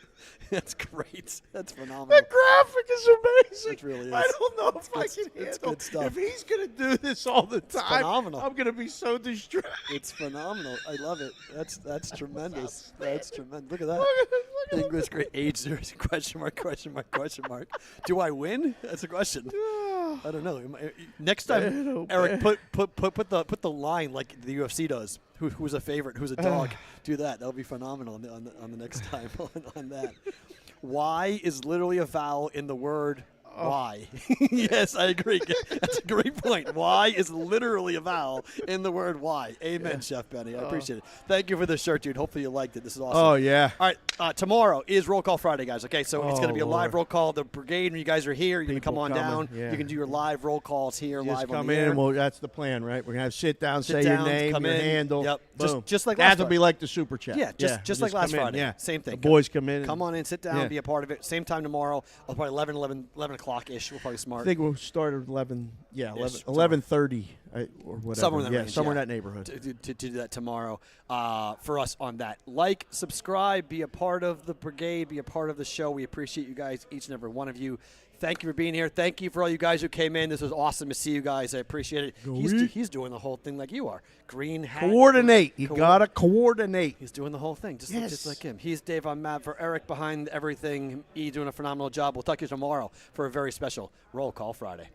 That's great. That's phenomenal. The graphic is amazing. It really is. I don't know if I can handle good stuff. If he's going to do this all the time, phenomenal. I'm going to be so distracted. It's phenomenal. I love it. That's tremendous. That's tremendous. Look at that. Look English grade age there's question mark. Do I win? That's a question. I don't know. Next time, Eric, put the line like the UFC does. Who's a favorite? Who's a dog? Do that. That'll be phenomenal on the next time on that. Y is literally a vowel in the word Y. Yes, I agree. That's a great point. Y is literally a vowel in the word Y. Amen, Chef Benny. I appreciate it. Thank you for the shirt, dude. Hopefully you liked it. This is awesome. Oh, yeah. All right. Tomorrow is Roll Call Friday, guys. Okay, so it's going to be a live roll call. The Brigade, when you guys are here, you can come on down. Yeah. You can do your live roll calls here live on the air. come in. That's the plan, right? We're going to have sit down, say your name, your handle. Yep. Boom. Just like last Friday. That'll be like the Super Chat. Yeah, just like last Friday. Yeah. Same thing. The boys come in. Come on in, sit down, be a part of it. Same time tomorrow. Probably 11 o'clock-ish. We're probably smart. I think we'll start at 11. Yeah, 11:30 or whatever. Somewhere in that range. Somewhere in that neighborhood. To do that tomorrow for us on that. Like, subscribe, be a part of the Brigade, be a part of the show. We appreciate you guys, each and every one of you. Thank you for being here. Thank you for all you guys who came in. This was awesome to see you guys. I appreciate it. He's doing the whole thing like you are. Green hat. Coordinate. You got to coordinate. He's doing the whole thing just like him. He's Dave. I'm Matt. For Eric behind everything, doing a phenomenal job. We'll talk to you tomorrow for a very special Roll Call Friday.